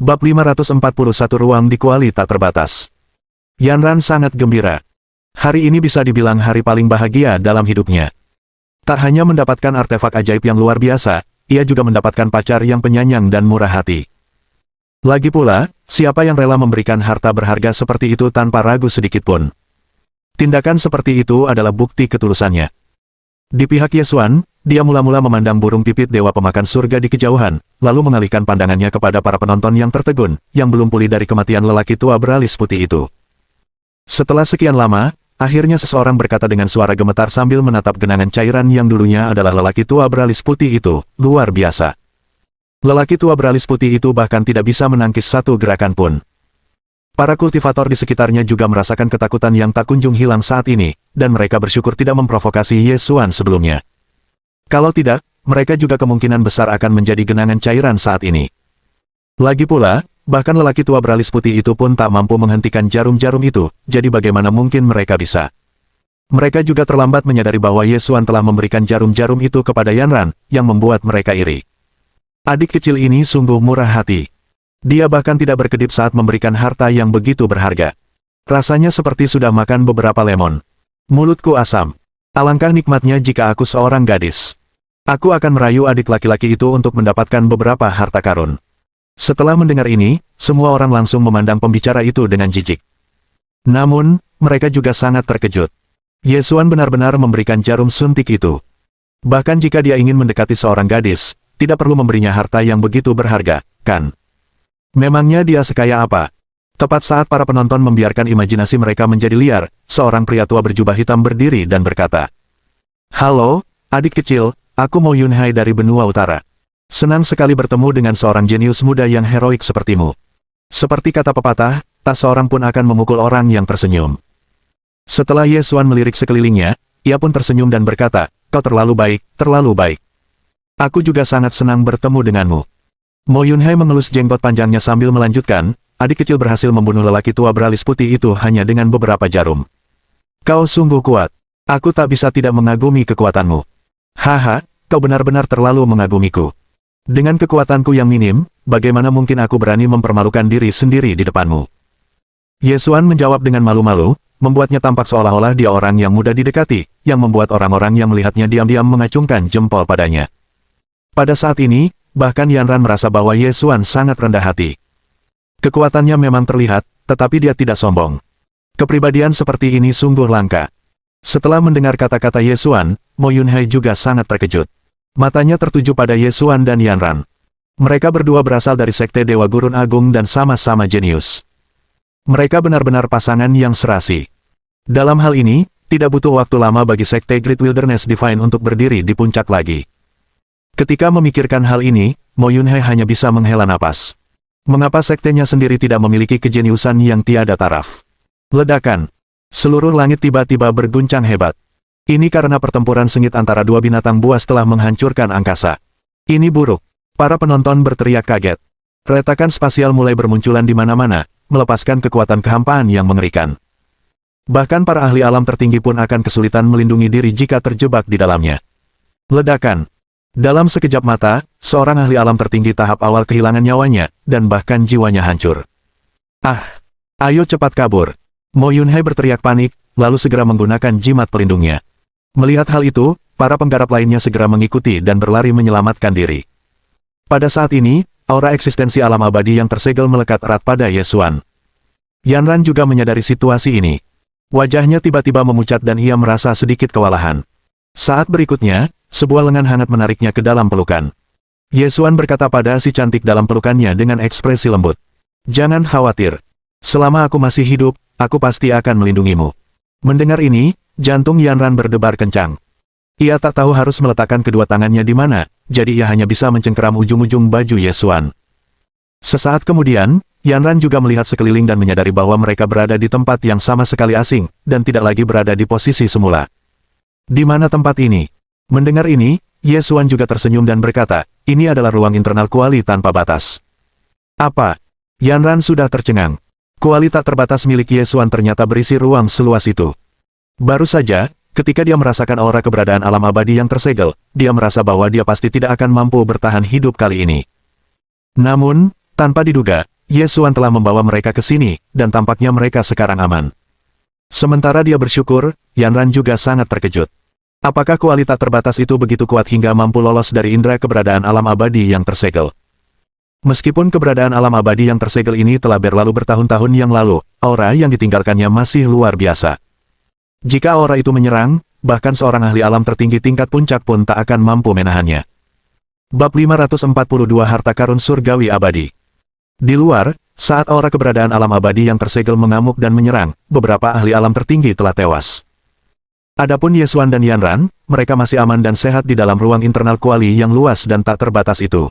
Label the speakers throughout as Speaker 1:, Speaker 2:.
Speaker 1: Bab 541 Ruang di Kuali Tak Terbatas. Yanran sangat gembira. Hari ini bisa dibilang hari paling bahagia dalam hidupnya. Tak hanya mendapatkan artefak ajaib yang luar biasa, ia juga mendapatkan pacar yang penyayang dan murah hati. Lagi pula, siapa yang rela memberikan harta berharga seperti itu tanpa ragu sedikitpun? Tindakan seperti itu adalah bukti ketulusannya. Di pihak Yesuan, dia mula-mula memandang burung pipit dewa pemakan surga di kejauhan, lalu mengalihkan pandangannya kepada para penonton yang tertegun, yang belum pulih dari kematian lelaki tua beralis putih itu. Setelah sekian lama, akhirnya seseorang berkata dengan suara gemetar sambil menatap genangan cairan yang dulunya adalah lelaki tua beralis putih itu, luar biasa. Lelaki tua beralis putih itu bahkan tidak bisa menangkis satu gerakan pun. Para kultivator di sekitarnya juga merasakan ketakutan yang tak kunjung hilang saat ini, dan mereka bersyukur tidak memprovokasi Yesuan sebelumnya. Kalau tidak, mereka juga kemungkinan besar akan menjadi genangan cairan saat ini. Lagi pula, bahkan lelaki tua beralis putih itu pun tak mampu menghentikan jarum-jarum itu, jadi bagaimana mungkin mereka bisa? Mereka juga terlambat menyadari bahwa Yesuan telah memberikan jarum-jarum itu kepada Yanran, yang membuat mereka iri. Adik kecil ini sungguh murah hati. Dia bahkan tidak berkedip saat memberikan harta yang begitu berharga. Rasanya seperti sudah makan beberapa lemon. Mulutku asam. Alangkah nikmatnya jika aku seorang gadis. Aku akan merayu adik laki-laki itu untuk mendapatkan beberapa harta karun. Setelah mendengar ini, semua orang langsung memandang pembicara itu dengan jijik. Namun, mereka juga sangat terkejut. Yesuan benar-benar memberikan jarum suntik itu. Bahkan jika dia ingin mendekati seorang gadis, tidak perlu memberinya harta yang begitu berharga, kan? Memangnya dia sekaya apa? Tepat saat para penonton membiarkan imajinasi mereka menjadi liar, seorang pria tua berjubah hitam berdiri dan berkata, "Halo, adik kecil, aku Mo Yunhai dari benua utara. Senang sekali bertemu dengan seorang jenius muda yang heroik sepertimu. Seperti kata pepatah, tak seorang pun akan memukul orang yang tersenyum." Setelah Yesuan melirik sekelilingnya, ia pun tersenyum dan berkata, "Kau terlalu baik, terlalu baik. Aku juga sangat senang bertemu denganmu." Mo Yunhai mengelus jenggot panjangnya sambil melanjutkan, "Adik kecil berhasil membunuh lelaki tua beralis putih itu hanya dengan beberapa jarum. Kau sungguh kuat. Aku tak bisa tidak mengagumi kekuatanmu. Haha, kau benar-benar terlalu mengagumiku. Dengan kekuatanku yang minim, bagaimana mungkin aku berani mempermalukan diri sendiri di depanmu?" Yesuan menjawab dengan malu-malu, membuatnya tampak seolah-olah dia orang yang mudah didekati, yang membuat orang-orang yang melihatnya diam-diam mengacungkan jempol padanya. Pada saat ini, bahkan Yanran merasa bahwa Yesuan sangat rendah hati. Kekuatannya memang terlihat, tetapi dia tidak sombong. Kepribadian seperti ini sungguh langka. Setelah mendengar kata-kata Yesuan, Mo Yunhai juga sangat terkejut. Matanya tertuju pada Yesuan dan Yanran. Mereka berdua berasal dari Sekte Dewa Gurun Agung dan sama-sama jenius. Mereka benar-benar pasangan yang serasi. Dalam hal ini, tidak butuh waktu lama bagi Sekte Great Wilderness Divine untuk berdiri di puncak lagi. Ketika memikirkan hal ini, Mo Yunhai hanya bisa menghela napas. Mengapa sektenya sendiri tidak memiliki kejeniusan yang tiada taraf? Ledakan. Seluruh langit tiba-tiba berguncang hebat. Ini karena pertempuran sengit antara dua binatang buas telah menghancurkan angkasa. Ini buruk. Para penonton berteriak kaget. Retakan spasial mulai bermunculan di mana-mana, melepaskan kekuatan kehampaan yang mengerikan. Bahkan para ahli alam tertinggi pun akan kesulitan melindungi diri jika terjebak di dalamnya. Ledakan. Dalam sekejap mata, seorang ahli alam tertinggi tahap awal kehilangan nyawanya, dan bahkan jiwanya hancur. "Ah! Ayo cepat kabur!" Mo Yunhai berteriak panik, lalu segera menggunakan jimat pelindungnya. Melihat hal itu, para penggarap lainnya segera mengikuti dan berlari menyelamatkan diri. Pada saat ini, aura eksistensi alam abadi yang tersegel melekat erat pada Yesuan. Yanran juga menyadari situasi ini. Wajahnya tiba-tiba memucat dan ia merasa sedikit kewalahan. Saat berikutnya, sebuah lengan hangat menariknya ke dalam pelukan. Yesuan berkata pada si cantik dalam pelukannya dengan ekspresi lembut, "Jangan khawatir. Selama aku masih hidup, aku pasti akan melindungimu." Mendengar ini, jantung Yanran berdebar kencang. Ia tak tahu harus meletakkan kedua tangannya di mana, jadi ia hanya bisa mencengkeram ujung-ujung baju Yesuan. Sesaat kemudian, Yanran juga melihat sekeliling dan menyadari bahwa mereka berada di tempat yang sama sekali asing, dan tidak lagi berada di posisi semula. Di mana tempat ini? Mendengar ini, Yesuan juga tersenyum dan berkata, "Ini adalah ruang internal kuali tanpa batas." Apa? Yanran sudah tercengang. Kuali tak terbatas milik Yesuan ternyata berisi ruang seluas itu. Baru saja, ketika dia merasakan aura keberadaan alam abadi yang tersegel, dia merasa bahwa dia pasti tidak akan mampu bertahan hidup kali ini. Namun, tanpa diduga, Ye Xuan telah membawa mereka ke sini, dan tampaknya mereka sekarang aman. Sementara dia bersyukur, Yan Ran juga sangat terkejut. Apakah kualitas terbatas itu begitu kuat hingga mampu lolos dari indera keberadaan alam abadi yang tersegel? Meskipun keberadaan alam abadi yang tersegel ini telah berlalu bertahun-tahun yang lalu, aura yang ditinggalkannya masih luar biasa. Jika aura itu menyerang, bahkan seorang ahli alam tertinggi tingkat puncak pun tak akan mampu menahannya. Bab 542 Harta Karun Surgawi Abadi. Di luar, saat aura keberadaan alam abadi yang tersegel mengamuk dan menyerang, beberapa ahli alam tertinggi telah tewas. Adapun Ye Xuan dan Yan Ran, mereka masih aman dan sehat di dalam ruang internal kuali yang luas dan tak terbatas itu.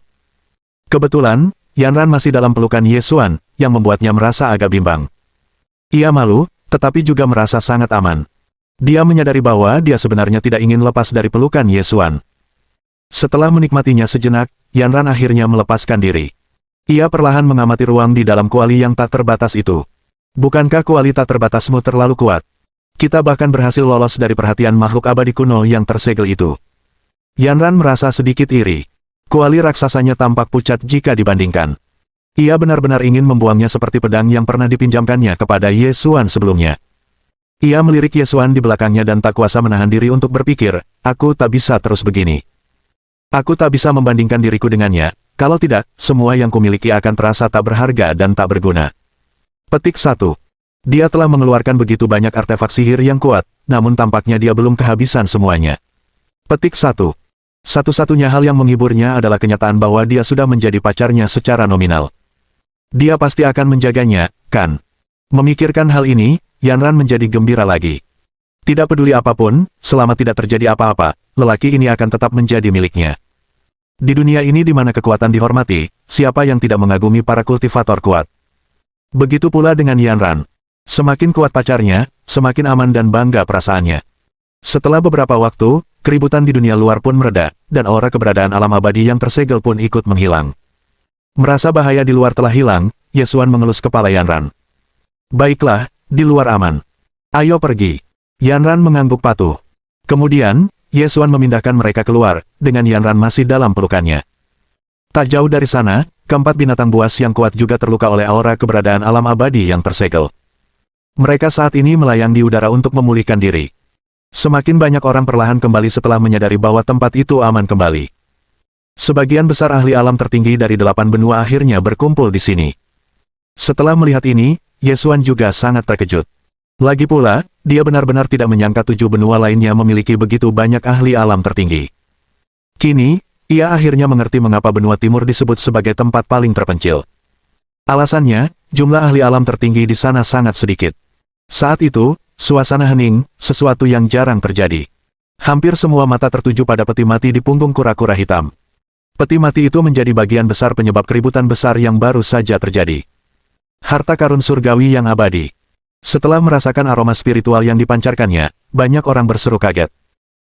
Speaker 1: Kebetulan, Yan Ran masih dalam pelukan Ye Xuan, yang membuatnya merasa agak bimbang. Ia malu, tetapi juga merasa sangat aman. Dia menyadari bahwa dia sebenarnya tidak ingin lepas dari pelukan Ye Xuan. Setelah menikmatinya sejenak, Yan Ran akhirnya melepaskan diri. Ia perlahan mengamati ruang di dalam kuali yang tak terbatas itu. Bukankah kuali tak terbatasmu terlalu kuat? Kita bahkan berhasil lolos dari perhatian makhluk abadi kuno yang tersegel itu. Yan Ran merasa sedikit iri. Kuali raksasanya tampak pucat jika dibandingkan. Ia benar-benar ingin membuangnya seperti pedang yang pernah dipinjamkannya kepada Ye Xuan sebelumnya. Ia melirik Ye Xuan di belakangnya dan tak kuasa menahan diri untuk berpikir, aku tak bisa terus begini. Aku tak bisa membandingkan diriku dengannya, kalau tidak, semua yang kumiliki akan terasa tak berharga dan tak berguna. Petik 1. Dia telah mengeluarkan begitu banyak artefak sihir yang kuat, namun tampaknya dia belum kehabisan semuanya. Petik 1. Satu-satunya hal yang menghiburnya adalah kenyataan bahwa dia sudah menjadi pacarnya secara nominal. Dia pasti akan menjaganya, kan? Memikirkan hal ini, Yan Ran menjadi gembira lagi. Tidak peduli apapun, selama tidak terjadi apa-apa, lelaki ini akan tetap menjadi miliknya. Di dunia ini di mana kekuatan dihormati, siapa yang tidak mengagumi para kultivator kuat? Begitu pula dengan Yan Ran. Semakin kuat pacarnya, semakin aman dan bangga perasaannya. Setelah beberapa waktu, keributan di dunia luar pun mereda, dan aura keberadaan alam abadi yang tersegel pun ikut menghilang. Merasa bahaya di luar telah hilang, Ye Xuan mengelus kepala Yan Ran. Baiklah, di luar aman. Ayo pergi. Yan Ran mengangguk patuh. Kemudian, Ye Xuan memindahkan mereka keluar, dengan Yan Ran masih dalam pelukannya. Tak jauh dari sana, keempat binatang buas yang kuat juga terluka oleh aura keberadaan alam abadi yang tersegel. Mereka saat ini melayang di udara untuk memulihkan diri. Semakin banyak orang perlahan kembali setelah menyadari bahwa tempat itu aman kembali. Sebagian besar ahli alam tertinggi dari 8 benua akhirnya berkumpul di sini. Setelah melihat ini, Ye Xuan juga sangat terkejut. Lagi pula, dia benar-benar tidak menyangka 7 benua lainnya memiliki begitu banyak ahli alam tertinggi. Kini, ia akhirnya mengerti mengapa benua timur disebut sebagai tempat paling terpencil. Alasannya, jumlah ahli alam tertinggi di sana sangat sedikit. Saat itu, suasana hening, sesuatu yang jarang terjadi. Hampir semua mata tertuju pada peti mati di punggung kura-kura hitam. Peti mati itu menjadi bagian besar penyebab keributan besar yang baru saja terjadi. Harta karun surgawi yang abadi. Setelah merasakan aroma spiritual yang dipancarkannya, banyak orang berseru kaget.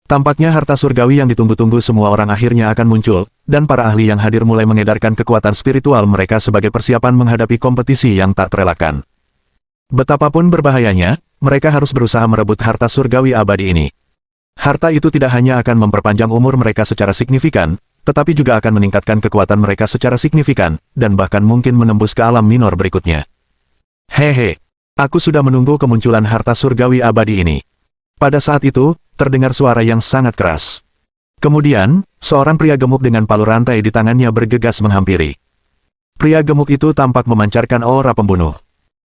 Speaker 1: Tampaknya harta surgawi yang ditunggu-tunggu semua orang akhirnya akan muncul, dan para ahli yang hadir mulai mengedarkan kekuatan spiritual mereka sebagai persiapan menghadapi kompetisi yang tak terelakkan. Betapapun berbahayanya, mereka harus berusaha merebut harta surgawi abadi ini. Harta itu tidak hanya akan memperpanjang umur mereka secara signifikan, tetapi juga akan meningkatkan kekuatan mereka secara signifikan, dan bahkan mungkin menembus ke alam minor berikutnya. Hehe, aku sudah menunggu kemunculan harta surgawi abadi ini. Pada saat itu, terdengar suara yang sangat keras. Kemudian, seorang pria gemuk dengan palu rantai di tangannya bergegas menghampiri. Pria gemuk itu tampak memancarkan aura pembunuh.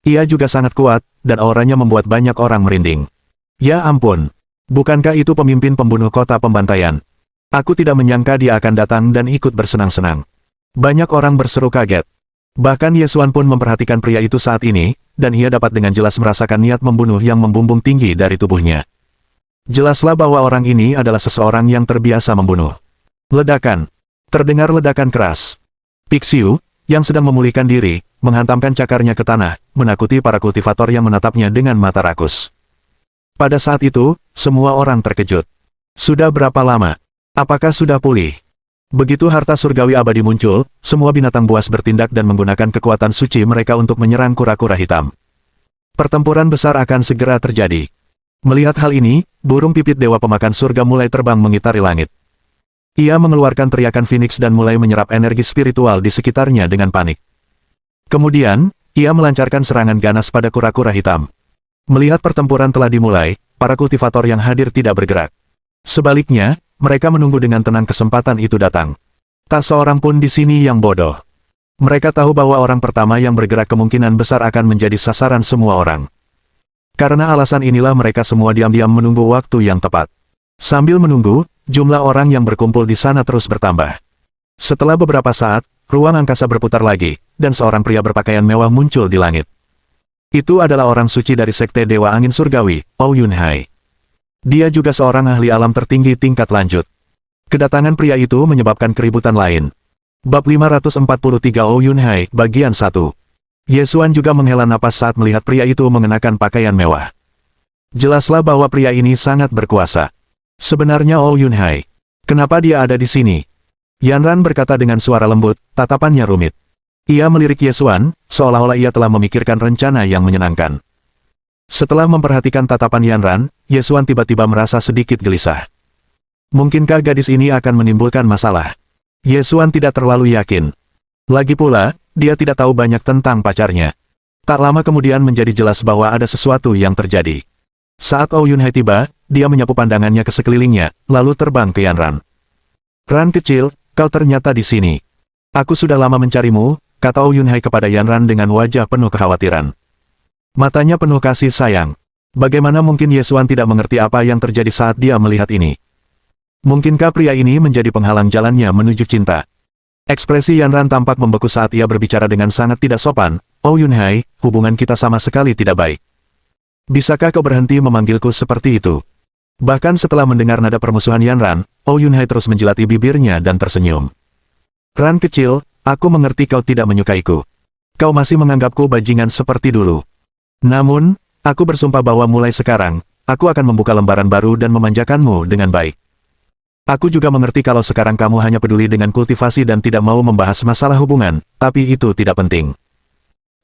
Speaker 1: Ia juga sangat kuat, dan auranya membuat banyak orang merinding. Ya ampun, bukankah itu pemimpin pembunuh kota pembantaian? Aku tidak menyangka dia akan datang dan ikut bersenang-senang. Banyak orang berseru kaget. Bahkan Ye Xuan pun memperhatikan pria itu saat ini, dan ia dapat dengan jelas merasakan niat membunuh yang membumbung tinggi dari tubuhnya. Jelaslah bahwa orang ini adalah seseorang yang terbiasa membunuh. Ledakan. Terdengar ledakan keras. Pixiu, yang sedang memulihkan diri, menghantamkan cakarnya ke tanah, menakuti para kultivator yang menatapnya dengan mata rakus. Pada saat itu, semua orang terkejut. Sudah berapa lama? Apakah sudah pulih? Begitu harta surgawi abadi muncul, semua binatang buas bertindak dan menggunakan kekuatan suci mereka untuk menyerang kura-kura hitam. Pertempuran besar akan segera terjadi. Melihat hal ini, burung pipit dewa pemakan surga mulai terbang mengitari langit. Ia mengeluarkan teriakan Phoenix dan mulai menyerap energi spiritual di sekitarnya dengan panik. Kemudian, ia melancarkan serangan ganas pada kura-kura hitam. Melihat pertempuran telah dimulai, para kultivator yang hadir tidak bergerak. Sebaliknya, mereka menunggu dengan tenang kesempatan itu datang. Tak seorang pun di sini yang bodoh. Mereka tahu bahwa orang pertama yang bergerak kemungkinan besar akan menjadi sasaran semua orang. Karena alasan inilah mereka semua diam-diam menunggu waktu yang tepat. Sambil menunggu, jumlah orang yang berkumpul di sana terus bertambah. Setelah beberapa saat, ruang angkasa berputar lagi, dan seorang pria berpakaian mewah muncul di langit. Itu adalah orang suci dari Sekte Dewa Angin Surgawi, Oh Yunhai. Dia juga seorang ahli alam tertinggi tingkat lanjut. Kedatangan pria itu menyebabkan keributan lain. Bab 543 Oh Yunhai, bagian 1. Yesuan juga menghela napas saat melihat pria itu mengenakan pakaian mewah. Jelaslah bahwa pria ini sangat berkuasa. Sebenarnya Oh Yunhai, kenapa dia ada di sini? Yanran berkata dengan suara lembut, tatapannya rumit. Ia melirik Yesuan, seolah-olah ia telah memikirkan rencana yang menyenangkan. Setelah memperhatikan tatapan Yanran, Yesuan tiba-tiba merasa sedikit gelisah. Mungkinkah gadis ini akan menimbulkan masalah? Yesuan tidak terlalu yakin. Lagi pula, dia tidak tahu banyak tentang pacarnya. Tak lama kemudian menjadi jelas bahwa ada sesuatu yang terjadi. Saat Oh Yunhai tiba, dia menyapu pandangannya ke sekelilingnya, lalu terbang ke Yanran. Ran kecil, kau ternyata di sini. Aku sudah lama mencarimu, kata Oh Yunhai kepada Yanran dengan wajah penuh kekhawatiran. Matanya penuh kasih sayang. Bagaimana mungkin Yesuan tidak mengerti apa yang terjadi saat dia melihat ini? Mungkinkah pria ini menjadi penghalang jalannya menuju cinta? Ekspresi Yanran tampak membeku saat ia berbicara dengan sangat tidak sopan. Oh Yunhai, hubungan kita sama sekali tidak baik. Bisakah kau berhenti memanggilku seperti itu? Bahkan setelah mendengar nada permusuhan Yanran, Oh Yunhai terus menjilati bibirnya dan tersenyum. Ran kecil, aku mengerti kau tidak menyukaiku. Kau masih menganggapku bajingan seperti dulu. Namun, aku bersumpah bahwa mulai sekarang, aku akan membuka lembaran baru dan memanjakanmu dengan baik. Aku juga mengerti kalau sekarang kamu hanya peduli dengan kultivasi dan tidak mau membahas masalah hubungan, tapi itu tidak penting.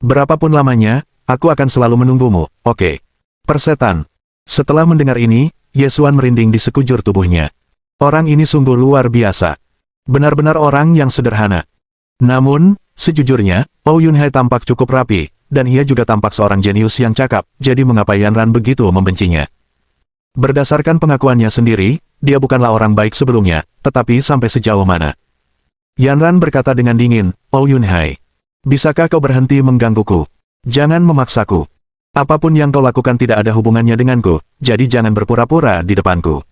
Speaker 1: Berapapun lamanya, aku akan selalu menunggumu, oke? Persetan. Setelah mendengar ini, Yesuan merinding di sekujur tubuhnya. Orang ini sungguh luar biasa. Benar-benar orang yang sederhana. Namun, sejujurnya, Oh Yunhai tampak cukup rapi, dan ia juga tampak seorang jenius yang cakap, jadi mengapa Yanran begitu membencinya? Berdasarkan pengakuannya sendiri, dia bukanlah orang baik sebelumnya, tetapi sampai sejauh mana? Yanran berkata dengan dingin, Oh Yunhai, bisakah kau berhenti menggangguku? Jangan memaksaku. Apapun yang kau lakukan tidak ada hubungannya denganku, jadi jangan berpura-pura di depanku.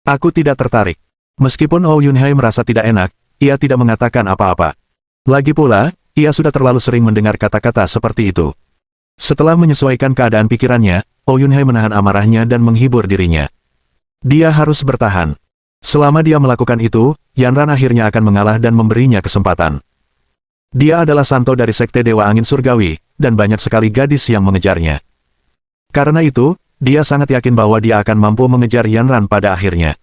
Speaker 1: Aku tidak tertarik. Meskipun Oh Yunhai merasa tidak enak, ia tidak mengatakan apa-apa. Lagi pula, ia sudah terlalu sering mendengar kata-kata seperti itu. Setelah menyesuaikan keadaan pikirannya, Oh Yunhai menahan amarahnya dan menghibur dirinya. Dia harus bertahan. Selama dia melakukan itu, Yanran akhirnya akan mengalah dan memberinya kesempatan. Dia adalah santo dari Sekte Dewa Angin Surgawi, dan banyak sekali gadis yang mengejarnya. Karena itu, dia sangat yakin bahwa dia akan mampu mengejar Yanran pada akhirnya.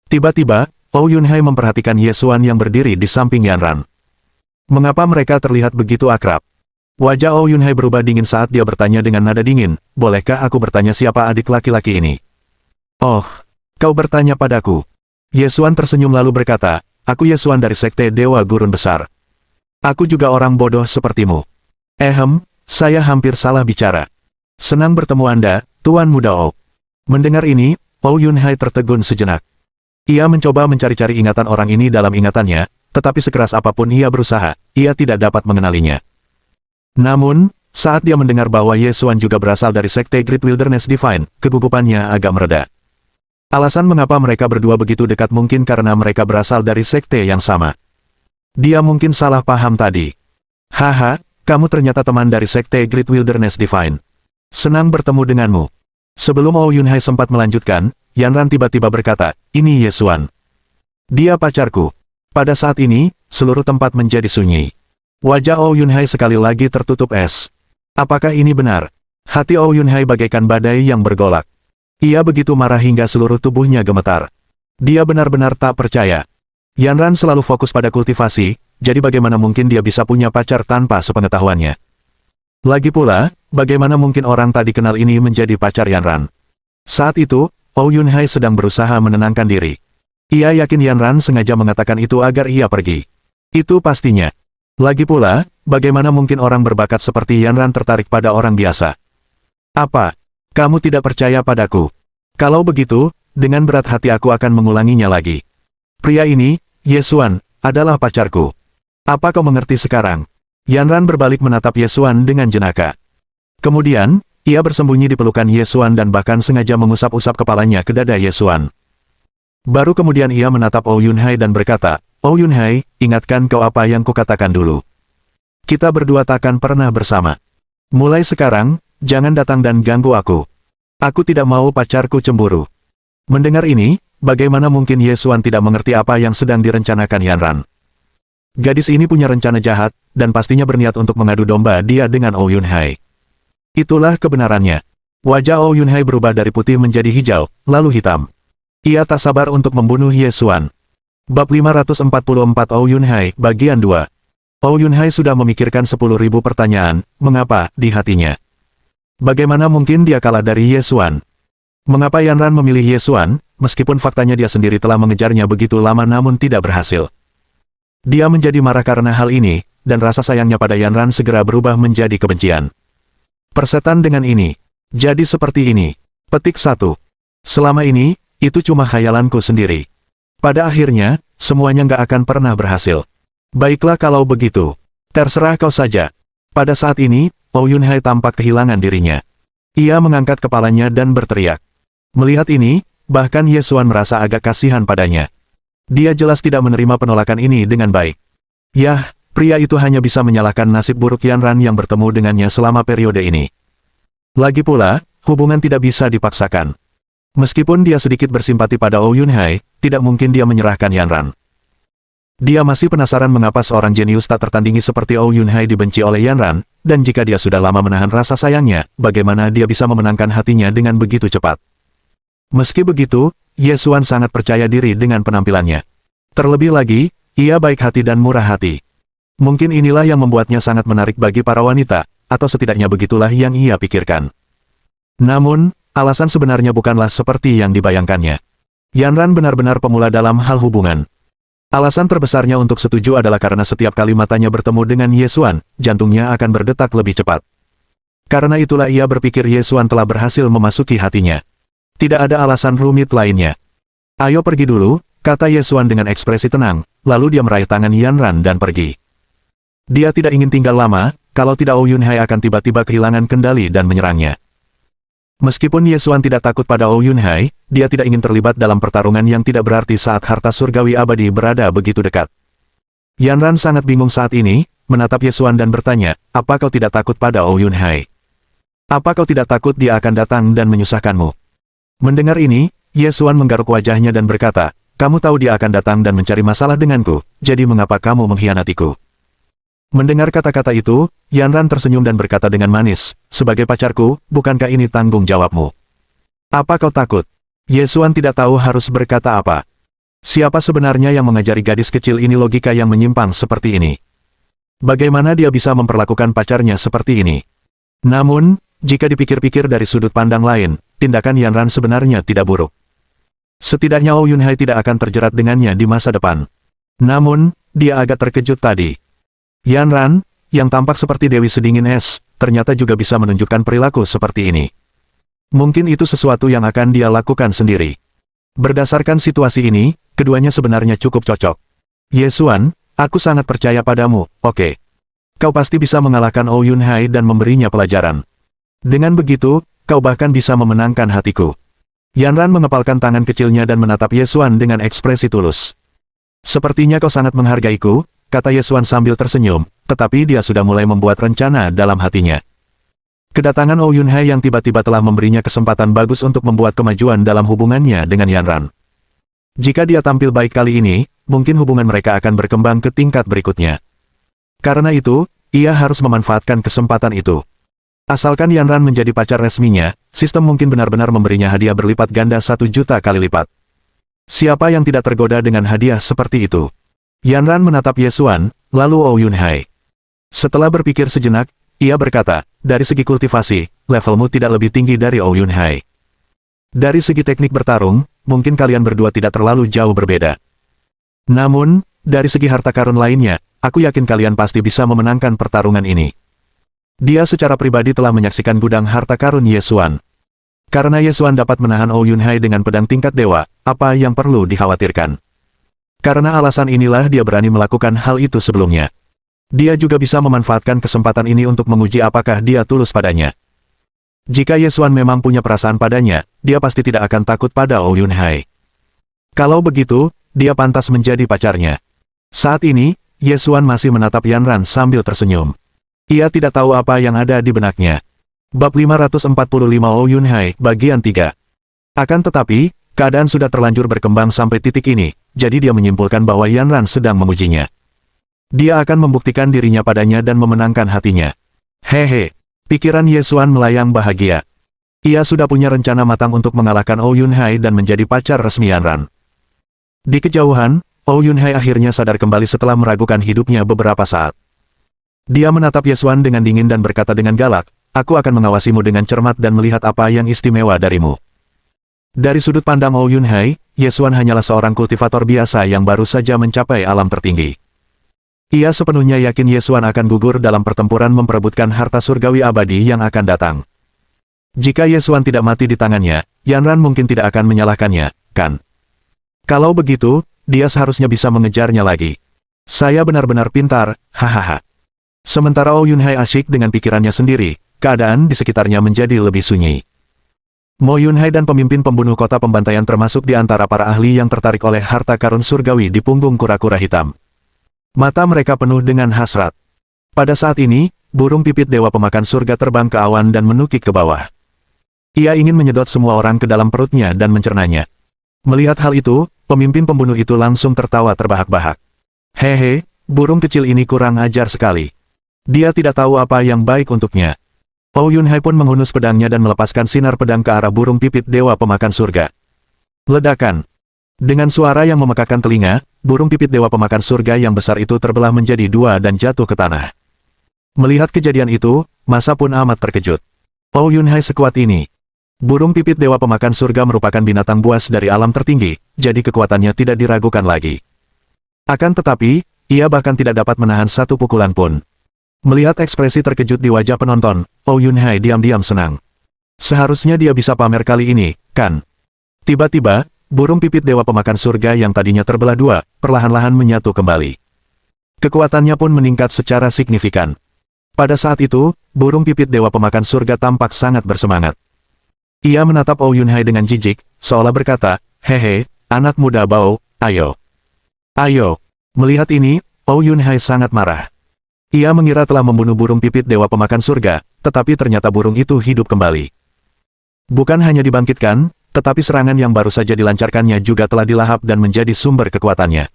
Speaker 1: Tiba-tiba, Oh Yunhai memperhatikan Yesuan yang berdiri di samping Yanran. Mengapa mereka terlihat begitu akrab? Wajah Oh Yunhai berubah dingin saat dia bertanya dengan nada dingin, bolehkah aku bertanya siapa adik laki-laki ini? Oh, kau bertanya padaku. Yesuan tersenyum lalu berkata, aku Yesuan dari Sekte Dewa Gurun Besar. Aku juga orang bodoh sepertimu. Saya hampir salah bicara. Senang bertemu Anda, Tuan Muda Oh. Mendengar ini, Oh Yunhai tertegun sejenak. Ia mencoba mencari-cari ingatan orang ini dalam ingatannya, tetapi sekeras apapun ia berusaha, ia tidak dapat mengenalinya. Namun, saat dia mendengar bahwa Yesuan juga berasal dari Sekte Great Wilderness Divine, kegugupannya agak mereda. Alasan mengapa mereka berdua begitu dekat mungkin karena mereka berasal dari sekte yang sama. Dia mungkin salah paham tadi. Haha, kamu ternyata teman dari Sekte Great Wilderness Divine. Senang bertemu denganmu. Sebelum Oh Yunhai sempat melanjutkan, Yanran tiba-tiba berkata, ini Yesuan. Dia pacarku. Pada saat ini, seluruh tempat menjadi sunyi. Wajah Oh Yunhai sekali lagi tertutup es. Apakah ini benar? Hati Oh Yunhai bagaikan badai yang bergolak. Ia begitu marah hingga seluruh tubuhnya gemetar. Dia benar-benar tak percaya. Yanran selalu fokus pada kultivasi, jadi bagaimana mungkin dia bisa punya pacar tanpa sepengetahuannya? Lagi pula, bagaimana mungkin orang tak dikenal ini menjadi pacar Yanran? Saat itu, Oh Yunhai sedang berusaha menenangkan diri. Ia yakin Yanran sengaja mengatakan itu agar ia pergi. Itu pastinya. Lagi pula, bagaimana mungkin orang berbakat seperti Yanran tertarik pada orang biasa? Apa? Kamu tidak percaya padaku? Kalau begitu, dengan berat hati aku akan mengulanginya lagi. Pria ini, Yesuan, adalah pacarku. Apa kau mengerti sekarang? Yanran berbalik menatap Yesuan dengan jenaka. Kemudian, ia bersembunyi di pelukan Yesuan dan bahkan sengaja mengusap-usap kepalanya ke dada Yesuan. Baru kemudian ia menatap Oh Yunhai dan berkata, Oh Yunhai, ingatkan kau apa yang kukatakan dulu. Kita berdua takkan pernah bersama. Mulai sekarang, jangan datang dan ganggu aku. Aku tidak mau pacarku cemburu. Mendengar ini, bagaimana mungkin Yesuan tidak mengerti apa yang sedang direncanakan Yanran. Gadis ini punya rencana jahat, dan pastinya berniat untuk mengadu domba dia dengan Oh Yunhai. Itulah kebenarannya. Wajah Oh Yunhai berubah dari putih menjadi hijau, lalu hitam. Ia tak sabar untuk membunuh Yesuan. Bab 544 Oh Yunhai, bagian 2. Oh Yunhai sudah memikirkan 10.000 pertanyaan, mengapa, di hatinya. Bagaimana mungkin dia kalah dari Yesuan? Mengapa Yanran memilih Yesuan, meskipun faktanya dia sendiri telah mengejarnya begitu lama namun tidak berhasil? Dia menjadi marah karena hal ini, dan rasa sayangnya pada Yanran segera berubah menjadi kebencian. Persetan dengan ini. Jadi seperti ini. Petik 1. Selama ini, itu cuma khayalanku sendiri. Pada akhirnya, semuanya nggak akan pernah berhasil. Baiklah kalau begitu. Terserah kau saja. Pada saat ini, Oh Yunhai tampak kehilangan dirinya. Ia mengangkat kepalanya dan berteriak. Melihat ini, bahkan Yesuan merasa agak kasihan padanya. Dia jelas tidak menerima penolakan ini dengan baik. Yah, pria itu hanya bisa menyalahkan nasib buruk Yanran yang bertemu dengannya selama periode ini. Lagi pula, hubungan tidak bisa dipaksakan. Meskipun dia sedikit bersimpati pada Oh Yunhai, tidak mungkin dia menyerahkan Yanran. Dia masih penasaran mengapa seorang jenius tak tertandingi seperti Oh Yunhai dibenci oleh Yanran, dan jika dia sudah lama menahan rasa sayangnya, bagaimana dia bisa memenangkan hatinya dengan begitu cepat. Meski begitu, Yesuan sangat percaya diri dengan penampilannya. Terlebih lagi, ia baik hati dan murah hati. Mungkin inilah yang membuatnya sangat menarik bagi para wanita, atau setidaknya begitulah yang ia pikirkan. Namun, alasan sebenarnya bukanlah seperti yang dibayangkannya. Yanran benar-benar pemula dalam hal hubungan. Alasan terbesarnya untuk setuju adalah karena setiap kali matanya bertemu dengan Yesuan, jantungnya akan berdetak lebih cepat. Karena itulah ia berpikir Yesuan telah berhasil memasuki hatinya. Tidak ada alasan rumit lainnya. Ayo pergi dulu, kata Yesuan dengan ekspresi tenang, lalu dia meraih tangan Yanran dan pergi. Dia tidak ingin tinggal lama, kalau tidak Oh Yunhai akan tiba-tiba kehilangan kendali dan menyerangnya. Meskipun Yesuan tidak takut pada Oh Yunhai, dia tidak ingin terlibat dalam pertarungan yang tidak berarti saat harta surgawi abadi berada begitu dekat. Yanran sangat bingung saat ini, menatap Yesuan dan bertanya, apa kau tidak takut pada Oh Yunhai? Apa kau tidak takut dia akan datang dan menyusahkanmu? Mendengar ini, Yesuan menggaruk wajahnya dan berkata, kamu tahu dia akan datang dan mencari masalah denganku, jadi mengapa kamu mengkhianatiku? Mendengar kata-kata itu, Yanran tersenyum dan berkata dengan manis, sebagai pacarku, bukankah ini tanggung jawabmu? Apa kau takut? Yesuan tidak tahu harus berkata apa. Siapa sebenarnya yang mengajari gadis kecil ini logika yang menyimpang seperti ini? Bagaimana dia bisa memperlakukan pacarnya seperti ini? Namun, jika dipikir-pikir dari sudut pandang lain, tindakan Yanran sebenarnya tidak buruk. Setidaknya Oh Yunhai tidak akan terjerat dengannya di masa depan. Namun, dia agak terkejut tadi. Yanran, yang tampak seperti Dewi Sedingin Es, ternyata juga bisa menunjukkan perilaku seperti ini. Mungkin itu sesuatu yang akan dia lakukan sendiri. Berdasarkan situasi ini, keduanya sebenarnya cukup cocok. Yesuan, aku sangat percaya padamu, oke. Kau pasti bisa mengalahkan Oh Yunhai dan memberinya pelajaran. Dengan begitu, kau bahkan bisa memenangkan hatiku. Yanran mengepalkan tangan kecilnya dan menatap Yesuan dengan ekspresi tulus. Sepertinya kau sangat menghargaiku, kata Yesuan sambil tersenyum, tetapi dia sudah mulai membuat rencana dalam hatinya. Kedatangan Oh Yunhai yang tiba-tiba telah memberinya kesempatan bagus untuk membuat kemajuan dalam hubungannya dengan Yanran. Jika dia tampil baik kali ini, mungkin hubungan mereka akan berkembang ke tingkat berikutnya. Karena itu, ia harus memanfaatkan kesempatan itu. Asalkan Yanran menjadi pacar resminya, sistem mungkin benar-benar memberinya hadiah berlipat ganda 1 juta kali lipat. Siapa yang tidak tergoda dengan hadiah seperti itu? Yanran menatap Yesuan, lalu Oh Yunhai. Setelah berpikir sejenak, ia berkata, dari segi kultivasi, levelmu tidak lebih tinggi dari Oh Yunhai. Dari segi teknik bertarung, mungkin kalian berdua tidak terlalu jauh berbeda. Namun, dari segi harta karun lainnya, aku yakin kalian pasti bisa memenangkan pertarungan ini. Dia secara pribadi telah menyaksikan gudang harta karun Ye Xuan. Karena Ye Xuan dapat menahan Ou Yunhai dengan pedang tingkat dewa, apa yang perlu dikhawatirkan? Karena alasan inilah dia berani melakukan hal itu sebelumnya. Dia juga bisa memanfaatkan kesempatan ini untuk menguji apakah dia tulus padanya. Jika Ye Xuan memang punya perasaan padanya, dia pasti tidak akan takut pada Ou Yunhai. Kalau begitu, dia pantas menjadi pacarnya. Saat ini, Ye Xuan masih menatap Yan Ran sambil tersenyum. Ia tidak tahu apa yang ada di benaknya. Bab 545 Ou Yunhai, bagian 3. Akan tetapi, keadaan sudah terlanjur berkembang sampai titik ini, jadi dia menyimpulkan bahwa Yan Ran sedang memujinya. Dia akan membuktikan dirinya padanya dan memenangkan hatinya. Hehe, pikiran Ye Xuan melayang bahagia. Ia sudah punya rencana matang untuk mengalahkan Ou Yunhai dan menjadi pacar resmi Yan Ran. Di kejauhan, Ou Yunhai akhirnya sadar kembali setelah meragukan hidupnya beberapa saat. Dia menatap Ye Xuan dengan dingin dan berkata dengan galak, aku akan mengawasimu dengan cermat dan melihat apa yang istimewa darimu. Dari sudut pandang Ou Yunhai, Ye Xuan hanyalah seorang kultivator biasa yang baru saja mencapai alam tertinggi. Ia sepenuhnya yakin Ye Xuan akan gugur dalam pertempuran memperebutkan harta surgawi abadi yang akan datang. Jika Ye Xuan tidak mati di tangannya, Yan Ran mungkin tidak akan menyalahkannya, kan? Kalau begitu, dia seharusnya bisa mengejarnya lagi. Saya benar-benar pintar, hahaha. Sementara Ou Yunhai asyik dengan pikirannya sendiri, keadaan di sekitarnya menjadi lebih sunyi. Mo Yunhai dan pemimpin pembunuh kota pembantaian termasuk di antara para ahli yang tertarik oleh harta karun surgawi di punggung kura-kura hitam. Mata mereka penuh dengan hasrat. Pada saat ini, burung pipit dewa pemakan surga terbang ke awan dan menukik ke bawah. Ia ingin menyedot semua orang ke dalam perutnya dan mencernanya. Melihat hal itu, pemimpin pembunuh itu langsung tertawa terbahak-bahak. Hehe, burung kecil ini kurang ajar sekali. Dia tidak tahu apa yang baik untuknya. Ou Yunhai pun menghunus pedangnya dan melepaskan sinar pedang ke arah burung pipit dewa pemakan surga. Ledakan. Dengan suara yang memekakkan telinga, burung pipit dewa pemakan surga yang besar itu terbelah menjadi dua dan jatuh ke tanah. Melihat kejadian itu, masa pun amat terkejut. Ou Yunhai sekuat ini. Burung pipit dewa pemakan surga merupakan binatang buas dari alam tertinggi, jadi kekuatannya tidak diragukan lagi. Akan tetapi, ia bahkan tidak dapat menahan satu pukulan pun. Melihat ekspresi terkejut di wajah penonton, Ou Yunhai diam-diam senang. Seharusnya dia bisa pamer kali ini, kan? Tiba-tiba, burung pipit dewa pemakan surga yang tadinya terbelah dua, perlahan-lahan menyatu kembali. Kekuatannya pun meningkat secara signifikan. Pada saat itu, burung pipit dewa pemakan surga tampak sangat bersemangat. Ia menatap Ou Yunhai dengan jijik, seolah berkata, hehe, anak muda bau, ayo. Ayo. Melihat ini, Ou Yunhai sangat marah. Ia mengira telah membunuh burung pipit dewa pemakan surga, tetapi ternyata burung itu hidup kembali. Bukan hanya dibangkitkan, tetapi serangan yang baru saja dilancarkannya juga telah dilahap dan menjadi sumber kekuatannya.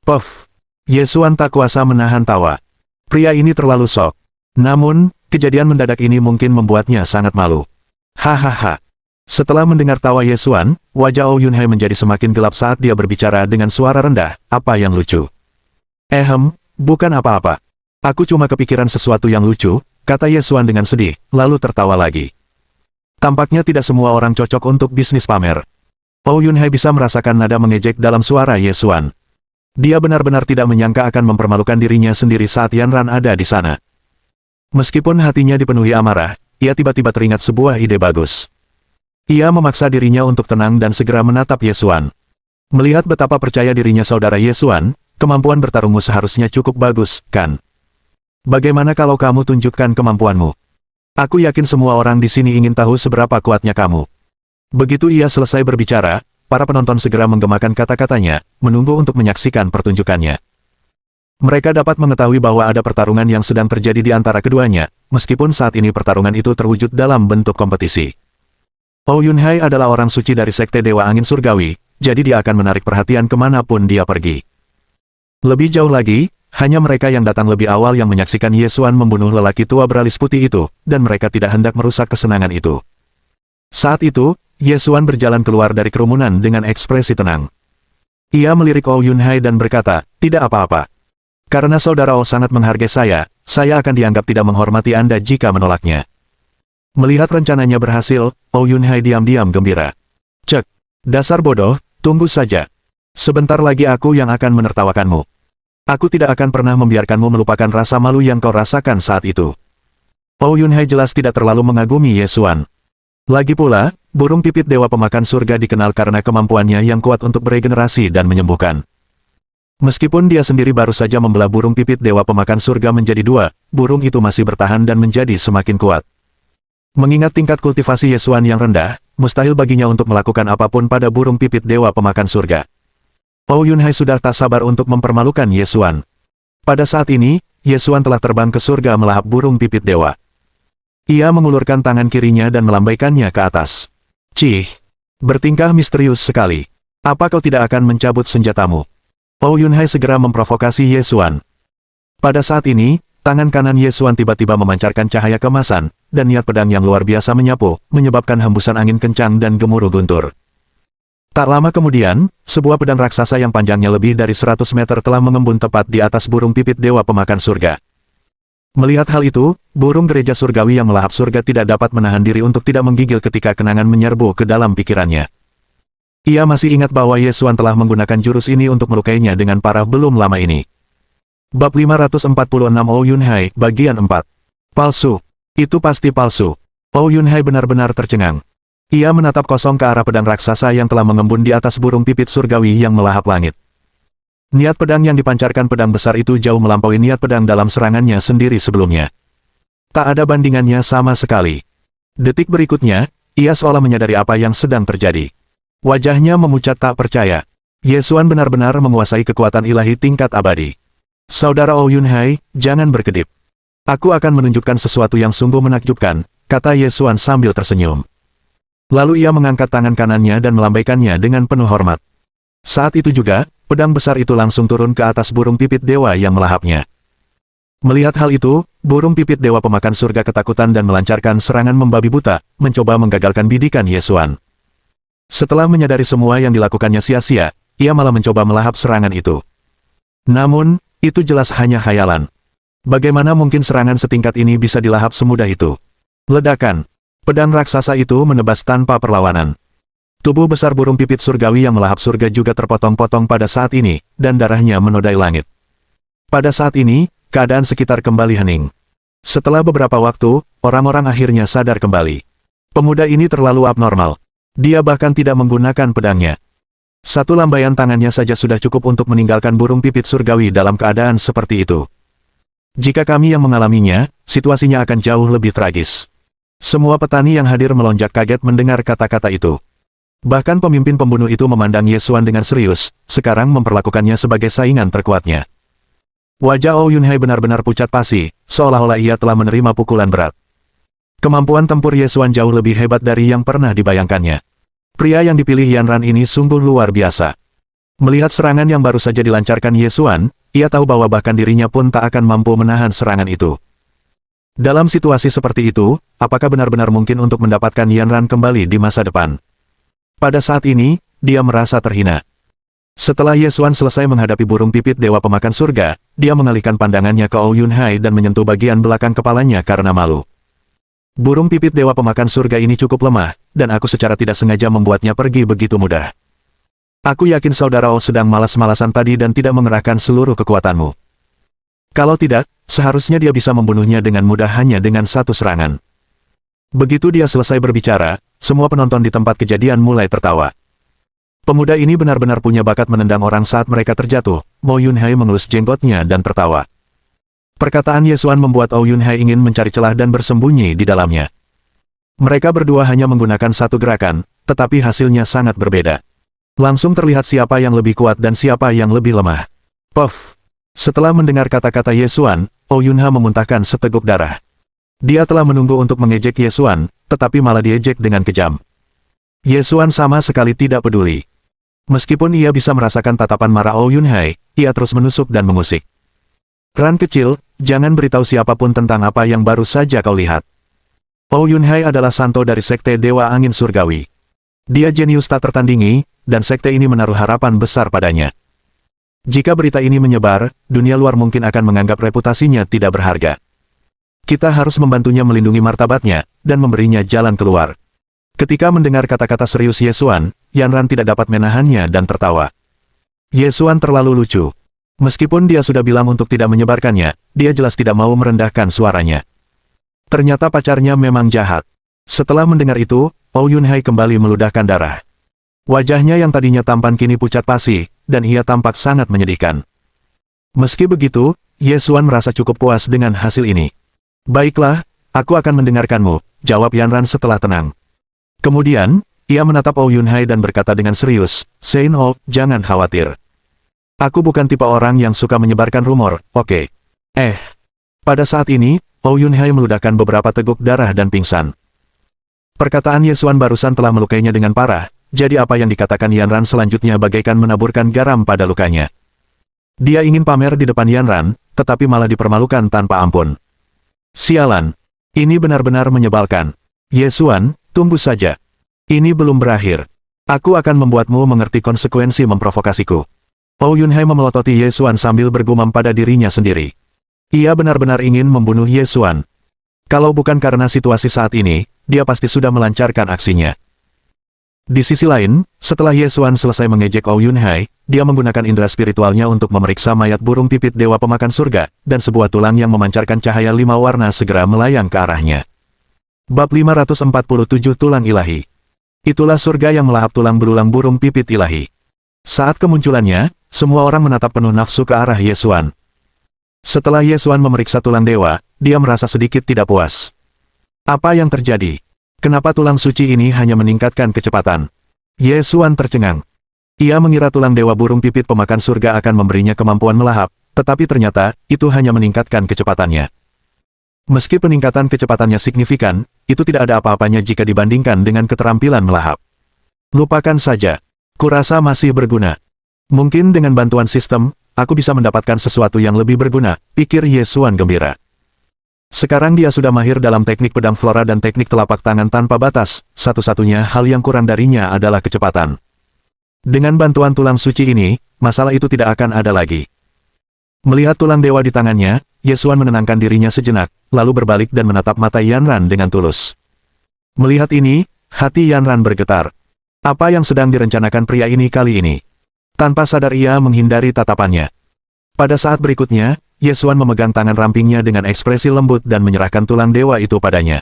Speaker 1: Puff! Ye Xuan tak kuasa menahan tawa. Pria ini terlalu sok. Namun, kejadian mendadak ini mungkin membuatnya sangat malu. Hahaha. Setelah mendengar tawa Ye Xuan, wajah Ou Yunhai menjadi semakin gelap saat dia berbicara dengan suara rendah, apa yang lucu? Bukan apa-apa. Aku cuma kepikiran sesuatu yang lucu, kata Ye Xuan dengan sedih, lalu tertawa lagi. Tampaknya tidak semua orang cocok untuk bisnis pamer. Ou Yunhai bisa merasakan nada mengejek dalam suara Ye Xuan. Dia benar-benar tidak menyangka akan mempermalukan dirinya sendiri saat Yan Ran ada di sana. Meskipun hatinya dipenuhi amarah, ia tiba-tiba teringat sebuah ide bagus. Ia memaksa dirinya untuk tenang dan segera menatap Ye Xuan. Melihat betapa percaya dirinya saudara Ye Xuan, kemampuan bertarungmu seharusnya cukup bagus, kan? Bagaimana kalau kamu tunjukkan kemampuanmu? Aku yakin semua orang di sini ingin tahu seberapa kuatnya kamu. Begitu ia selesai berbicara, para penonton segera menggemakan kata-katanya, menunggu untuk menyaksikan pertunjukannya. Mereka dapat mengetahui bahwa ada pertarungan yang sedang terjadi di antara keduanya, meskipun saat ini pertarungan itu terwujud dalam bentuk kompetisi. Ou Yunhai adalah orang suci dari Sekte Dewa Angin Surgawi, jadi dia akan menarik perhatian kemanapun dia pergi. Lebih jauh lagi, hanya mereka yang datang lebih awal yang menyaksikan Ye Xuan membunuh lelaki tua beralis putih itu, dan mereka tidak hendak merusak kesenangan itu. Saat itu, Ye Xuan berjalan keluar dari kerumunan dengan ekspresi tenang. Ia melirik Ou Yunhai dan berkata, tidak apa-apa. Karena saudara Ou sangat menghargai saya akan dianggap tidak menghormati Anda jika menolaknya. Melihat rencananya berhasil, Ou Yunhai diam-diam gembira. Cek, dasar bodoh, tunggu saja. Sebentar lagi aku yang akan menertawakanmu. Aku tidak akan pernah membiarkanmu melupakan rasa malu yang kau rasakan saat itu. Oh Yunhai jelas tidak terlalu mengagumi Ye Xuan. Lagi pula, burung pipit Dewa Pemakan Surga dikenal karena kemampuannya yang kuat untuk beregenerasi dan menyembuhkan. Meskipun dia sendiri baru saja membelah burung pipit Dewa Pemakan Surga menjadi dua, burung itu masih bertahan dan menjadi semakin kuat. Mengingat tingkat kultivasi Ye Xuan yang rendah, mustahil baginya untuk melakukan apapun pada burung pipit Dewa Pemakan Surga. Oh Yunhai sudah tak sabar untuk mempermalukan Ye Xuan. Pada saat ini, Ye Xuan telah terbang ke surga melahap burung pipit dewa. Ia mengulurkan tangan kirinya dan melambaikannya ke atas. Cih! Bertingkah misterius sekali. Apa kau tidak akan mencabut senjatamu? Oh Yunhai segera memprovokasi Ye Xuan. Pada saat ini, tangan kanan Ye Xuan tiba-tiba memancarkan cahaya kemasan, dan niat pedang yang luar biasa menyapu, menyebabkan hembusan angin kencang dan gemuruh guntur. Tak lama kemudian, sebuah pedang raksasa yang panjangnya lebih dari 100 meter telah mengembun tepat di atas burung pipit Dewa Pemakan Surga. Melihat hal itu, burung gereja surgawi yang melahap surga tidak dapat menahan diri untuk tidak menggigil ketika kenangan menyerbu ke dalam pikirannya. Ia masih ingat bahwa Ye Xuan telah menggunakan jurus ini untuk melukainya dengan parah belum lama ini. Bab 546 Oh Yunhai, bagian 4. Palsu. Itu pasti palsu. Oh Yunhai benar-benar tercengang. Ia menatap kosong ke arah pedang raksasa yang telah mengembun di atas burung pipit surgawi yang melahap langit. Niat pedang yang dipancarkan pedang besar itu jauh melampaui niat pedang dalam serangannya sendiri sebelumnya. Tak ada bandingannya sama sekali. Detik berikutnya, ia seolah menyadari apa yang sedang terjadi. Wajahnya memucat tak percaya. Ye Xuan benar-benar menguasai kekuatan ilahi tingkat abadi. Saudara Oh Yunhai, jangan berkedip. Aku akan menunjukkan sesuatu yang sungguh menakjubkan, kata Ye Xuan sambil tersenyum. Lalu ia mengangkat tangan kanannya dan melambaikannya dengan penuh hormat. Saat itu juga, pedang besar itu langsung turun ke atas burung pipit dewa yang melahapnya. Melihat hal itu, burung pipit Dewa Pemakan Surga ketakutan dan melancarkan serangan membabi buta, mencoba menggagalkan bidikan Ye Xuan. Setelah menyadari semua yang dilakukannya sia-sia, ia malah mencoba melahap serangan itu. Namun, itu jelas hanya khayalan. Bagaimana mungkin serangan setingkat ini bisa dilahap semudah itu? Ledakan. Pedang raksasa itu menebas tanpa perlawanan. Tubuh besar burung pipit surgawi yang melahap surga juga terpotong-potong pada saat ini, dan darahnya menodai langit. Pada saat ini, keadaan sekitar kembali hening. Setelah beberapa waktu, orang-orang akhirnya sadar kembali. Pemuda ini terlalu abnormal. Dia bahkan tidak menggunakan pedangnya. Satu lambaian tangannya saja sudah cukup untuk meninggalkan burung pipit surgawi dalam keadaan seperti itu. Jika kami yang mengalaminya, situasinya akan jauh lebih tragis. Semua petani yang hadir melonjak kaget mendengar kata-kata itu. Bahkan pemimpin pembunuh itu memandang Ye Xuan dengan serius, sekarang memperlakukannya sebagai saingan terkuatnya. Wajah Oh Yunhai benar-benar pucat pasi, seolah-olah ia telah menerima pukulan berat. Kemampuan tempur Ye Xuan jauh lebih hebat dari yang pernah dibayangkannya. Pria yang dipilih Yanran ini sungguh luar biasa. Melihat serangan yang baru saja dilancarkan Ye Xuan, ia tahu bahwa bahkan dirinya pun tak akan mampu menahan serangan itu. Dalam situasi seperti itu, apakah benar-benar mungkin untuk mendapatkan Yanran kembali di masa depan? Pada saat ini, dia merasa terhina. Setelah Ye Xuan selesai menghadapi burung pipit Dewa Pemakan Surga, dia mengalihkan pandangannya ke Oh Yunhai dan menyentuh bagian belakang kepalanya karena malu. Burung pipit Dewa Pemakan Surga ini cukup lemah, dan aku secara tidak sengaja membuatnya pergi begitu mudah. Aku yakin saudara Oh sedang malas-malasan tadi dan tidak mengerahkan seluruh kekuatanmu. Kalau tidak, seharusnya dia bisa membunuhnya dengan mudah hanya dengan satu serangan. Begitu dia selesai berbicara, semua penonton di tempat kejadian mulai tertawa. Pemuda ini benar-benar punya bakat menendang orang saat mereka terjatuh. Mo Yunhai mengelus jenggotnya dan tertawa. Perkataan Ye Xuan membuat Oh Yunhai ingin mencari celah dan bersembunyi di dalamnya. Mereka berdua hanya menggunakan satu gerakan, tetapi hasilnya sangat berbeda. Langsung terlihat siapa yang lebih kuat dan siapa yang lebih lemah. Puff! Setelah mendengar kata-kata Ye Xuan, Oh Yunhai memuntahkan seteguk darah. Dia telah menunggu untuk mengejek Ye Xuan, tetapi malah diejek dengan kejam. Ye Xuan sama sekali tidak peduli. Meskipun ia bisa merasakan tatapan marah Oh Yunhai, ia terus menusuk dan mengusik. Ran kecil, jangan beritahu siapapun tentang apa yang baru saja kau lihat. Oh Yunhai adalah santo dari Sekte Dewa Angin Surgawi. Dia jenius tak tertandingi, dan sekte ini menaruh harapan besar padanya. Jika berita ini menyebar, dunia luar mungkin akan menganggap reputasinya tidak berharga. Kita harus membantunya melindungi martabatnya, dan memberinya jalan keluar. Ketika mendengar kata-kata serius Ye Xuan, Yanran tidak dapat menahannya dan tertawa. Ye Xuan terlalu lucu. Meskipun dia sudah bilang untuk tidak menyebarkannya, dia jelas tidak mau merendahkan suaranya. Ternyata pacarnya memang jahat. Setelah mendengar itu, Oh Yun Hai kembali meludahkan darah. Wajahnya yang tadinya tampan kini pucat pasi, dan ia tampak sangat menyedihkan. Meski begitu, Ye Xuan merasa cukup puas dengan hasil ini. Baiklah, aku akan mendengarkanmu, jawab Yanran setelah tenang. Kemudian, ia menatap Oh Yun Hai dan berkata dengan serius, Sein Oh, jangan khawatir. Aku bukan tipe orang yang suka menyebarkan rumor, oke? Pada saat ini, Oh Yun Hai meludahkan beberapa teguk darah dan pingsan. Perkataan Ye Xuan barusan telah melukainya dengan parah, jadi apa yang dikatakan Yanran selanjutnya bagaikan menaburkan garam pada lukanya. Dia ingin pamer di depan Yanran, tetapi malah dipermalukan tanpa ampun. Sialan, ini benar-benar menyebalkan. Ye Xuan, tunggu saja. Ini belum berakhir. Aku akan membuatmu mengerti konsekuensi memprovokasiku. Oh Yun Hai memelototi Ye Xuan sambil bergumam pada dirinya sendiri. Ia benar-benar ingin membunuh Ye Xuan. Kalau bukan karena situasi saat ini, dia pasti sudah melancarkan aksinya. Di sisi lain, setelah Ye Xuan selesai mengejek Oh Yun Hai, dia menggunakan indera spiritualnya untuk memeriksa mayat burung pipit dewa pemakan surga, dan sebuah tulang yang memancarkan cahaya 5 warna segera melayang ke arahnya. Bab 547 Tulang Ilahi. Itulah surga yang melahap tulang belulang burung pipit ilahi. Saat kemunculannya, semua orang menatap penuh nafsu ke arah Ye Xuan. Setelah Ye Xuan memeriksa tulang dewa, dia merasa sedikit tidak puas. Apa yang terjadi? Kenapa tulang suci ini hanya meningkatkan kecepatan? Ye Xuan tercengang. Ia mengira tulang dewa burung pipit pemakan surga akan memberinya kemampuan melahap, tetapi ternyata, itu hanya meningkatkan kecepatannya. Meski peningkatan kecepatannya signifikan, itu tidak ada apa-apanya jika dibandingkan dengan keterampilan melahap. Lupakan saja. Kurasa masih berguna. Mungkin dengan bantuan sistem, aku bisa mendapatkan sesuatu yang lebih berguna, pikir Ye Xuan gembira. Sekarang dia sudah mahir dalam teknik pedang flora dan teknik telapak tangan tanpa batas, satu-satunya hal yang kurang darinya adalah kecepatan. Dengan bantuan tulang suci ini, masalah itu tidak akan ada lagi. Melihat tulang dewa di tangannya, Ye Xuan menenangkan dirinya sejenak, lalu berbalik dan menatap mata Yanran dengan tulus. Melihat ini, hati Yanran bergetar. Apa yang sedang direncanakan pria ini kali ini? Tanpa sadar ia menghindari tatapannya. Pada saat berikutnya, Ye Xuan memegang tangan rampingnya dengan ekspresi lembut dan menyerahkan tulang dewa itu padanya.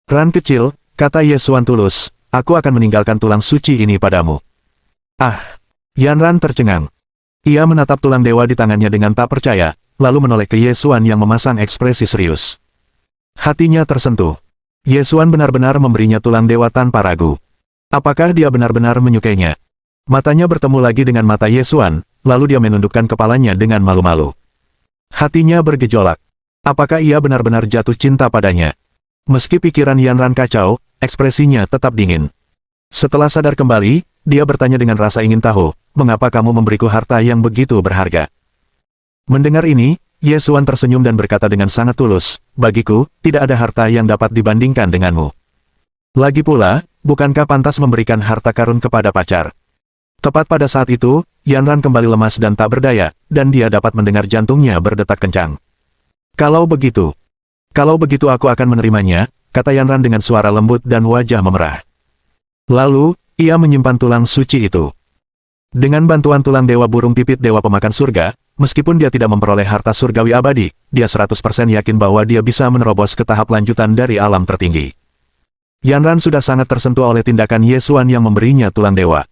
Speaker 1: Ran kecil, kata Ye Xuan tulus, aku akan meninggalkan tulang suci ini padamu. Yanran tercengang. Ia menatap tulang dewa di tangannya dengan tak percaya, lalu menoleh ke Ye Xuan yang memasang ekspresi serius. Hatinya tersentuh. Ye Xuan benar-benar memberinya tulang dewa tanpa ragu. Apakah dia benar-benar menyukainya? Matanya bertemu lagi dengan mata Ye Xuan, lalu dia menundukkan kepalanya dengan malu-malu. Hatinya bergejolak. Apakah ia benar-benar jatuh cinta padanya? Meski pikiran Yanran kacau, ekspresinya tetap dingin. Setelah sadar kembali, dia bertanya dengan rasa ingin tahu, mengapa kamu memberiku harta yang begitu berharga? Mendengar ini, Ye Xuan tersenyum dan berkata dengan sangat tulus, bagiku, tidak ada harta yang dapat dibandingkan denganmu. Lagi pula, bukankah pantas memberikan harta karun kepada pacar? Tepat pada saat itu, Yanran kembali lemas dan tak berdaya, dan dia dapat mendengar jantungnya berdetak kencang. Kalau begitu aku akan menerimanya, kata Yanran dengan suara lembut dan wajah memerah. Lalu, ia menyimpan tulang suci itu. Dengan bantuan tulang dewa burung pipit dewa pemakan surga, meskipun dia tidak memperoleh harta surgawi abadi, dia 100% yakin bahwa dia bisa menerobos ke tahap lanjutan dari alam tertinggi. Yanran sudah sangat tersentuh oleh tindakan Ye Xuan yang memberinya tulang dewa.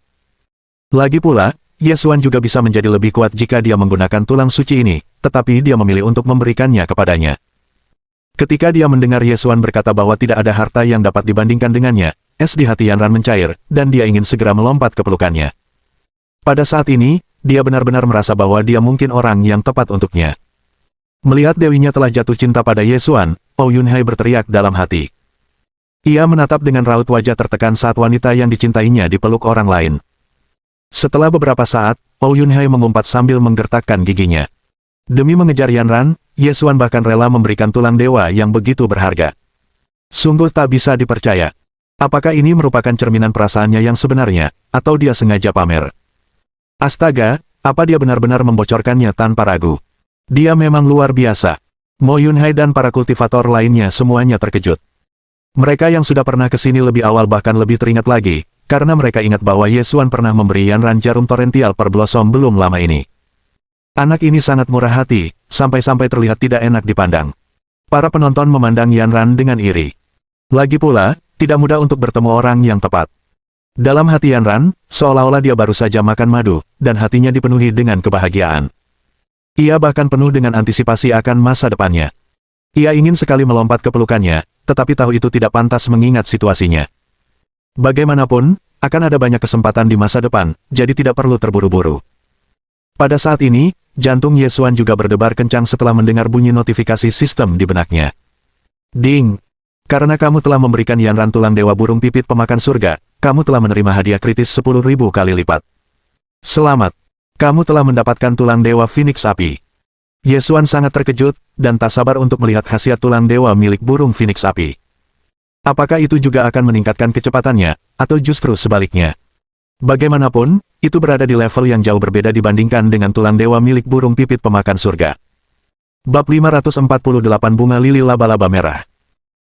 Speaker 1: Lagi pula, Ye Xuan juga bisa menjadi lebih kuat jika dia menggunakan tulang suci ini, tetapi dia memilih untuk memberikannya kepadanya. Ketika dia mendengar Ye Xuan berkata bahwa tidak ada harta yang dapat dibandingkan dengannya, es di hati Yanran mencair, dan dia ingin segera melompat ke pelukannya. Pada saat ini, dia benar-benar merasa bahwa dia mungkin orang yang tepat untuknya. Melihat dewinya telah jatuh cinta pada Ye Xuan, Oh Yun Hai berteriak dalam hati. Ia menatap dengan raut wajah tertekan saat wanita yang dicintainya dipeluk orang lain. Setelah beberapa saat, Oh Yun Hai mengumpat sambil menggertakkan giginya. Demi mengejar Yanran, Ye Xuan bahkan rela memberikan tulang dewa yang begitu berharga. Sungguh tak bisa dipercaya. Apakah ini merupakan cerminan perasaannya yang sebenarnya, atau dia sengaja pamer? Astaga, apa dia benar-benar membocorkannya tanpa ragu? Dia memang luar biasa. Mo Yun Hai dan para kultivator lainnya semuanya terkejut. Mereka yang sudah pernah ke sini lebih awal bahkan lebih teringat lagi, karena mereka ingat bahwa Ye Xuan pernah memberi Yanran jarum torrential per blossom belum lama ini. Anak ini sangat murah hati, sampai-sampai terlihat tidak enak dipandang. Para penonton memandang Yanran dengan iri. Lagi pula, tidak mudah untuk bertemu orang yang tepat. Dalam hati Yanran, seolah-olah dia baru saja makan madu, dan hatinya dipenuhi dengan kebahagiaan. Ia bahkan penuh dengan antisipasi akan masa depannya. Ia ingin sekali melompat ke pelukannya, tetapi tahu itu tidak pantas mengingat situasinya. Bagaimanapun, akan ada banyak kesempatan di masa depan, jadi tidak perlu terburu-buru. Pada saat ini, jantung Yesuan juga berdebar kencang setelah mendengar bunyi notifikasi sistem di benaknya. Ding! Karena kamu telah memberikan Yanran tulang dewa burung pipit pemakan surga, kamu telah menerima hadiah kritis 10.000 kali lipat. Selamat! Kamu telah mendapatkan tulang dewa Phoenix Api. Yesuan sangat terkejut, dan tak sabar untuk melihat khasiat tulang dewa milik burung Phoenix Api. Apakah itu juga akan meningkatkan kecepatannya, atau justru sebaliknya? Bagaimanapun, itu berada di level yang jauh berbeda dibandingkan dengan tulang dewa milik burung pipit pemakan surga. Bab 548 Bunga Lili Laba-Laba Merah.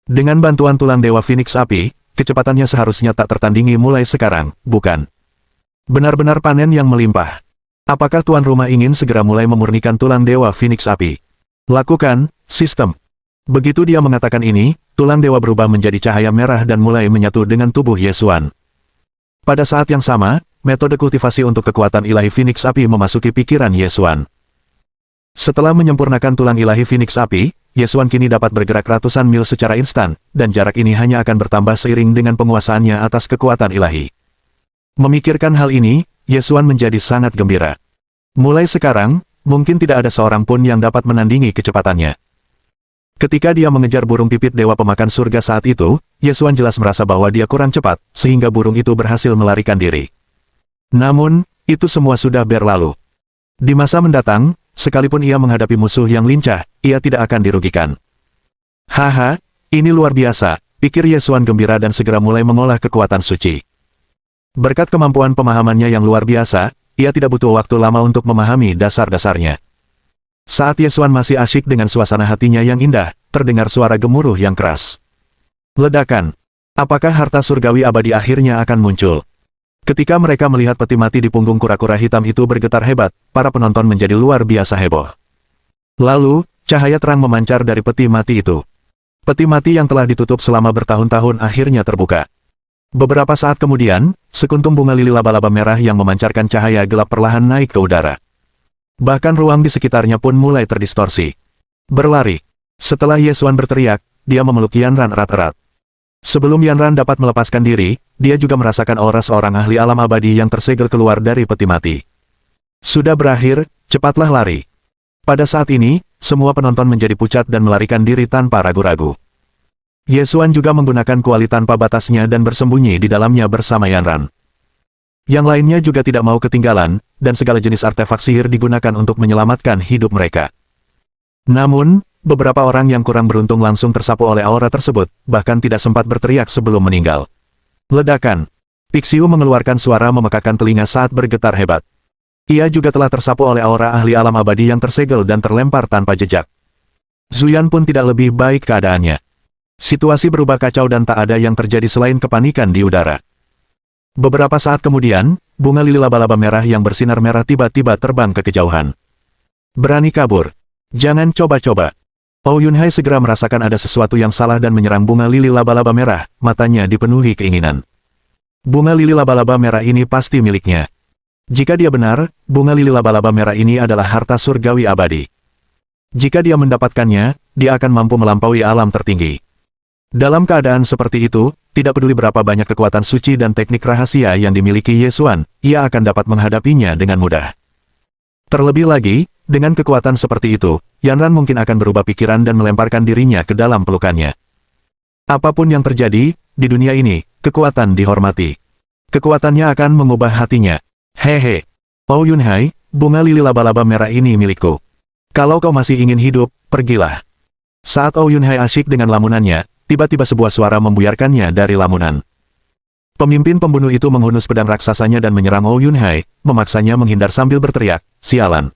Speaker 1: Dengan bantuan tulang dewa Phoenix Api, kecepatannya seharusnya tak tertandingi mulai sekarang, bukan? Benar-benar panen yang melimpah. Apakah tuan rumah ingin segera mulai memurnikan tulang dewa Phoenix Api? Lakukan, sistem. Begitu dia mengatakan ini, tulang dewa berubah menjadi cahaya merah dan mulai menyatu dengan tubuh Yesuan. Pada saat yang sama, metode kultivasi untuk kekuatan ilahi Phoenix Api memasuki pikiran Yesuan. Setelah menyempurnakan tulang ilahi Phoenix Api, Yesuan kini dapat bergerak ratusan mil secara instan, dan jarak ini hanya akan bertambah seiring dengan penguasaannya atas kekuatan ilahi. Memikirkan hal ini, Yesuan menjadi sangat gembira. Mulai sekarang, mungkin tidak ada seorang pun yang dapat menandingi kecepatannya. Ketika dia mengejar burung pipit dewa pemakan surga saat itu, Yesuan jelas merasa bahwa dia kurang cepat, sehingga burung itu berhasil melarikan diri. Namun, itu semua sudah berlalu. Di masa mendatang, sekalipun ia menghadapi musuh yang lincah, ia tidak akan dirugikan. Haha, ini luar biasa, pikir Yesuan gembira dan segera mulai mengolah kekuatan suci. Berkat kemampuan pemahamannya yang luar biasa, ia tidak butuh waktu lama untuk memahami dasar-dasarnya. Saat Yesuan masih asyik dengan suasana hatinya yang indah, terdengar suara gemuruh yang keras. Ledakan. Apakah harta surgawi abadi akhirnya akan muncul? Ketika mereka melihat peti mati di punggung kura-kura hitam itu bergetar hebat, para penonton menjadi luar biasa heboh. Lalu, cahaya terang memancar dari peti mati itu. Peti mati yang telah ditutup selama bertahun-tahun akhirnya terbuka. Beberapa saat kemudian, sekuntum bunga lili laba-laba merah yang memancarkan cahaya gelap perlahan naik ke udara. Bahkan ruang di sekitarnya pun mulai terdistorsi. Berlari. Setelah Yesuan berteriak, dia memeluk Yanran erat-erat. Sebelum Yanran dapat melepaskan diri, dia juga merasakan aura seorang ahli alam abadi yang tersegel keluar dari peti mati. Sudah berakhir, cepatlah lari. Pada saat ini, semua penonton menjadi pucat dan melarikan diri tanpa ragu-ragu. Yesuan juga menggunakan kuali tanpa batasnya dan bersembunyi di dalamnya bersama Yanran. Yang lainnya juga tidak mau ketinggalan, dan segala jenis artefak sihir digunakan untuk menyelamatkan hidup mereka. Namun, beberapa orang yang kurang beruntung langsung tersapu oleh aura tersebut, bahkan tidak sempat berteriak sebelum meninggal. Ledakan. Pixiu mengeluarkan suara memekakan telinga saat bergetar hebat. Ia juga telah tersapu oleh aura ahli alam abadi yang tersegel dan terlempar tanpa jejak. Zuyan pun tidak lebih baik keadaannya. Situasi berubah kacau dan tak ada yang terjadi selain kepanikan di udara. Beberapa saat kemudian, bunga lili laba-laba merah yang bersinar merah tiba-tiba terbang ke kejauhan. Berani kabur. Jangan coba-coba. Oh Yunhai segera merasakan ada sesuatu yang salah dan menyerang bunga lili laba-laba merah, matanya dipenuhi keinginan. Bunga lili laba-laba merah ini pasti miliknya. Jika dia benar, bunga lili laba-laba merah ini adalah harta surgawi abadi. Jika dia mendapatkannya, dia akan mampu melampaui alam tertinggi. Dalam keadaan seperti itu, tidak peduli berapa banyak kekuatan suci dan teknik rahasia yang dimiliki Yesuan, ia akan dapat menghadapinya dengan mudah. Terlebih lagi, dengan kekuatan seperti itu, Yanran mungkin akan berubah pikiran dan melemparkan dirinya ke dalam pelukannya. Apapun yang terjadi, di dunia ini, kekuatan dihormati. Kekuatannya akan mengubah hatinya. Hehe. Oh Yunhai, bunga lili laba-laba merah ini milikku. Kalau kau masih ingin hidup, pergilah. Saat Oh Yunhai asyik dengan lamunannya, tiba-tiba sebuah suara membuyarkannya dari lamunan. Pemimpin pembunuh itu menghunus pedang raksasanya dan menyerang Oh Yunhai, memaksanya menghindar sambil berteriak, "Sialan!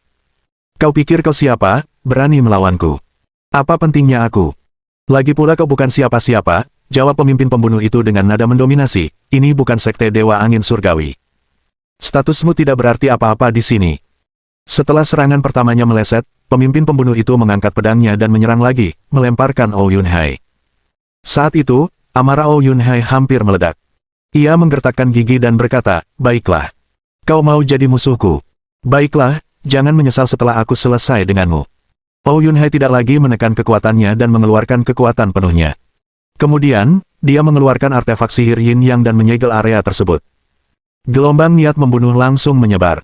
Speaker 1: Kau pikir kau siapa, berani melawanku? Apa pentingnya aku? Lagi pula kau bukan siapa-siapa," jawab pemimpin pembunuh itu dengan nada mendominasi, "ini bukan sekte Dewa Angin Surgawi. Statusmu tidak berarti apa-apa di sini." Setelah serangan pertamanya meleset, pemimpin pembunuh itu mengangkat pedangnya dan menyerang lagi, melemparkan Oh Yun-hai. Saat itu, amarah Oh Yun-hai hampir meledak. Ia menggertakkan gigi dan berkata, "Baiklah. Kau mau jadi musuhku? Baiklah, jangan menyesal setelah aku selesai denganmu." Oh Yun-hai tidak lagi menekan kekuatannya dan mengeluarkan kekuatan penuhnya. Kemudian, dia mengeluarkan artefak sihir Yin Yang dan menyegel area tersebut. Gelombang niat membunuh langsung menyebar.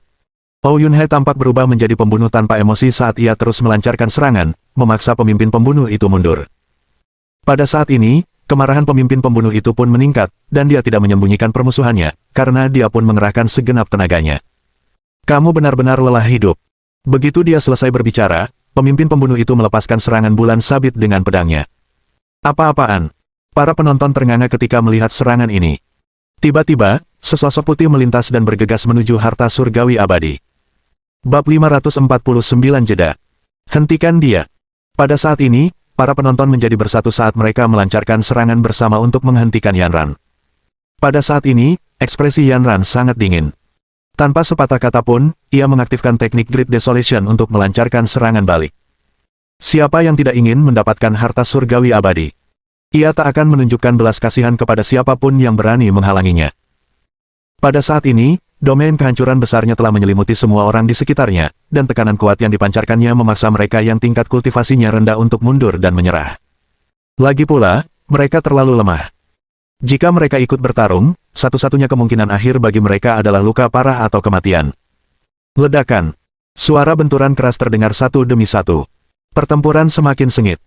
Speaker 1: Oh Yun-hai tampak berubah menjadi pembunuh tanpa emosi saat ia terus melancarkan serangan, memaksa pemimpin pembunuh itu mundur. Pada saat ini, kemarahan pemimpin pembunuh itu pun meningkat, dan dia tidak menyembunyikan permusuhannya, karena dia pun mengerahkan segenap tenaganya. "Kamu benar-benar lelah hidup." Begitu dia selesai berbicara, pemimpin pembunuh itu melepaskan serangan bulan sabit dengan pedangnya. "Apa-apaan?" Para penonton ternganga ketika melihat serangan ini. Tiba-tiba, sesosok putih melintas dan bergegas menuju harta surgawi abadi. Bab 549 Jeda. Hentikan dia. Pada saat ini, para penonton menjadi bersatu saat mereka melancarkan serangan bersama untuk menghentikan Yanran. Pada saat ini, ekspresi Yanran sangat dingin. Tanpa sepatah kata pun, ia mengaktifkan teknik Great Desolation untuk melancarkan serangan balik. Siapa yang tidak ingin mendapatkan harta surgawi abadi? Ia tak akan menunjukkan belas kasihan kepada siapapun yang berani menghalanginya. Pada saat ini, domain kehancuran besarnya telah menyelimuti semua orang di sekitarnya, dan tekanan kuat yang dipancarkannya memaksa mereka yang tingkat kultivasinya rendah untuk mundur dan menyerah. Lagi pula, mereka terlalu lemah. Jika mereka ikut bertarung, satu-satunya kemungkinan akhir bagi mereka adalah luka parah atau kematian. Ledakan. Suara benturan keras terdengar satu demi satu. Pertempuran semakin sengit.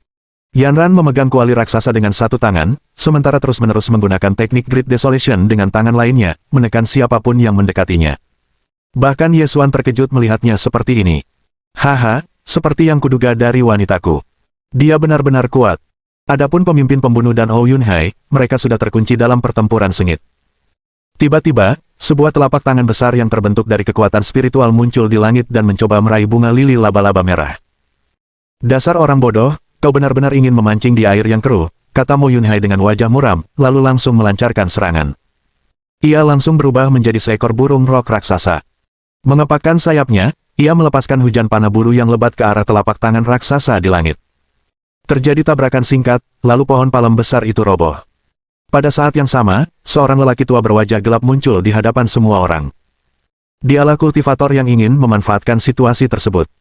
Speaker 1: Yanran memegang kuali raksasa dengan satu tangan, sementara terus-menerus menggunakan teknik Great Desolation dengan tangan lainnya, menekan siapapun yang mendekatinya. Bahkan Yesuan terkejut melihatnya seperti ini. "Haha, seperti yang kuduga dari wanitaku. Dia benar-benar kuat." Adapun pemimpin pembunuh dan Oh Yun-hai, mereka sudah terkunci dalam pertempuran sengit. Tiba-tiba, sebuah telapak tangan besar yang terbentuk dari kekuatan spiritual muncul di langit dan mencoba meraih bunga lili laba-laba merah. "Dasar orang bodoh, kau benar-benar ingin memancing di air yang keruh," kata Mo Yun-hai dengan wajah muram, lalu langsung melancarkan serangan. Ia langsung berubah menjadi seekor burung rok raksasa. Mengepakkan sayapnya, ia melepaskan hujan panah bulu yang lebat ke arah telapak tangan raksasa di langit. Terjadi tabrakan singkat, lalu pohon palem besar itu roboh. Pada saat yang sama, seorang lelaki tua berwajah gelap muncul di hadapan semua orang. Dialah kultivator yang ingin memanfaatkan situasi tersebut.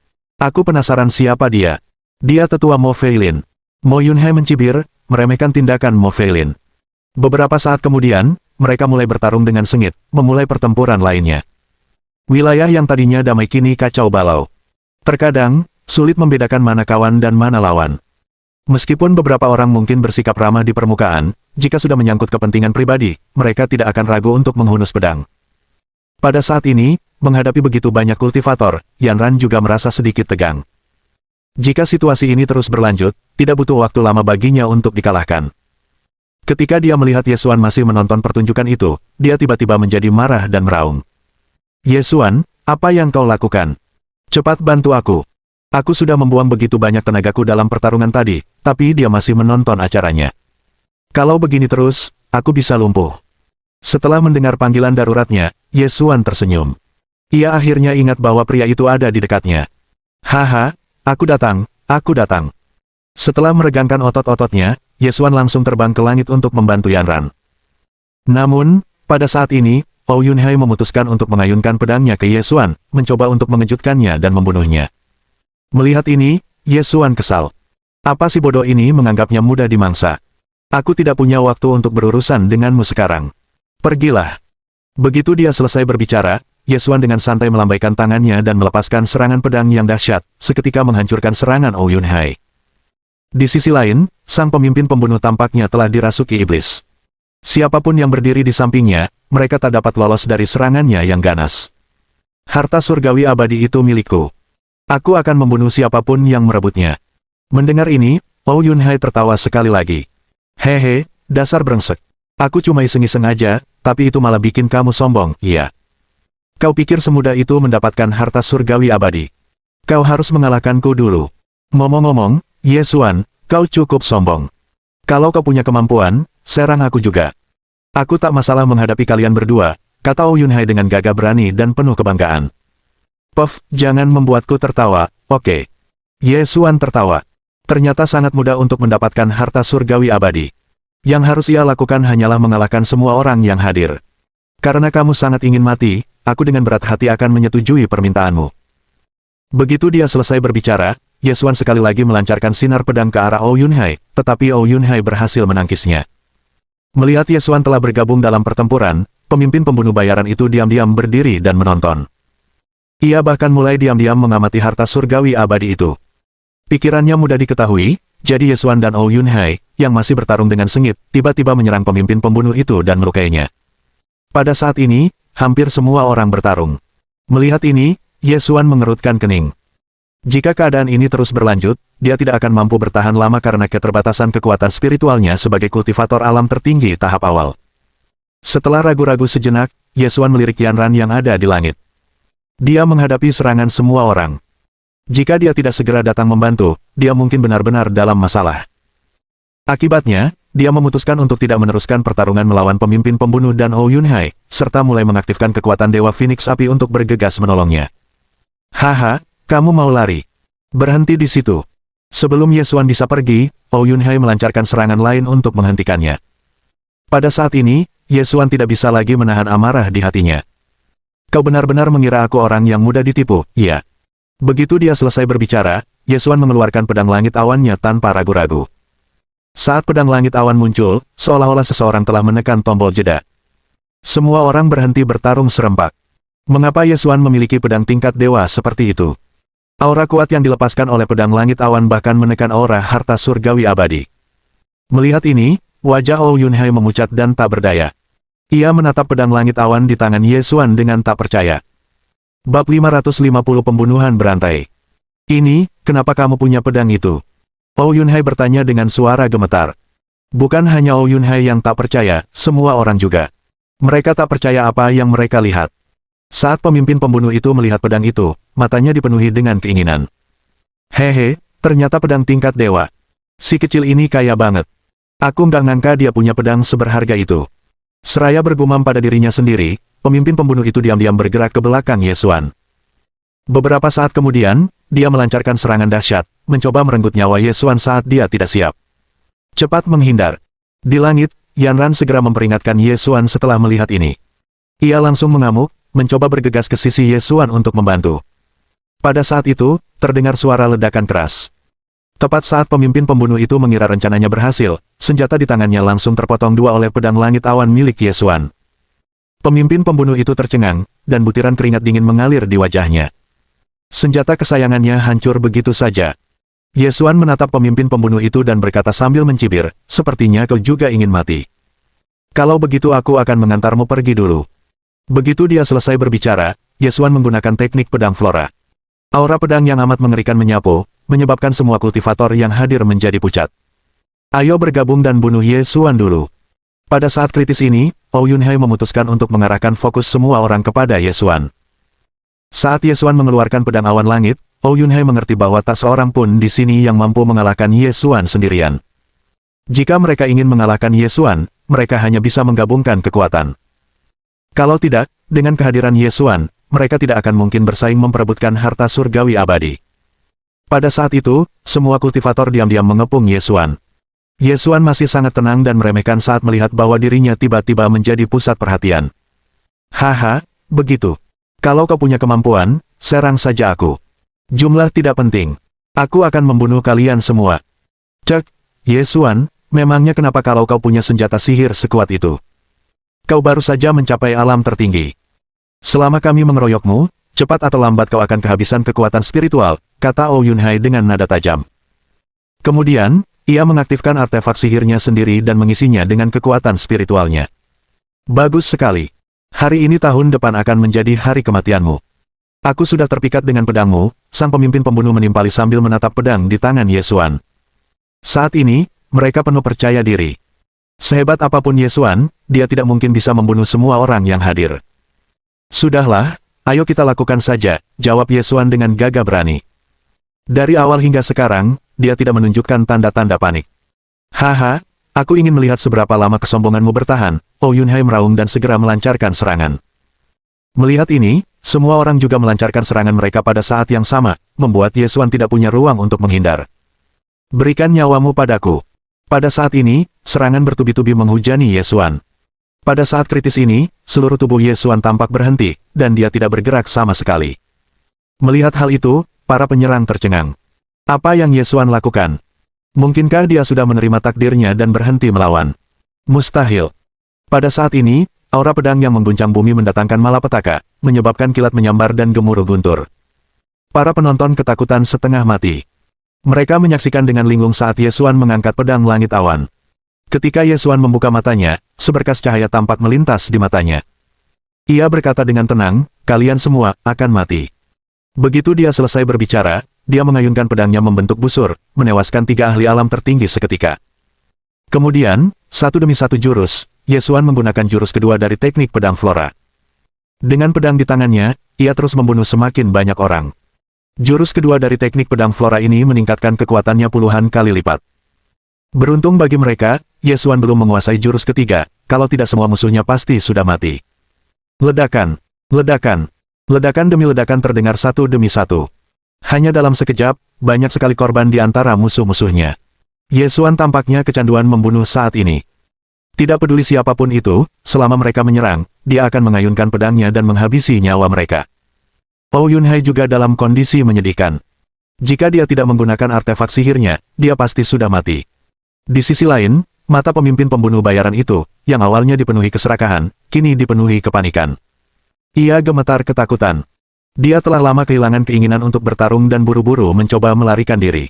Speaker 1: "Aku penasaran siapa dia." "Dia tetua Mo Feilin." Mo Yun-hai mencibir, meremehkan tindakan Mo Feilin. Beberapa saat kemudian, mereka mulai bertarung dengan sengit, memulai pertempuran lainnya. Wilayah yang tadinya damai kini kacau balau. Terkadang, sulit membedakan mana kawan dan mana lawan. Meskipun beberapa orang mungkin bersikap ramah di permukaan, jika sudah menyangkut kepentingan pribadi, mereka tidak akan ragu untuk menghunus pedang. Pada saat ini, menghadapi begitu banyak kultivator, Yanran juga merasa sedikit tegang. Jika situasi ini terus berlanjut, tidak butuh waktu lama baginya untuk dikalahkan. Ketika dia melihat Yesuan masih menonton pertunjukan itu, dia tiba-tiba menjadi marah dan meraung. "Yesuan, apa yang kau lakukan? Cepat bantu aku. Aku sudah membuang begitu banyak tenagaku dalam pertarungan tadi, tapi dia masih menonton acaranya. Kalau begini terus, aku bisa lumpuh." Setelah mendengar panggilan daruratnya, Yesuan tersenyum. Ia akhirnya ingat bahwa pria itu ada di dekatnya. "Haha, aku datang, aku datang." Setelah meregangkan otot-ototnya, Yesuan langsung terbang ke langit untuk membantu Yanran. Namun, pada saat ini, Oh Yun-hai memutuskan untuk mengayunkan pedangnya ke Yesuan, mencoba untuk mengejutkannya dan membunuhnya. Melihat ini, Yesuan kesal. "Apa si bodoh ini menganggapnya mudah dimangsa? Aku tidak punya waktu untuk berurusan denganmu sekarang. Pergilah." Begitu dia selesai berbicara, Yesuan dengan santai melambaikan tangannya dan melepaskan serangan pedang yang dahsyat, seketika menghancurkan serangan Oh Yun-hai. Di sisi lain, sang pemimpin pembunuh tampaknya telah dirasuki iblis. Siapapun yang berdiri di sampingnya, mereka tak dapat lolos dari serangannya yang ganas. "Harta surgawi abadi itu milikku. Aku akan membunuh siapapun yang merebutnya." Mendengar ini, Oh Yun-hai tertawa sekali lagi. "Hehe, dasar brengsek. Aku cuma iseng-iseng aja, tapi itu malah bikin kamu sombong, iya. Kau pikir semudah itu mendapatkan harta surgawi abadi? Kau harus mengalahkanku dulu. Ngomong-ngomong, Yesuan, kau cukup sombong. Kalau kau punya kemampuan, serang aku juga. Aku tak masalah menghadapi kalian berdua," kata Oh Yun-hai dengan gagah berani dan penuh kebanggaan. Puff, jangan membuatku tertawa, oke. Ye Xuan tertawa. Ternyata sangat mudah untuk mendapatkan harta surgawi abadi. Yang harus ia lakukan hanyalah mengalahkan semua orang yang hadir. Karena kamu sangat ingin mati, aku dengan berat hati akan menyetujui permintaanmu. Begitu dia selesai berbicara, Ye Xuan sekali lagi melancarkan sinar pedang ke arah Ou Yunhai, tetapi Ou Yunhai berhasil menangkisnya. Melihat Ye Xuan telah bergabung dalam pertempuran, pemimpin pembunuh bayaran itu diam-diam berdiri dan menonton. Ia bahkan mulai diam-diam mengamati harta surgawi abadi itu. Pikirannya mudah diketahui, jadi Ye Xuan dan Ou Yunhai, yang masih bertarung dengan sengit, tiba-tiba menyerang pemimpin pembunuh itu dan melukainya. Pada saat ini, hampir semua orang bertarung. Melihat ini, Ye Xuan mengerutkan kening. Jika keadaan ini terus berlanjut, dia tidak akan mampu bertahan lama karena keterbatasan kekuatan spiritualnya sebagai kultivator alam tertinggi tahap awal. Setelah ragu-ragu sejenak, Ye Xuan melirik Yanran yang ada di langit. Dia menghadapi serangan semua orang. Jika dia tidak segera datang membantu, dia mungkin benar-benar dalam masalah. Akibatnya, dia memutuskan untuk tidak meneruskan pertarungan melawan pemimpin pembunuh dan Ou Yunhai, serta mulai mengaktifkan kekuatan Dewa Phoenix Api untuk bergegas menolongnya. Haha, kamu mau lari? Berhenti di situ. Sebelum Ye Xuan bisa pergi, Ou Yunhai melancarkan serangan lain untuk menghentikannya. Pada saat ini, Ye Xuan tidak bisa lagi menahan amarah di hatinya. Kau benar-benar mengira aku orang yang mudah ditipu, iya. Begitu dia selesai berbicara, Ye Xuan mengeluarkan pedang langit awannya tanpa ragu-ragu. Saat pedang langit awan muncul, seolah-olah seseorang telah menekan tombol jeda. Semua orang berhenti bertarung serempak. Mengapa Ye Xuan memiliki pedang tingkat dewa seperti itu? Aura kuat yang dilepaskan oleh pedang langit awan bahkan menekan aura harta surgawi abadi. Melihat ini, wajah Ou Yunhai memucat dan tak berdaya. Ia menatap pedang langit awan di tangan Ye Xuan dengan tak percaya. Bab 550 Pembunuhan Berantai. Ini, kenapa kamu punya pedang itu? Ou Yunhai bertanya dengan suara gemetar. Bukan hanya Ou Yunhai yang tak percaya, semua orang juga. Mereka tak percaya apa yang mereka lihat. Saat pemimpin pembunuh itu melihat pedang itu, matanya dipenuhi dengan keinginan. Hehe, ternyata pedang tingkat dewa. Si kecil ini kaya banget. Aku nggak nyangka dia punya pedang seberharga itu. Seraya bergumam pada dirinya sendiri, pemimpin pembunuh itu diam-diam bergerak ke belakang Ye Xuan. Beberapa saat kemudian, dia melancarkan serangan dahsyat, mencoba merenggut nyawa Ye Xuan saat dia tidak siap. Cepat menghindar. Di langit, Yanran segera memperingatkan Ye Xuan setelah melihat ini. Ia langsung mengamuk, mencoba bergegas ke sisi Ye Xuan untuk membantu. Pada saat itu, terdengar suara ledakan keras. Tepat saat pemimpin pembunuh itu mengira rencananya berhasil, senjata di tangannya langsung terpotong dua oleh pedang langit awan milik Ye Xuan. Pemimpin pembunuh itu tercengang, dan butiran keringat dingin mengalir di wajahnya. Senjata kesayangannya hancur begitu saja. Ye Xuan menatap pemimpin pembunuh itu dan berkata sambil mencibir, sepertinya kau juga ingin mati. Kalau begitu aku akan mengantarmu pergi dulu. Begitu dia selesai berbicara, Ye Xuan menggunakan teknik pedang flora. Aura pedang yang amat mengerikan menyapu, menyebabkan semua kultivator yang hadir menjadi pucat. Ayo bergabung dan bunuh Ye Xuan dulu. Pada saat kritis ini, Ou Yunhai memutuskan untuk mengarahkan fokus semua orang kepada Ye Xuan. Saat Ye Xuan mengeluarkan pedang awan langit, Ou Yunhai mengerti bahwa tak seorang pun di sini yang mampu mengalahkan Ye Xuan sendirian. Jika mereka ingin mengalahkan Ye Xuan, mereka hanya bisa menggabungkan kekuatan. Kalau tidak, dengan kehadiran Ye Xuan, mereka tidak akan mungkin bersaing memperebutkan harta surgawi abadi. Pada saat itu, semua kultivator diam-diam mengepung Ye Xuan. Ye Xuan masih sangat tenang dan meremehkan saat melihat bahwa dirinya tiba-tiba menjadi pusat perhatian. Haha, begitu. Kalau kau punya kemampuan, serang saja aku. Jumlah tidak penting. Aku akan membunuh kalian semua. Cek, Ye Xuan, memangnya kenapa kalau kau punya senjata sihir sekuat itu? Kau baru saja mencapai alam tertinggi. Selama kami mengeroyokmu, cepat atau lambat kau akan kehabisan kekuatan spiritual, kata Ou Yunhai dengan nada tajam. Kemudian, ia mengaktifkan artefak sihirnya sendiri dan mengisinya dengan kekuatan spiritualnya. Bagus sekali. Hari ini tahun depan akan menjadi hari kematianmu. Aku sudah terpikat dengan pedangmu, sang pemimpin pembunuh menimpali sambil menatap pedang di tangan Ye Xuan. Saat ini, mereka penuh percaya diri. Sehebat apapun Ye Xuan, dia tidak mungkin bisa membunuh semua orang yang hadir. Sudahlah, ayo kita lakukan saja, jawab Ye Xuan dengan gagah berani. Dari awal hingga sekarang, dia tidak menunjukkan tanda-tanda panik. Haha, aku ingin melihat seberapa lama kesombonganmu bertahan, Ou Yunhai meraung dan segera melancarkan serangan. Melihat ini, semua orang juga melancarkan serangan mereka pada saat yang sama, membuat Ye Xuan tidak punya ruang untuk menghindar. Berikan nyawamu padaku. Pada saat ini, serangan bertubi-tubi menghujani Ye Xuan. Pada saat kritis ini, seluruh tubuh Ye Xuan tampak berhenti, dan dia tidak bergerak sama sekali. Melihat hal itu, para penyerang tercengang. Apa yang Ye Xuan lakukan? Mungkinkah dia sudah menerima takdirnya dan berhenti melawan? Mustahil. Pada saat ini, aura pedang yang mengguncang bumi mendatangkan malapetaka, menyebabkan kilat menyambar dan gemuruh guntur. Para penonton ketakutan setengah mati. Mereka menyaksikan dengan linglung saat Ye Xuan mengangkat pedang langit awan. Ketika Ye Xuan membuka matanya, seberkas cahaya tampak melintas di matanya. Ia berkata dengan tenang, kalian semua akan mati. Begitu dia selesai berbicara, dia mengayunkan pedangnya membentuk busur, menewaskan 3 ahli alam tertinggi seketika. Kemudian, satu demi satu jurus, Ye Xuan menggunakan jurus kedua dari teknik pedang Flora. Dengan pedang di tangannya, ia terus membunuh semakin banyak orang. Jurus kedua dari teknik pedang Flora ini meningkatkan kekuatannya puluhan kali lipat. Beruntung bagi mereka, Ye Xuan belum menguasai jurus ketiga, kalau tidak semua musuhnya pasti sudah mati. Ledakan, ledakan, ledakan demi ledakan terdengar satu demi satu. Hanya dalam sekejap, banyak sekali korban di antara musuh-musuhnya. Ye Xuan tampaknya kecanduan membunuh saat ini. Tidak peduli siapapun itu, selama mereka menyerang, dia akan mengayunkan pedangnya dan menghabisi nyawa mereka. Pao Yunhai juga dalam kondisi menyedihkan. Jika dia tidak menggunakan artefak sihirnya, dia pasti sudah mati. Di sisi lain, mata pemimpin pembunuh bayaran itu, yang awalnya dipenuhi keserakahan, kini dipenuhi kepanikan. Ia gemetar ketakutan. Dia telah lama kehilangan keinginan untuk bertarung dan buru-buru mencoba melarikan diri.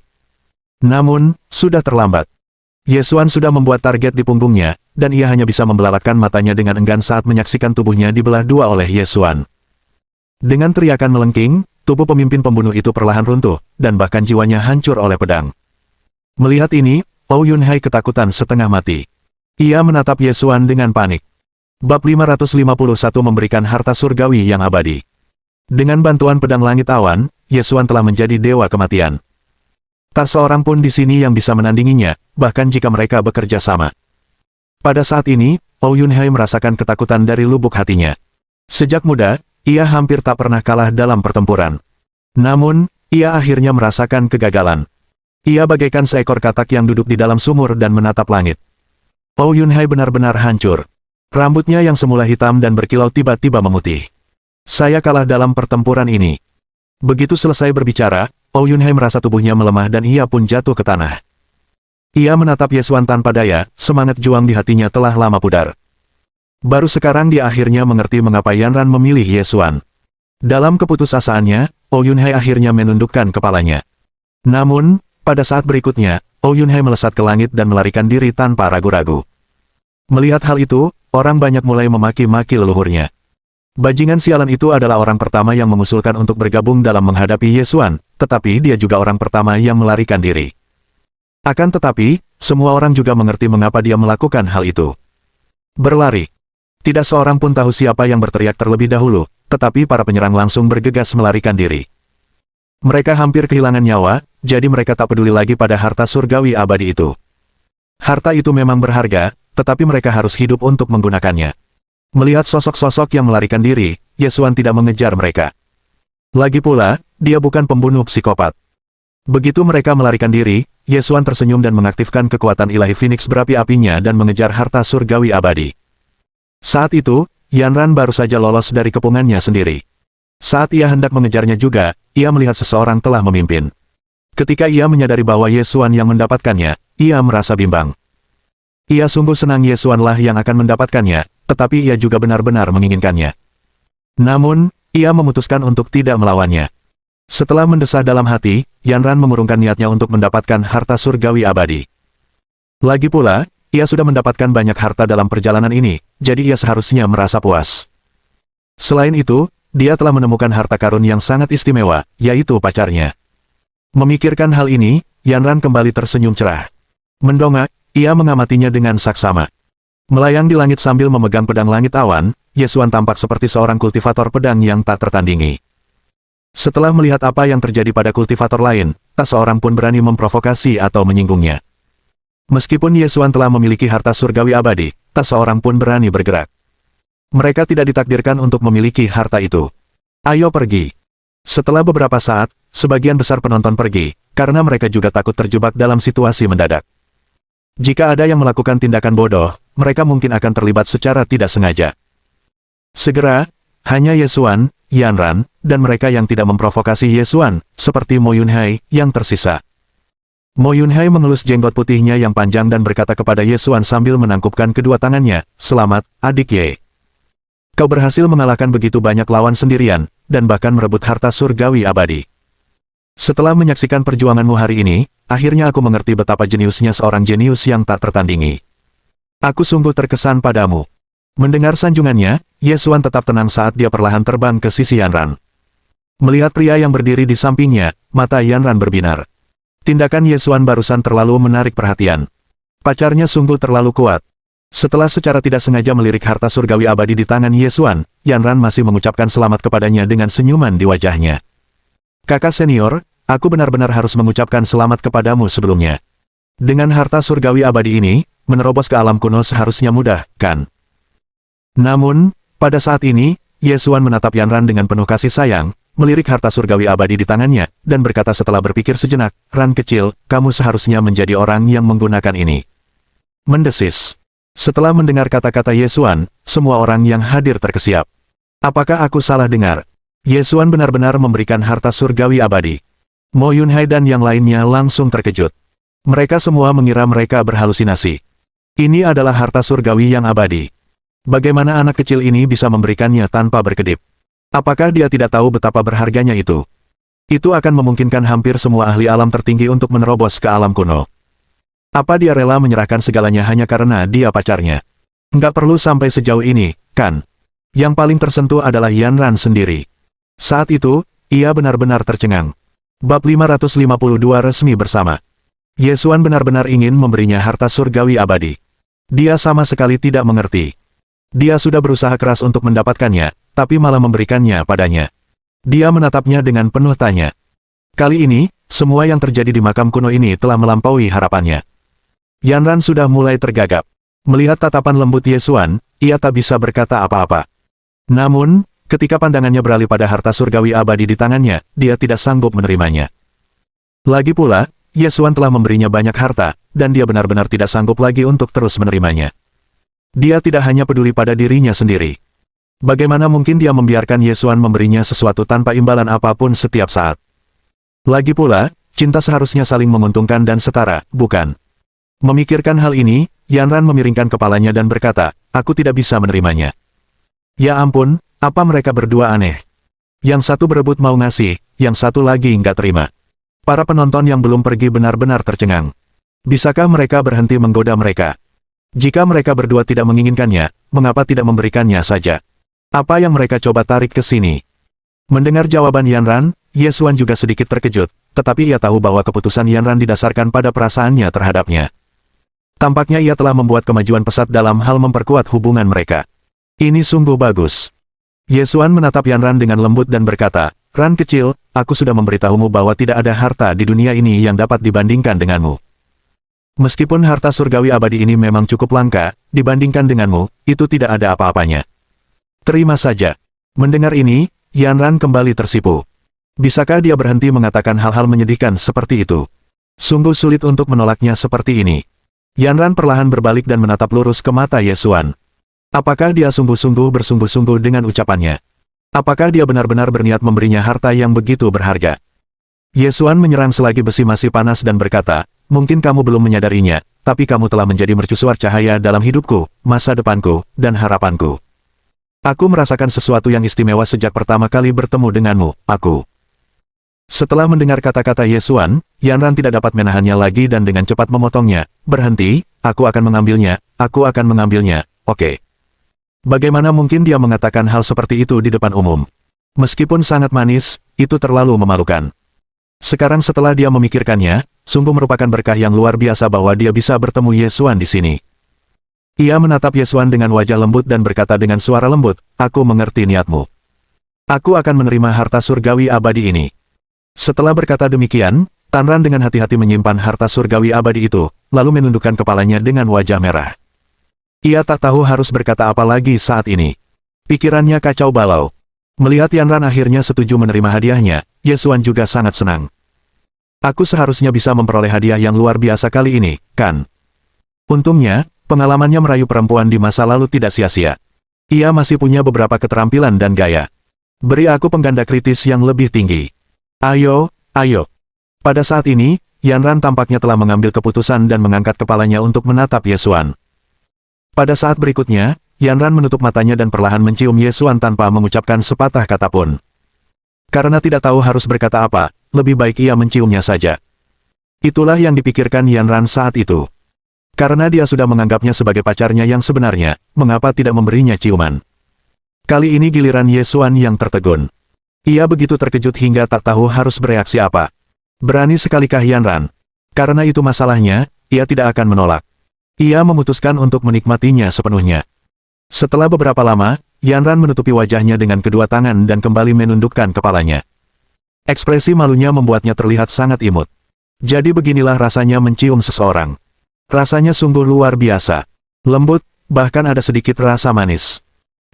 Speaker 1: Namun, sudah terlambat. Ye Xuan sudah membuat target di punggungnya, dan ia hanya bisa membelalakan matanya dengan enggan saat menyaksikan tubuhnya dibelah dua oleh Ye Xuan. Dengan teriakan melengking, tubuh pemimpin pembunuh itu perlahan runtuh, dan bahkan jiwanya hancur oleh pedang. Melihat ini, Pao Yunhai ketakutan setengah mati. Ia menatap Ye Xuan dengan panik. Bab 551 memberikan harta surgawi yang abadi. Dengan bantuan pedang langit awan, Ye Xuan telah menjadi dewa kematian. Tak seorang pun di sini yang bisa menandinginya, bahkan jika mereka bekerja sama. Pada saat ini, Pao Yunhai merasakan ketakutan dari lubuk hatinya. Sejak muda, ia hampir tak pernah kalah dalam pertempuran. Namun, ia akhirnya merasakan kegagalan. Ia bagaikan seekor katak yang duduk di dalam sumur dan menatap langit. Pao Yunhai benar-benar hancur. Rambutnya yang semula hitam dan berkilau tiba-tiba memutih. Saya kalah dalam pertempuran ini. Begitu selesai berbicara, Pao Yunhai merasa tubuhnya melemah dan ia pun jatuh ke tanah. Ia menatap Ye Xuan tanpa daya, semangat juang di hatinya telah lama pudar. Baru sekarang dia akhirnya mengerti mengapa Yanran memilih Ye Xuan. Dalam keputusasaannya, Pao Yunhai akhirnya menundukkan kepalanya. Namun, pada saat berikutnya, Pao Yunhai melesat ke langit dan melarikan diri tanpa ragu-ragu. Melihat hal itu, orang banyak mulai memaki-maki leluhurnya. Bajingan sialan itu adalah orang pertama yang mengusulkan untuk bergabung dalam menghadapi Ye Xuan, tetapi dia juga orang pertama yang melarikan diri. Akan tetapi, semua orang juga mengerti mengapa dia melakukan hal itu. Berlari. Tidak seorang pun tahu siapa yang berteriak terlebih dahulu, tetapi para penyerang langsung bergegas melarikan diri. Mereka hampir kehilangan nyawa, jadi mereka tak peduli lagi pada harta surgawi abadi itu. Harta itu memang berharga, tetapi mereka harus hidup untuk menggunakannya. Melihat sosok-sosok yang melarikan diri, Ye Xuan tidak mengejar mereka. Lagi pula, dia bukan pembunuh psikopat. Begitu mereka melarikan diri, Ye Xuan tersenyum dan mengaktifkan kekuatan ilahi Phoenix berapi-apinya dan mengejar harta surgawi abadi. Saat itu, Yanran baru saja lolos dari kepungannya sendiri. Saat ia hendak mengejarnya juga, ia melihat seseorang telah memimpin. Ketika ia menyadari bahwa Ye Xuan yang mendapatkannya, ia merasa bimbang. Ia sungguh senang Ye Xuan lah yang akan mendapatkannya, tetapi ia juga benar-benar menginginkannya. Namun, ia memutuskan untuk tidak melawannya. Setelah mendesah dalam hati, Yanran mengurungkan niatnya untuk mendapatkan harta surgawi abadi. Lagi pula, ia sudah mendapatkan banyak harta dalam perjalanan ini, jadi ia seharusnya merasa puas. Selain itu, dia telah menemukan harta karun yang sangat istimewa, yaitu pacarnya. Memikirkan hal ini, Yanran kembali tersenyum cerah. Mendongak, ia mengamatinya dengan saksama. Melayang di langit sambil memegang pedang langit awan, Ye Xuan tampak seperti seorang kultivator pedang yang tak tertandingi. Setelah melihat apa yang terjadi pada kultivator lain, tak seorang pun berani memprovokasi atau menyinggungnya. Meskipun Ye Xuan telah memiliki harta surgawi abadi, tak seorang pun berani bergerak. Mereka tidak ditakdirkan untuk memiliki harta itu. Ayo pergi. Setelah beberapa saat, sebagian besar penonton pergi, karena mereka juga takut terjebak dalam situasi mendadak. Jika ada yang melakukan tindakan bodoh, mereka mungkin akan terlibat secara tidak sengaja. Segera, hanya Yesuan, Yanran, dan mereka yang tidak memprovokasi Yesuan, seperti Mo Yunhai, yang tersisa. Mo Yunhai mengelus jenggot putihnya yang panjang dan berkata kepada Yesuan sambil menangkupkan kedua tangannya, "Selamat, adik Ye. Kau berhasil mengalahkan begitu banyak lawan sendirian, dan bahkan merebut harta surgawi abadi. Setelah menyaksikan perjuanganmu hari ini, akhirnya aku mengerti betapa jeniusnya seorang jenius yang tak tertandingi. Aku sungguh terkesan padamu." Mendengar sanjungannya, Yesuan tetap tenang saat dia perlahan terbang ke sisi Yanran. Melihat pria yang berdiri di sampingnya, mata Yanran berbinar. Tindakan Yesuan barusan terlalu menarik perhatian. Pacarnya sungguh terlalu kuat. Setelah secara tidak sengaja melirik harta surgawi abadi di tangan Yesuan, Yanran masih mengucapkan selamat kepadanya dengan senyuman di wajahnya. "Kakak senior, aku benar-benar harus mengucapkan selamat kepadamu sebelumnya. Dengan harta surgawi abadi ini, menerobos ke alam kuno seharusnya mudah, kan?" Namun, pada saat ini, Yesuan menatap Yanran dengan penuh kasih sayang, melirik harta surgawi abadi di tangannya, dan berkata setelah berpikir sejenak, "Ran kecil, kamu seharusnya menjadi orang yang menggunakan ini." Mendesis. Setelah mendengar kata-kata Yesuan, semua orang yang hadir terkesiap. Apakah aku salah dengar? Yesuan benar-benar memberikan harta surgawi abadi. Mo Yunhai dan yang lainnya langsung terkejut. Mereka semua mengira mereka berhalusinasi. Ini adalah harta surgawi yang abadi. Bagaimana anak kecil ini bisa memberikannya tanpa berkedip? Apakah dia tidak tahu betapa berharganya itu? Itu akan memungkinkan hampir semua ahli alam tertinggi untuk menerobos ke alam kuno. Apa dia rela menyerahkan segalanya hanya karena dia pacarnya? Nggak perlu sampai sejauh ini, kan? Yang paling tersentuh adalah Yanran sendiri. Saat itu, ia benar-benar tercengang. Bab 552 resmi bersama. Yesuan benar-benar ingin memberinya harta surgawi abadi. Dia sama sekali tidak mengerti. Dia sudah berusaha keras untuk mendapatkannya, tapi malah memberikannya padanya. Dia menatapnya dengan penuh tanya. Kali ini, semua yang terjadi di makam kuno ini telah melampaui harapannya. Yanran sudah mulai tergagap. Melihat tatapan lembut Yesuan, ia tak bisa berkata apa-apa. Namun, ketika pandangannya beralih pada harta surgawi abadi di tangannya, dia tidak sanggup menerimanya. Lagi pula, Yesuan telah memberinya banyak harta, dan dia benar-benar tidak sanggup lagi untuk terus menerimanya. Dia tidak hanya peduli pada dirinya sendiri. Bagaimana mungkin dia membiarkan Yesuan memberinya sesuatu tanpa imbalan apapun setiap saat? Lagi pula, cinta seharusnya saling menguntungkan dan setara, bukan? Memikirkan hal ini, Yanran memiringkan kepalanya dan berkata, "Aku tidak bisa menerimanya." Ya ampun, apa mereka berdua aneh. Yang satu berebut mau ngasih, yang satu lagi nggak terima. Para penonton yang belum pergi benar-benar tercengang. Bisakah mereka berhenti menggoda mereka? Jika mereka berdua tidak menginginkannya, mengapa tidak memberikannya saja? Apa yang mereka coba tarik ke sini? Mendengar jawaban Yanran, Yesuan juga sedikit terkejut, tetapi ia tahu bahwa keputusan Yanran didasarkan pada perasaannya terhadapnya. Tampaknya ia telah membuat kemajuan pesat dalam hal memperkuat hubungan mereka. Ini sungguh bagus. Yesuan menatap Yanran dengan lembut dan berkata, "Ran kecil, aku sudah memberitahumu bahwa tidak ada harta di dunia ini yang dapat dibandingkan denganmu. Meskipun harta surgawi abadi ini memang cukup langka, dibandingkan denganmu, itu tidak ada apa-apanya. Terima saja." Mendengar ini, Yanran kembali tersipu. Bisakah dia berhenti mengatakan hal-hal menyedihkan seperti itu? Sungguh sulit untuk menolaknya seperti ini. Yanran perlahan berbalik dan menatap lurus ke mata Yesuan. Apakah dia sungguh-sungguh bersungguh-sungguh dengan ucapannya? Apakah dia benar-benar berniat memberinya harta yang begitu berharga? Yesuan menyerang selagi besi masih panas dan berkata, "Mungkin kamu belum menyadarinya, tapi kamu telah menjadi mercusuar cahaya dalam hidupku, masa depanku, dan harapanku. Aku merasakan sesuatu yang istimewa sejak pertama kali bertemu denganmu, aku." Setelah mendengar kata-kata Yesuan, Yanran tidak dapat menahannya lagi dan dengan cepat memotongnya. "Berhenti, aku akan mengambilnya, oke." Bagaimana mungkin dia mengatakan hal seperti itu di depan umum? Meskipun sangat manis, itu terlalu memalukan. Sekarang setelah dia memikirkannya, sungguh merupakan berkah yang luar biasa bahwa dia bisa bertemu Yesuan di sini. Ia menatap Yesuan dengan wajah lembut dan berkata dengan suara lembut, "Aku mengerti niatmu. Aku akan menerima harta surgawi abadi ini." Setelah berkata demikian, Tanran dengan hati-hati menyimpan harta surgawi abadi itu, lalu menundukkan kepalanya dengan wajah merah. Ia tak tahu harus berkata apa lagi saat ini. Pikirannya kacau balau. Melihat Yanran akhirnya setuju menerima hadiahnya, Ye Xuan juga sangat senang. Aku seharusnya bisa memperoleh hadiah yang luar biasa kali ini, kan? Untungnya, pengalamannya merayu perempuan di masa lalu tidak sia-sia. Ia masih punya beberapa keterampilan dan gaya. Beri aku pengganda kritis yang lebih tinggi. Ayo, ayo. Pada saat ini, Yanran tampaknya telah mengambil keputusan dan mengangkat kepalanya untuk menatap Ye Xuan. Pada saat berikutnya, Yanran menutup matanya dan perlahan mencium Ye Xuan tanpa mengucapkan sepatah kata pun. Karena tidak tahu harus berkata apa, lebih baik ia menciumnya saja. Itulah yang dipikirkan Yanran saat itu. Karena dia sudah menganggapnya sebagai pacarnya yang sebenarnya, mengapa tidak memberinya ciuman? Kali ini giliran Ye Xuan yang tertegun. Ia begitu terkejut hingga tak tahu harus bereaksi apa. Berani sekalikah Yanran? Karena itu masalahnya, ia tidak akan menolak. Ia memutuskan untuk menikmatinya sepenuhnya. Setelah beberapa lama, Yanran menutupi wajahnya dengan kedua tangan dan kembali menundukkan kepalanya. Ekspresi malunya membuatnya terlihat sangat imut. Jadi beginilah rasanya mencium seseorang. Rasanya sungguh luar biasa. Lembut, bahkan ada sedikit rasa manis.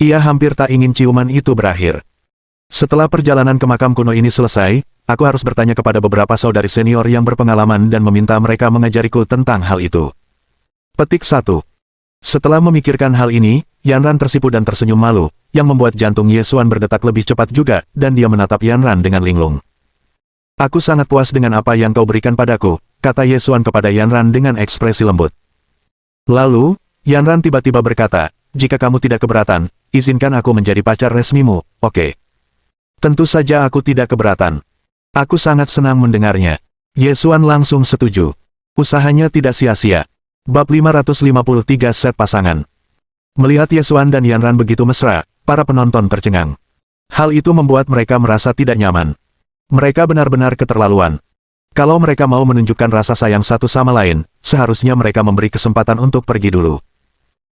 Speaker 1: Ia hampir tak ingin ciuman itu berakhir. Setelah perjalanan ke makam kuno ini selesai, aku harus bertanya kepada beberapa saudari senior yang berpengalaman dan meminta mereka mengajariku tentang hal itu. Petik 1. Setelah memikirkan hal ini, Yanran tersipu dan tersenyum malu, yang membuat jantung Ye Xuan berdetak lebih cepat juga, dan dia menatap Yanran dengan linglung. Aku sangat puas dengan apa yang kau berikan padaku, kata Ye Xuan kepada Yanran dengan ekspresi lembut. Lalu, Yanran tiba-tiba berkata, jika kamu tidak keberatan, izinkan aku menjadi pacar resmimu, oke? Tentu saja aku tidak keberatan. Aku sangat senang mendengarnya. Ye Xuan langsung setuju. Usahanya tidak sia-sia. Bab 553 Set Pasangan. Melihat Ye Xuan dan Yanran begitu mesra, para penonton tercengang. Hal itu membuat mereka merasa tidak nyaman. Mereka benar-benar keterlaluan. Kalau mereka mau menunjukkan rasa sayang satu sama lain, seharusnya mereka memberi kesempatan untuk pergi dulu.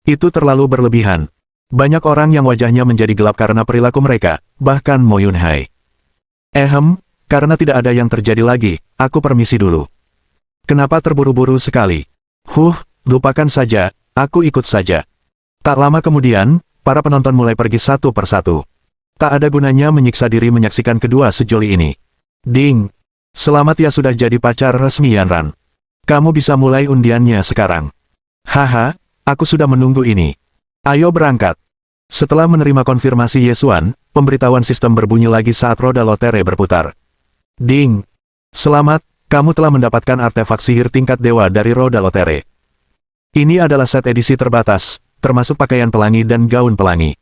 Speaker 1: Itu terlalu berlebihan. Banyak orang yang wajahnya menjadi gelap karena perilaku mereka, bahkan Mo Yunhai. Karena tidak ada yang terjadi lagi, aku permisi dulu. Kenapa terburu-buru sekali? Lupakan saja, aku ikut saja. Tak lama kemudian, para penonton mulai pergi satu persatu. Tak ada gunanya menyiksa diri menyaksikan kedua sejoli ini. Ding! Selamat ya sudah jadi pacar resmi Yanran. Kamu bisa mulai undiannya sekarang. Haha, aku sudah menunggu ini. Ayo berangkat. Setelah menerima konfirmasi Ye Xuan, pemberitahuan sistem berbunyi lagi saat roda lotre berputar. Ding! Selamat, kamu telah mendapatkan artefak sihir tingkat dewa dari roda lotre. Ini adalah set edisi terbatas, termasuk pakaian pelangi dan gaun pelangi.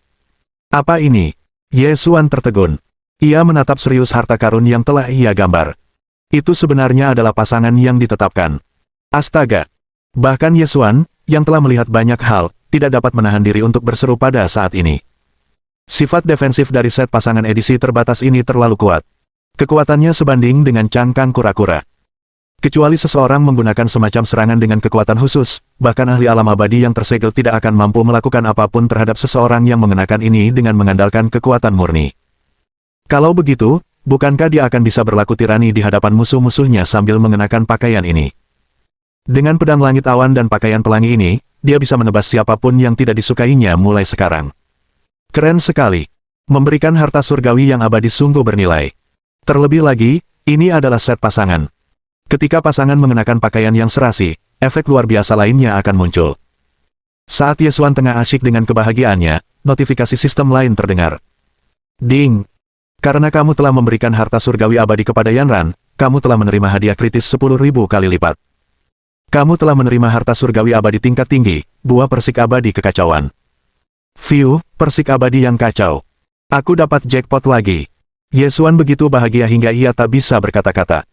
Speaker 1: Apa ini? Ye Xuan tertegun. Ia menatap serius harta karun yang telah ia gambar. Itu sebenarnya adalah pasangan yang ditetapkan. Astaga! Bahkan Ye Xuan, yang telah melihat banyak hal, tidak dapat menahan diri untuk berseru pada saat ini. Sifat defensif dari set pasangan edisi terbatas ini terlalu kuat. Kekuatannya sebanding dengan cangkang kura-kura. Kecuali seseorang menggunakan semacam serangan dengan kekuatan khusus, bahkan ahli alam abadi yang tersegel tidak akan mampu melakukan apapun terhadap seseorang yang mengenakan ini dengan mengandalkan kekuatan murni. Kalau begitu, bukankah dia akan bisa berlaku tirani di hadapan musuh-musuhnya sambil mengenakan pakaian ini? Dengan pedang langit awan dan pakaian pelangi ini, dia bisa menebas siapapun yang tidak disukainya mulai sekarang. Keren sekali. Memberikan harta surgawi yang abadi sungguh bernilai. Terlebih lagi, ini adalah set pasangan. Ketika pasangan mengenakan pakaian yang serasi, efek luar biasa lainnya akan muncul. Saat Ye Xuan tengah asyik dengan kebahagiaannya, notifikasi sistem lain terdengar. Ding! Karena kamu telah memberikan harta surgawi abadi kepada Yanran, kamu telah menerima hadiah kritis 10.000 kali lipat. Kamu telah menerima harta surgawi abadi tingkat tinggi, buah persik abadi kekacauan. Persik abadi yang kacau. Aku dapat jackpot lagi. Ye Xuan begitu bahagia hingga ia tak bisa berkata-kata.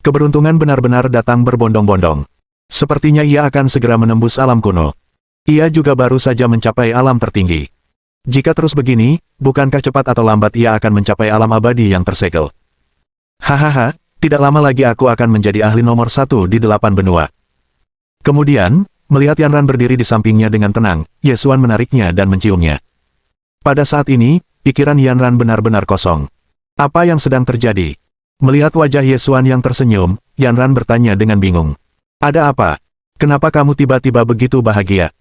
Speaker 1: Keberuntungan benar-benar datang berbondong-bondong. Sepertinya ia akan segera menembus alam kuno. Ia juga baru saja mencapai alam tertinggi. Jika terus begini, bukankah cepat atau lambat ia akan mencapai alam abadi yang tersegel? Hahaha, tidak lama lagi aku akan menjadi ahli nomor 1 di 8 benua. Kemudian, melihat Yanran berdiri di sampingnya dengan tenang, Ye Xuan menariknya dan menciumnya. Pada saat ini, pikiran Yanran benar-benar kosong. Apa yang sedang terjadi? Melihat wajah Ye Xuan yang tersenyum, Yanran bertanya dengan bingung. Ada apa? Kenapa kamu tiba-tiba begitu bahagia?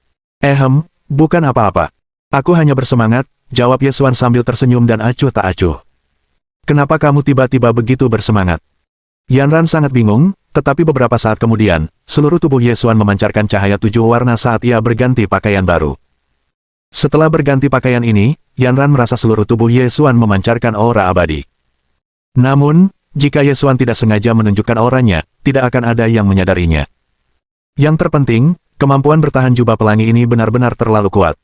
Speaker 1: Bukan apa-apa. Aku hanya bersemangat, jawab Yesuan sambil tersenyum dan acuh tak acuh. Kenapa kamu tiba-tiba begitu bersemangat? Yanran sangat bingung, tetapi beberapa saat kemudian, seluruh tubuh Yesuan memancarkan cahaya 7 warna saat ia berganti pakaian baru. Setelah berganti pakaian ini, Yanran merasa seluruh tubuh Yesuan memancarkan aura abadi. Namun, jika Yesuan tidak sengaja menunjukkan auranya, tidak akan ada yang menyadarinya. Yang terpenting, kemampuan bertahan jubah pelangi ini benar-benar terlalu kuat.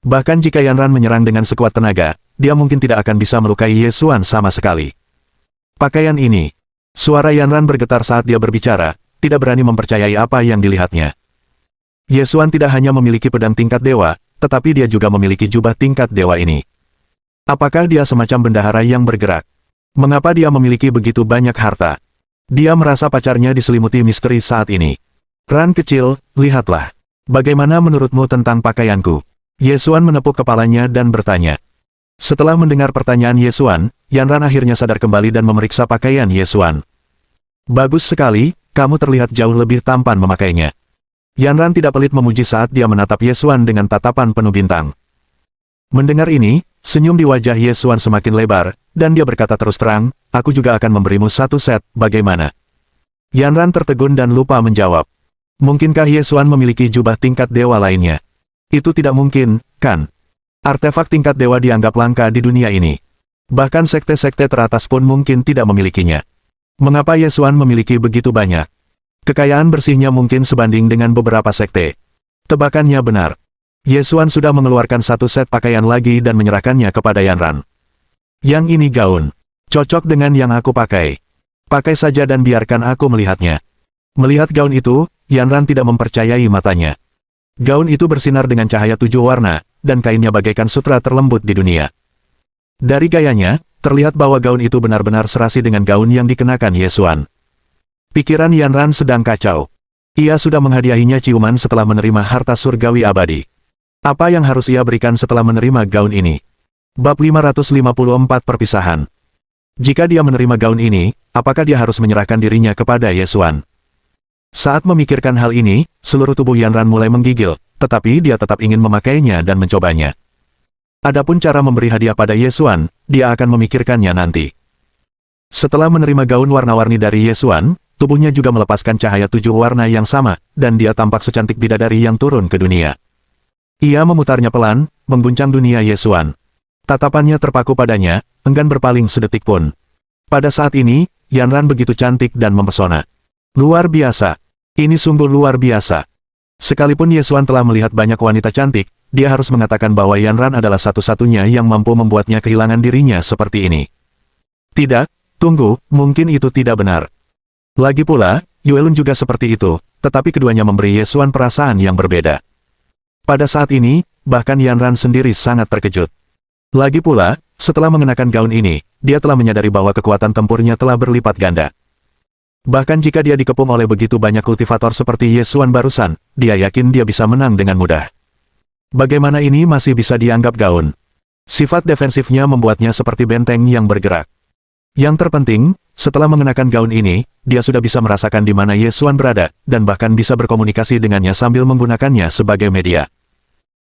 Speaker 1: Bahkan jika Yanran menyerang dengan sekuat tenaga, dia mungkin tidak akan bisa melukai Yesuan sama sekali. Pakaian ini. Suara Yanran bergetar saat dia berbicara, tidak berani mempercayai apa yang dilihatnya. Yesuan tidak hanya memiliki pedang tingkat dewa, tetapi dia juga memiliki jubah tingkat dewa ini. Apakah dia semacam bendahara yang bergerak? Mengapa dia memiliki begitu banyak harta? Dia merasa pacarnya diselimuti misteri saat ini. Ran kecil, lihatlah. Bagaimana menurutmu tentang pakaianku? Yesuan menepuk kepalanya dan bertanya. Setelah mendengar pertanyaan Yesuan, Yanran akhirnya sadar kembali dan memeriksa pakaian Yesuan. Bagus sekali, kamu terlihat jauh lebih tampan memakainya. Yanran tidak pelit memuji saat dia menatap Yesuan dengan tatapan penuh bintang. Mendengar ini, senyum di wajah Yesuan semakin lebar, dan dia berkata terus terang, aku juga akan memberimu satu set, bagaimana? Yanran tertegun dan lupa menjawab. Mungkinkah Yesuan memiliki jubah tingkat dewa lainnya? Itu tidak mungkin, kan? Artefak tingkat dewa dianggap langka di dunia ini. Bahkan sekte-sekte teratas pun mungkin tidak memilikinya. Mengapa Yesuan memiliki begitu banyak? Kekayaan bersihnya mungkin sebanding dengan beberapa sekte. Tebakannya benar. Yesuan sudah mengeluarkan satu set pakaian lagi dan menyerahkannya kepada Yanran. Yang ini gaun. Cocok dengan yang aku pakai. Pakai saja dan biarkan aku melihatnya. Melihat gaun itu, Yanran tidak mempercayai matanya. Gaun itu bersinar dengan cahaya 7 warna, dan kainnya bagaikan sutra terlembut di dunia. Dari gayanya, terlihat bahwa gaun itu benar-benar serasi dengan gaun yang dikenakan Yesuan. Pikiran Yanran sedang kacau. Ia sudah menghadiahinya ciuman setelah menerima harta surgawi abadi. Apa yang harus ia berikan setelah menerima gaun ini? Bab 554 Perpisahan. Jika dia menerima gaun ini, apakah dia harus menyerahkan dirinya kepada Yesuan? Saat memikirkan hal ini, seluruh tubuh Yanran mulai menggigil, tetapi dia tetap ingin memakainya dan mencobanya. Adapun cara memberi hadiah pada Yesuan, dia akan memikirkannya nanti. Setelah menerima gaun warna-warni dari Yesuan, tubuhnya juga melepaskan cahaya 7 warna yang sama, dan dia tampak secantik bidadari yang turun ke dunia. Ia memutarnya pelan, mengguncang dunia Yesuan. Tatapannya terpaku padanya, enggan berpaling sedetik pun. Pada saat ini, Yanran begitu cantik dan mempesona. Luar biasa. Ini sungguh luar biasa. Sekalipun Yesuan telah melihat banyak wanita cantik, dia harus mengatakan bahwa Yanran adalah satu-satunya yang mampu membuatnya kehilangan dirinya seperti ini. Tidak, tunggu, mungkin itu tidak benar. Lagi pula, Yuelun juga seperti itu, tetapi keduanya memberi Yesuan perasaan yang berbeda. Pada saat ini, bahkan Yanran sendiri sangat terkejut. Lagi pula, setelah mengenakan gaun ini, dia telah menyadari bahwa kekuatan tempurnya telah berlipat ganda. Bahkan jika dia dikepung oleh begitu banyak kultivator seperti Yesuan barusan, dia yakin dia bisa menang dengan mudah. Bagaimana ini masih bisa dianggap gaun? Sifat defensifnya membuatnya seperti benteng yang bergerak. Yang terpenting, setelah mengenakan gaun ini, dia sudah bisa merasakan di mana Yesuan berada, dan bahkan bisa berkomunikasi dengannya sambil menggunakannya sebagai media.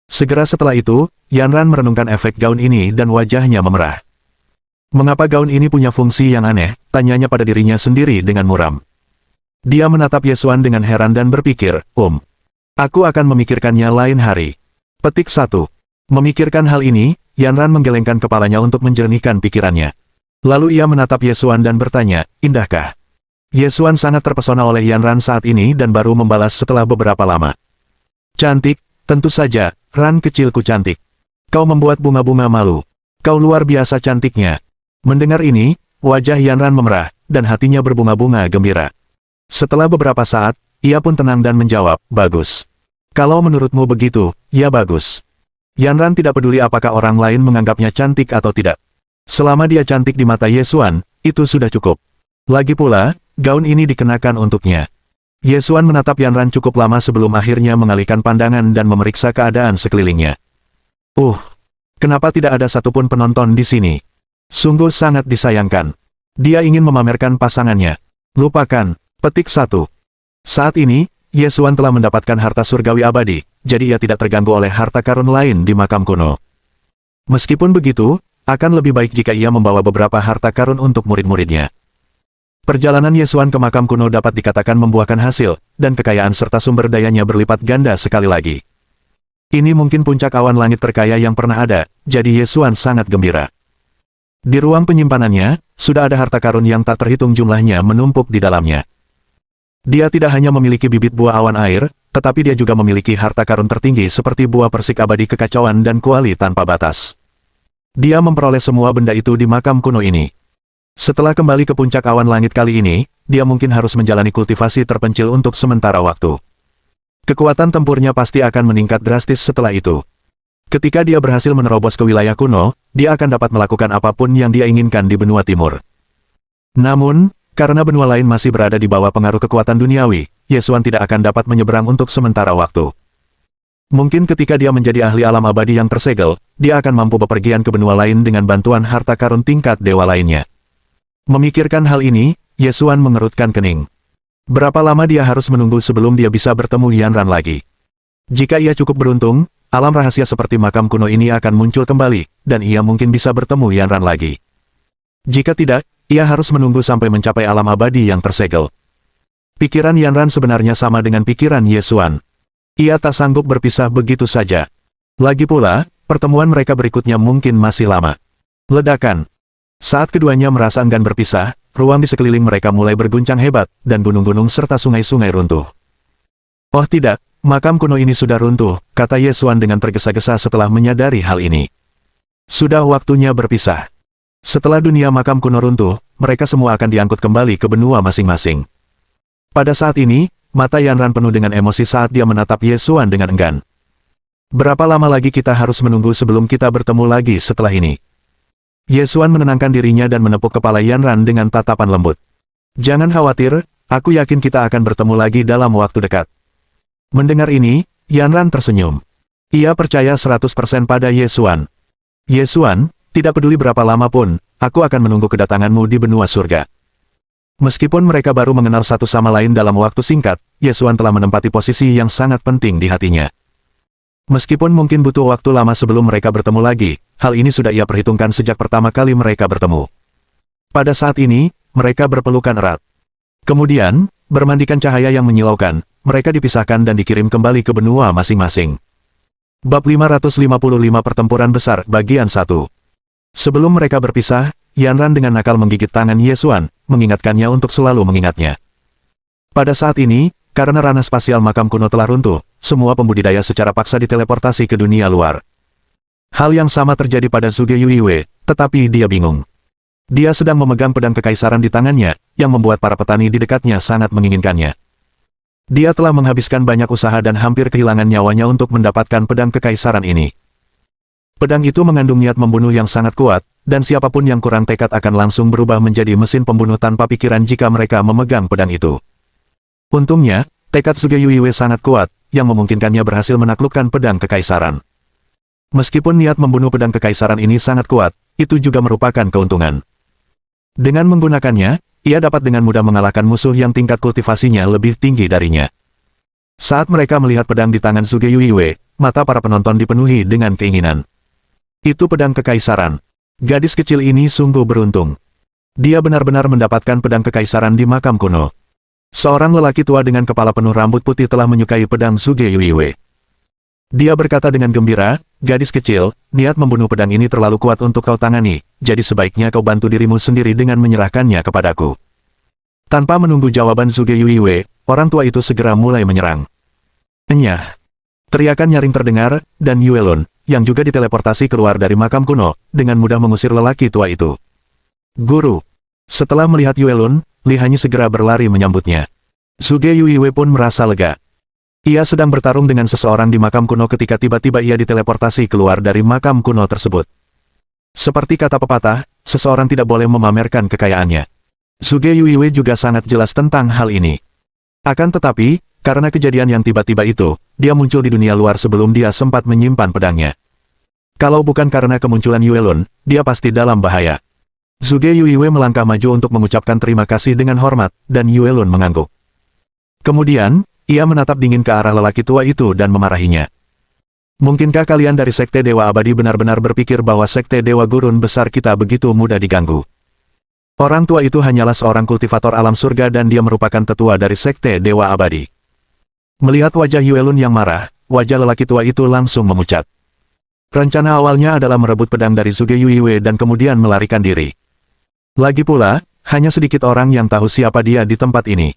Speaker 1: Segera setelah itu, Yanran merenungkan efek gaun ini dan wajahnya memerah. Mengapa gaun ini punya fungsi yang aneh, tanyanya pada dirinya sendiri dengan muram. Dia menatap Yesuan dengan heran dan berpikir, aku akan memikirkannya lain hari. Petik 1. Memikirkan hal ini, Yanran menggelengkan kepalanya untuk menjernihkan pikirannya. Lalu ia menatap Yesuan dan bertanya, indahkah? Yesuan sangat terpesona oleh Yanran saat ini dan baru membalas setelah beberapa lama. Cantik, tentu saja, Ran kecilku cantik. Kau membuat bunga-bunga malu. Kau luar biasa cantiknya. Mendengar ini, wajah Yanran memerah, dan hatinya berbunga-bunga gembira. Setelah beberapa saat, ia pun tenang dan menjawab, bagus. Kalau menurutmu begitu, ya bagus. Yanran tidak peduli apakah orang lain menganggapnya cantik atau tidak. Selama dia cantik di mata Yesuan, itu sudah cukup. Lagi pula, gaun ini dikenakan untuknya. Yesuan menatap Yanran cukup lama sebelum akhirnya mengalihkan pandangan dan memeriksa keadaan sekelilingnya. Kenapa tidak ada satupun penonton di sini? Sungguh sangat disayangkan. Dia ingin memamerkan pasangannya. Lupakan. Petik 1. Saat ini, Yesuan telah mendapatkan harta surgawi abadi, jadi ia tidak terganggu oleh harta karun lain di makam kuno. Meskipun begitu, akan lebih baik jika ia membawa beberapa harta karun untuk murid-muridnya. Perjalanan Yesuan ke makam kuno dapat dikatakan membuahkan hasil, dan kekayaan serta sumber dayanya berlipat ganda sekali lagi. Ini mungkin puncak awan langit terkaya yang pernah ada, jadi Yesuan sangat gembira. Di ruang penyimpanannya, sudah ada harta karun yang tak terhitung jumlahnya menumpuk di dalamnya. Dia tidak hanya memiliki bibit buah awan air, tetapi dia juga memiliki harta karun tertinggi seperti buah persik abadi kekacauan dan kuali tanpa batas. Dia memperoleh semua benda itu di makam kuno ini. Setelah kembali ke puncak awan langit kali ini, dia mungkin harus menjalani kultivasi terpencil untuk sementara waktu. Kekuatan tempurnya pasti akan meningkat drastis setelah itu. Ketika dia berhasil menerobos ke wilayah kuno, dia akan dapat melakukan apapun yang dia inginkan di benua timur. Namun, karena benua lain masih berada di bawah pengaruh kekuatan duniawi, Yesuan tidak akan dapat menyeberang untuk sementara waktu. Mungkin ketika dia menjadi ahli alam abadi yang tersegel, dia akan mampu bepergian ke benua lain dengan bantuan harta karun tingkat dewa lainnya. Memikirkan hal ini, Yesuan mengerutkan kening. Berapa lama dia harus menunggu sebelum dia bisa bertemu Yanran lagi? Jika ia cukup beruntung, alam rahasia seperti makam kuno ini akan muncul kembali, dan ia mungkin bisa bertemu Yanran lagi. Jika tidak, ia harus menunggu sampai mencapai alam abadi yang tersegel. Pikiran Yanran sebenarnya sama dengan pikiran Yesuan. Ia tak sanggup berpisah begitu saja. Lagi pula, pertemuan mereka berikutnya mungkin masih lama. Ledakan. Saat keduanya merasa enggan berpisah, ruang di sekeliling mereka mulai berguncang hebat, dan gunung-gunung serta sungai-sungai runtuh. Oh tidak, makam kuno ini sudah runtuh, kata Yesuan dengan tergesa-gesa setelah menyadari hal ini. Sudah waktunya berpisah. Setelah dunia makam kuno runtuh, mereka semua akan diangkut kembali ke benua masing-masing. Pada saat ini, mata Yanran penuh dengan emosi saat dia menatap Yesuan dengan enggan. Berapa lama lagi kita harus menunggu sebelum kita bertemu lagi setelah ini? Yesuan menenangkan dirinya dan menepuk kepala Yanran dengan tatapan lembut. Jangan khawatir, aku yakin kita akan bertemu lagi dalam waktu dekat. Mendengar ini, Yanran tersenyum. Ia percaya 100% pada Yesuan. Yesuan, tidak peduli berapa lama pun, aku akan menunggu kedatanganmu di benua surga. Meskipun mereka baru mengenal satu sama lain dalam waktu singkat, Yesuan telah menempati posisi yang sangat penting di hatinya. Meskipun mungkin butuh waktu lama sebelum mereka bertemu lagi, hal ini sudah ia perhitungkan sejak pertama kali mereka bertemu. Pada saat ini, mereka berpelukan erat. Kemudian, bermandikan cahaya yang menyilaukan, mereka dipisahkan dan dikirim kembali ke benua masing-masing. Bab 555 Pertempuran Besar, Bagian 1. Sebelum mereka berpisah, Yanran dengan nakal menggigit tangan Yesuan, mengingatkannya untuk selalu mengingatnya. Pada saat ini, karena ranah spasial makam kuno telah runtuh, semua pembudidaya secara paksa diteleportasi ke dunia luar. Hal yang sama terjadi pada Zhuge Yuiwei, tetapi dia bingung. Dia sedang memegang pedang kekaisaran di tangannya, yang membuat para petani di dekatnya sangat menginginkannya. Dia telah menghabiskan banyak usaha dan hampir kehilangan nyawanya untuk mendapatkan pedang kekaisaran ini. Pedang itu mengandung niat membunuh yang sangat kuat, dan siapapun yang kurang tekad akan langsung berubah menjadi mesin pembunuh tanpa pikiran jika mereka memegang pedang itu. Untungnya, tekad Zhuge Yuiwei sangat kuat, yang memungkinkannya berhasil menaklukkan pedang kekaisaran. Meskipun niat membunuh pedang kekaisaran ini sangat kuat, itu juga merupakan keuntungan. Dengan menggunakannya, ia dapat dengan mudah mengalahkan musuh yang tingkat kultivasinya lebih tinggi darinya. Saat mereka melihat pedang di tangan Zhuge Yuiwei, mata para penonton dipenuhi dengan keinginan. Itu pedang kekaisaran. Gadis kecil ini sungguh beruntung. Dia benar-benar mendapatkan pedang kekaisaran di makam kuno. Seorang lelaki tua dengan kepala penuh rambut putih telah menyukai pedang Zhuge Yuiwei. Dia berkata dengan gembira, gadis kecil, niat membunuh pedang ini terlalu kuat untuk kau tangani, jadi sebaiknya kau bantu dirimu sendiri dengan menyerahkannya kepadaku. Tanpa menunggu jawaban Zhuge Yuiwei, orang tua itu segera mulai menyerang. Enyah. Teriakan nyaring terdengar, dan Yuelun, yang juga diteleportasi keluar dari makam kuno, dengan mudah mengusir lelaki tua itu. Guru. Setelah melihat Yuelun, Li Hanyi segera berlari menyambutnya. Zhuge Yuiwei pun merasa lega. Ia sedang bertarung dengan seseorang di makam kuno ketika tiba-tiba ia diteleportasi keluar dari makam kuno tersebut. Seperti kata pepatah, seseorang tidak boleh memamerkan kekayaannya. Zhuge Yuiwei juga sangat jelas tentang hal ini. Akan tetapi, karena kejadian yang tiba-tiba itu, dia muncul di dunia luar sebelum dia sempat menyimpan pedangnya. Kalau bukan karena kemunculan Yuelun, dia pasti dalam bahaya. Zhuge Yuiwei melangkah maju untuk mengucapkan terima kasih dengan hormat, dan Yuelun mengangguk. Kemudian, ia menatap dingin ke arah lelaki tua itu dan memarahinya. Mungkinkah kalian dari Sekte Dewa Abadi benar-benar berpikir bahwa Sekte Dewa Gurun besar kita begitu mudah diganggu? Orang tua itu hanyalah seorang kultivator alam surga dan dia merupakan tetua dari Sekte Dewa Abadi. Melihat wajah Yuelun yang marah, wajah lelaki tua itu langsung memucat. Rencana awalnya adalah merebut pedang dari Zhuge Yuiwei dan kemudian melarikan diri. Lagi pula, hanya sedikit orang yang tahu siapa dia di tempat ini.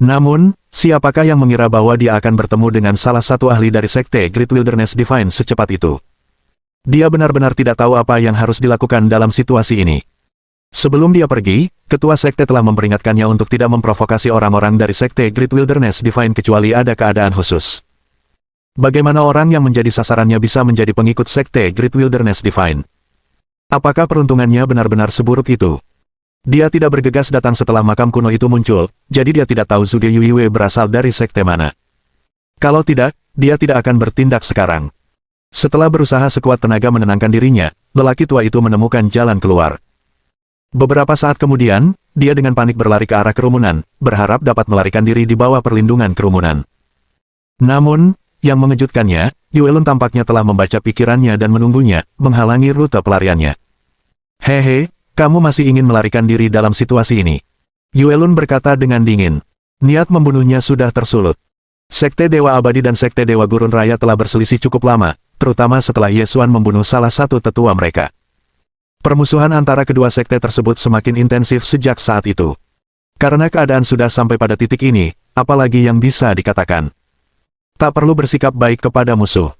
Speaker 1: Namun, siapakah yang mengira bahwa dia akan bertemu dengan salah satu ahli dari Sekte Great Wilderness Divine secepat itu? Dia benar-benar tidak tahu apa yang harus dilakukan dalam situasi ini. Sebelum dia pergi, ketua sekte telah memperingatkannya untuk tidak memprovokasi orang-orang dari Sekte Great Wilderness Divine kecuali ada keadaan khusus. Bagaimana orang yang menjadi sasarannya bisa menjadi pengikut Sekte Great Wilderness Divine? Apakah peruntungannya benar-benar seburuk itu? Dia tidak bergegas datang setelah makam kuno itu muncul, jadi dia tidak tahu Zhuge Yuiwei berasal dari sekte mana. Kalau tidak, dia tidak akan bertindak sekarang. Setelah berusaha sekuat tenaga menenangkan dirinya, lelaki tua itu menemukan jalan keluar. Beberapa saat kemudian, dia dengan panik berlari ke arah kerumunan, berharap dapat melarikan diri di bawah perlindungan kerumunan. Namun, yang mengejutkannya, Yuelun tampaknya telah membaca pikirannya dan menunggunya, menghalangi rute pelariannya. Hehe, kamu masih ingin melarikan diri dalam situasi ini? Yuelun berkata dengan dingin. Niat membunuhnya sudah tersulut. Sekte Dewa Abadi dan Sekte Dewa Gurun Raya telah berselisih cukup lama, terutama setelah Yesuan membunuh salah satu tetua mereka. Permusuhan antara kedua sekte tersebut semakin intensif sejak saat itu. Karena keadaan sudah sampai pada titik ini, apalagi yang bisa dikatakan? Tak perlu bersikap baik kepada musuh.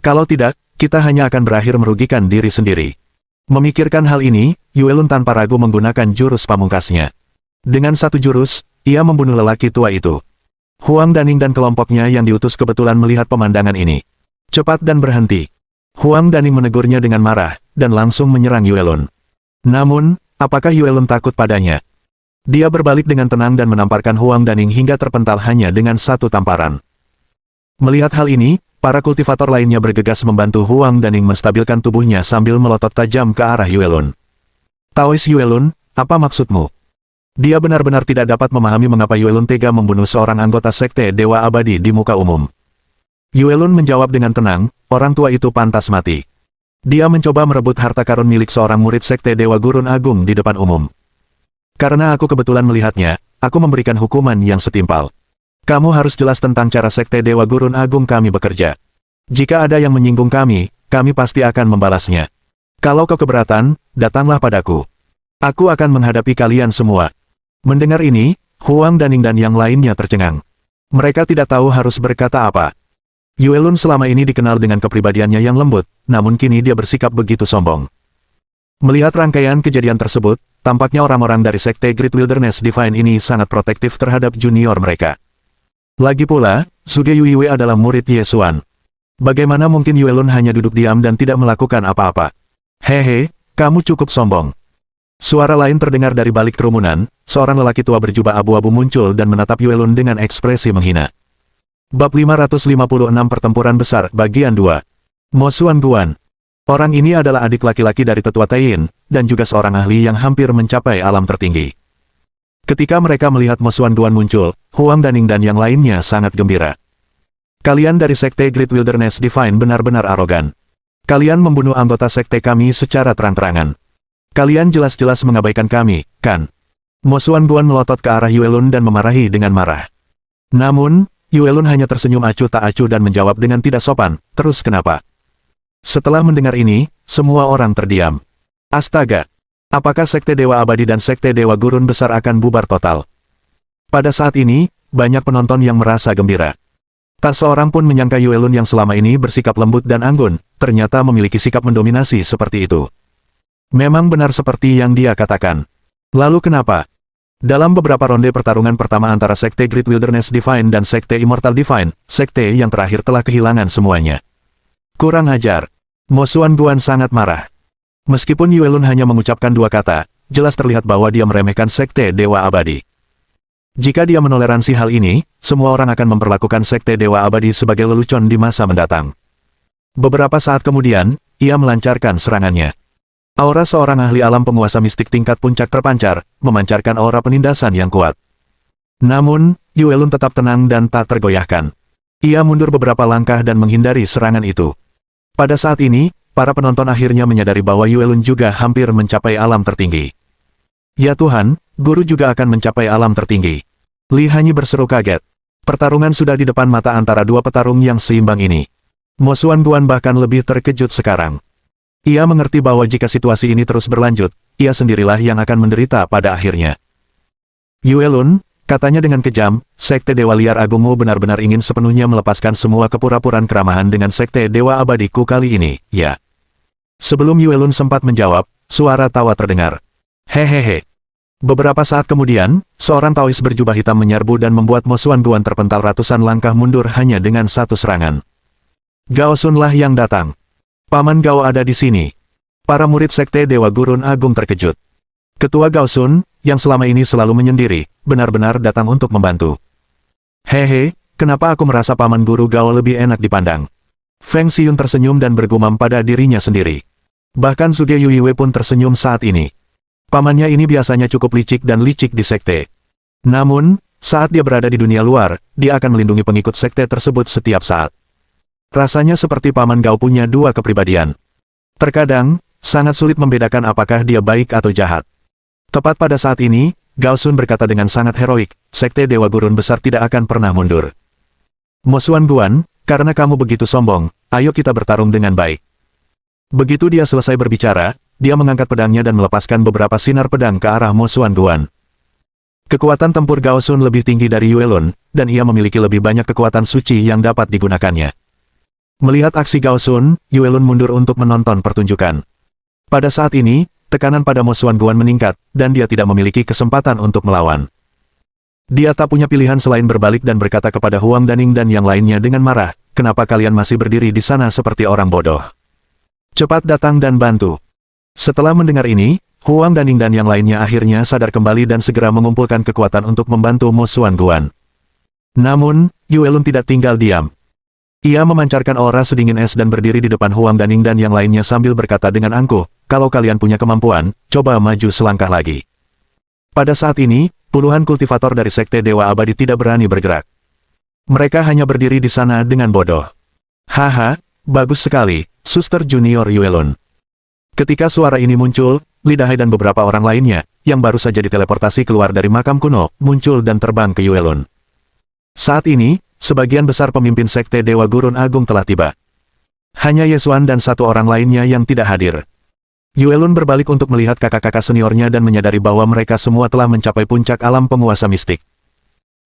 Speaker 1: Kalau tidak, kita hanya akan berakhir merugikan diri sendiri. Memikirkan hal ini, Yuelun tanpa ragu menggunakan jurus pamungkasnya. Dengan satu jurus, ia membunuh lelaki tua itu. Huang Daning dan kelompoknya yang diutus kebetulan melihat pemandangan ini. Cepat dan berhenti. Huang Daning menegurnya dengan marah, dan langsung menyerang Yuelun. Namun, apakah Yuelun takut padanya? Dia berbalik dengan tenang dan menamparkan Huang Daning hingga terpental hanya dengan satu tamparan. Melihat hal ini, para kultivator lainnya bergegas membantu Huang Daning menstabilkan tubuhnya sambil melotot tajam ke arah Yuelun. Taois Yuelun, apa maksudmu? Dia benar-benar tidak dapat memahami mengapa Yuelun tega membunuh seorang anggota Sekte Dewa Abadi di muka umum. Yuelun menjawab dengan tenang, orang tua itu pantas mati. Dia mencoba merebut harta karun milik seorang murid Sekte Dewa Gurun Agung di depan umum. Karena aku kebetulan melihatnya, aku memberikan hukuman yang setimpal. Kamu harus jelas tentang cara Sekte Dewa Gurun Agung kami bekerja. Jika ada yang menyinggung kami pasti akan membalasnya. Kalau kau keberatan, datanglah padaku. Aku akan menghadapi kalian semua. Mendengar ini, Huang Daning dan yang lainnya tercengang. Mereka tidak tahu harus berkata apa. Yuelun selama ini dikenal dengan kepribadiannya yang lembut, namun kini dia bersikap begitu sombong. Melihat rangkaian kejadian tersebut, tampaknya orang-orang dari Sekte Great Wilderness Divine ini sangat protektif terhadap junior mereka. Lagi pula, Zhuge Yuiwei adalah murid Yesuan. Bagaimana mungkin Yuelun hanya duduk diam dan tidak melakukan apa-apa? Hehe, kamu cukup sombong. Suara lain terdengar dari balik kerumunan, seorang lelaki tua berjubah abu-abu muncul dan menatap Yuelun dengan ekspresi menghina. Bab 556 Pertempuran Besar, Bagian 2. Mo Xuanguan. Orang ini adalah adik laki-laki dari tetua Taiyin, dan juga seorang ahli yang hampir mencapai alam tertinggi. Ketika mereka melihat Mo Xuanguan muncul, Huang Daning dan yang lainnya sangat gembira. Kalian dari Sekte Great Wilderness Divine benar-benar arogan. Kalian membunuh anggota sekte kami secara terang-terangan. Kalian jelas-jelas mengabaikan kami, kan? Mo Xuanguan melotot ke arah Yuelun dan memarahi dengan marah. Namun, Yuelun hanya tersenyum acuh tak acuh dan menjawab dengan tidak sopan, terus kenapa? Setelah mendengar ini, semua orang terdiam. Astaga! Apakah Sekte Dewa Abadi dan Sekte Dewa Gurun Besar akan bubar total? Pada saat ini, banyak penonton yang merasa gembira. Tak seorang pun menyangka Yuelun yang selama ini bersikap lembut dan anggun, ternyata memiliki sikap mendominasi seperti itu. Memang benar seperti yang dia katakan. Lalu kenapa? Dalam beberapa ronde pertarungan pertama antara Sekte Great Wilderness Divine dan Sekte Immortal Divine, sekte yang terakhir telah kehilangan semuanya. Kurang ajar. Mo Xuanguan sangat marah. Meskipun Yuelun hanya mengucapkan dua kata, jelas terlihat bahwa dia meremehkan Sekte Dewa Abadi. Jika dia menoleransi hal ini, semua orang akan memperlakukan Sekte Dewa Abadi sebagai lelucon di masa mendatang. Beberapa saat kemudian, ia melancarkan serangannya. Aura seorang ahli alam penguasa mistik tingkat puncak terpancar, memancarkan aura penindasan yang kuat. Namun, Yuelun tetap tenang dan tak tergoyahkan. Ia mundur beberapa langkah dan menghindari serangan itu. Pada saat ini, para penonton akhirnya menyadari bahwa Yuelun juga hampir mencapai alam tertinggi. Ya Tuhan, guru juga akan mencapai alam tertinggi. Li Hanyi berseru kaget. Pertarungan sudah di depan mata antara dua petarung yang seimbang ini. Mo Xuanguan bahkan lebih terkejut sekarang. Ia mengerti bahwa jika situasi ini terus berlanjut, ia sendirilah yang akan menderita pada akhirnya. Yuelun, katanya dengan kejam, Sekte Dewa Liar Agungmu benar-benar ingin sepenuhnya melepaskan semua kepura-puraan keramahan dengan Sekte Dewa Abadiku kali ini, ya. Sebelum Yuelun sempat menjawab, suara tawa terdengar. Hehehe. Beberapa saat kemudian, seorang Taois berjubah hitam menyerbu dan membuat Mo Xuanguan terpental ratusan langkah mundur hanya dengan satu serangan. Gao Sunlah yang datang. Paman Gao ada di sini. Para murid Sekte Dewa Gurun Agung terkejut. Ketua Gao Sun, yang selama ini selalu menyendiri, benar-benar datang untuk membantu. Hehe, kenapa aku merasa Paman Guru Gao lebih enak dipandang? Feng Xiyun tersenyum dan bergumam pada dirinya sendiri. Bahkan Suge Yuiwe pun tersenyum saat ini. Pamannya ini biasanya cukup licik dan licik di sekte. Namun, saat dia berada di dunia luar, dia akan melindungi pengikut sekte tersebut setiap saat. Rasanya seperti Paman Gao punya dua kepribadian. Terkadang, sangat sulit membedakan apakah dia baik atau jahat. Tepat pada saat ini, Gao Sun berkata dengan sangat heroik, Sekte Dewa Gurun Besar tidak akan pernah mundur. Mo Xuanguan, karena kamu begitu sombong, ayo kita bertarung dengan baik. Begitu dia selesai berbicara, dia mengangkat pedangnya dan melepaskan beberapa sinar pedang ke arah Mo Xuanguan. Kekuatan tempur Gao Sun lebih tinggi dari Yuelun, dan ia memiliki lebih banyak kekuatan suci yang dapat digunakannya. Melihat aksi Gao Sun, Yuelun mundur untuk menonton pertunjukan. Pada saat ini, tekanan pada Mo Xuanguan meningkat, dan dia tidak memiliki kesempatan untuk melawan. Dia tak punya pilihan selain berbalik dan berkata kepada Huang Daning dan yang lainnya dengan marah, kenapa kalian masih berdiri di sana seperti orang bodoh? Cepat datang dan bantu. Setelah mendengar ini, Huang Daning dan yang lainnya akhirnya sadar kembali dan segera mengumpulkan kekuatan untuk membantu Mo Xuanguan. Namun, Yuelun tidak tinggal diam. Ia memancarkan aura sedingin es dan berdiri di depan Huang Daning dan yang lainnya sambil berkata dengan angkuh, kalau kalian punya kemampuan, coba maju selangkah lagi. Pada saat ini, puluhan kultivator dari Sekte Dewa Abadi tidak berani bergerak. Mereka hanya berdiri di sana dengan bodoh. Haha, bagus sekali, Suster Junior Yuelun. Ketika suara ini muncul, Li Dahai dan beberapa orang lainnya, yang baru saja diteleportasi keluar dari makam kuno, muncul dan terbang ke Yuelun. Saat ini, sebagian besar pemimpin Sekte Dewa Gurun Agung telah tiba. Hanya Yesuan dan satu orang lainnya yang tidak hadir. Yuelun berbalik untuk melihat kakak-kakak seniornya dan menyadari bahwa mereka semua telah mencapai puncak alam penguasa mistik.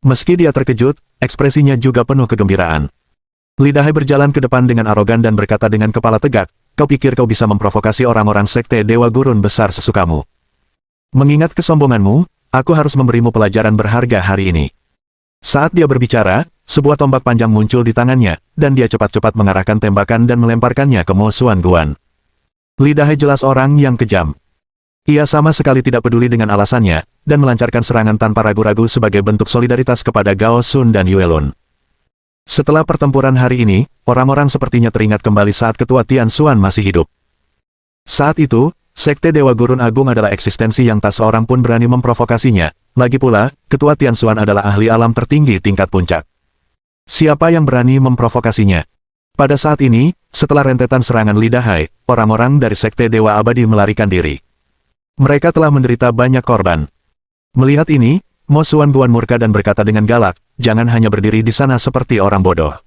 Speaker 1: Meski dia terkejut, ekspresinya juga penuh kegembiraan. Li Dahai berjalan ke depan dengan arogan dan berkata dengan kepala tegak, kau pikir kau bisa memprovokasi orang-orang Sekte Dewa Gurun Besar sesukamu. Mengingat kesombonganmu, aku harus memberimu pelajaran berharga hari ini. Saat dia berbicara, sebuah tombak panjang muncul di tangannya, dan dia cepat-cepat mengarahkan tembakan dan melemparkannya ke Mo Xuanguan. Li Dahai jelas orang yang kejam. Ia sama sekali tidak peduli dengan alasannya, dan melancarkan serangan tanpa ragu-ragu sebagai bentuk solidaritas kepada Gao Sun dan Yuelun. Setelah pertempuran hari ini, orang-orang sepertinya teringat kembali saat Ketua Tian Xuan masih hidup. Saat itu, Sekte Dewa Gurun Agung adalah eksistensi yang tak seorang pun berani memprovokasinya. Lagi pula, Ketua Tian Xuan adalah ahli alam tertinggi tingkat puncak. Siapa yang berani memprovokasinya? Pada saat ini, setelah rentetan serangan Li Dahai, orang-orang dari Sekte Dewa Abadi melarikan diri. Mereka telah menderita banyak korban. Melihat ini, Mo Xuanguan murka dan berkata dengan galak, jangan hanya berdiri di sana seperti orang bodoh.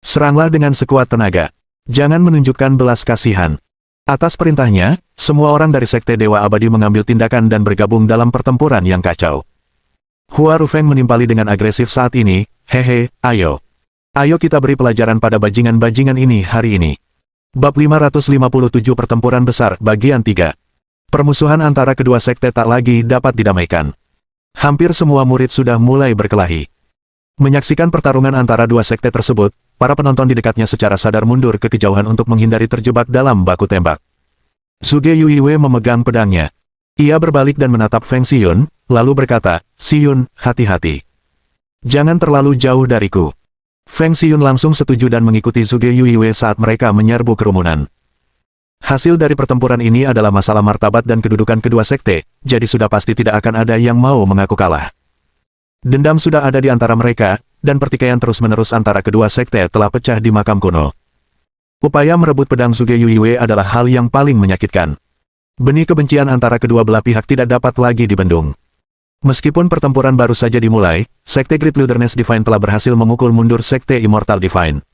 Speaker 1: Seranglah dengan sekuat tenaga. Jangan menunjukkan belas kasihan. Atas perintahnya, semua orang dari Sekte Dewa Abadi mengambil tindakan dan bergabung dalam pertempuran yang kacau. Hua Rufeng menimpali dengan agresif saat ini, hehe, ayo. Ayo kita beri pelajaran pada bajingan-bajingan ini hari ini. Bab 557 Pertempuran Besar, Bagian 3. Permusuhan antara kedua sekte tak lagi dapat didamaikan. Hampir semua murid sudah mulai berkelahi. Menyaksikan pertarungan antara dua sekte tersebut, para penonton di dekatnya secara sadar mundur ke kejauhan untuk menghindari terjebak dalam baku tembak. Suge Yuiwe memegang pedangnya. Ia berbalik dan menatap Feng Xiyun, lalu berkata, Xiyun, hati-hati. Jangan terlalu jauh dariku. Feng Xiyun langsung setuju dan mengikuti Suge Yuiwe saat mereka menyerbu kerumunan. Hasil dari pertempuran ini adalah masalah martabat dan kedudukan kedua sekte, jadi sudah pasti tidak akan ada yang mau mengaku kalah. Dendam sudah ada di antara mereka, dan pertikaian terus-menerus antara kedua sekte telah pecah di makam kuno. Upaya merebut pedang Zhuge Yuiwei adalah hal yang paling menyakitkan. Benih kebencian antara kedua belah pihak tidak dapat lagi dibendung. Meskipun pertempuran baru saja dimulai, Sekte Great Wilderness Divine telah berhasil memukul mundur Sekte Immortal Divine.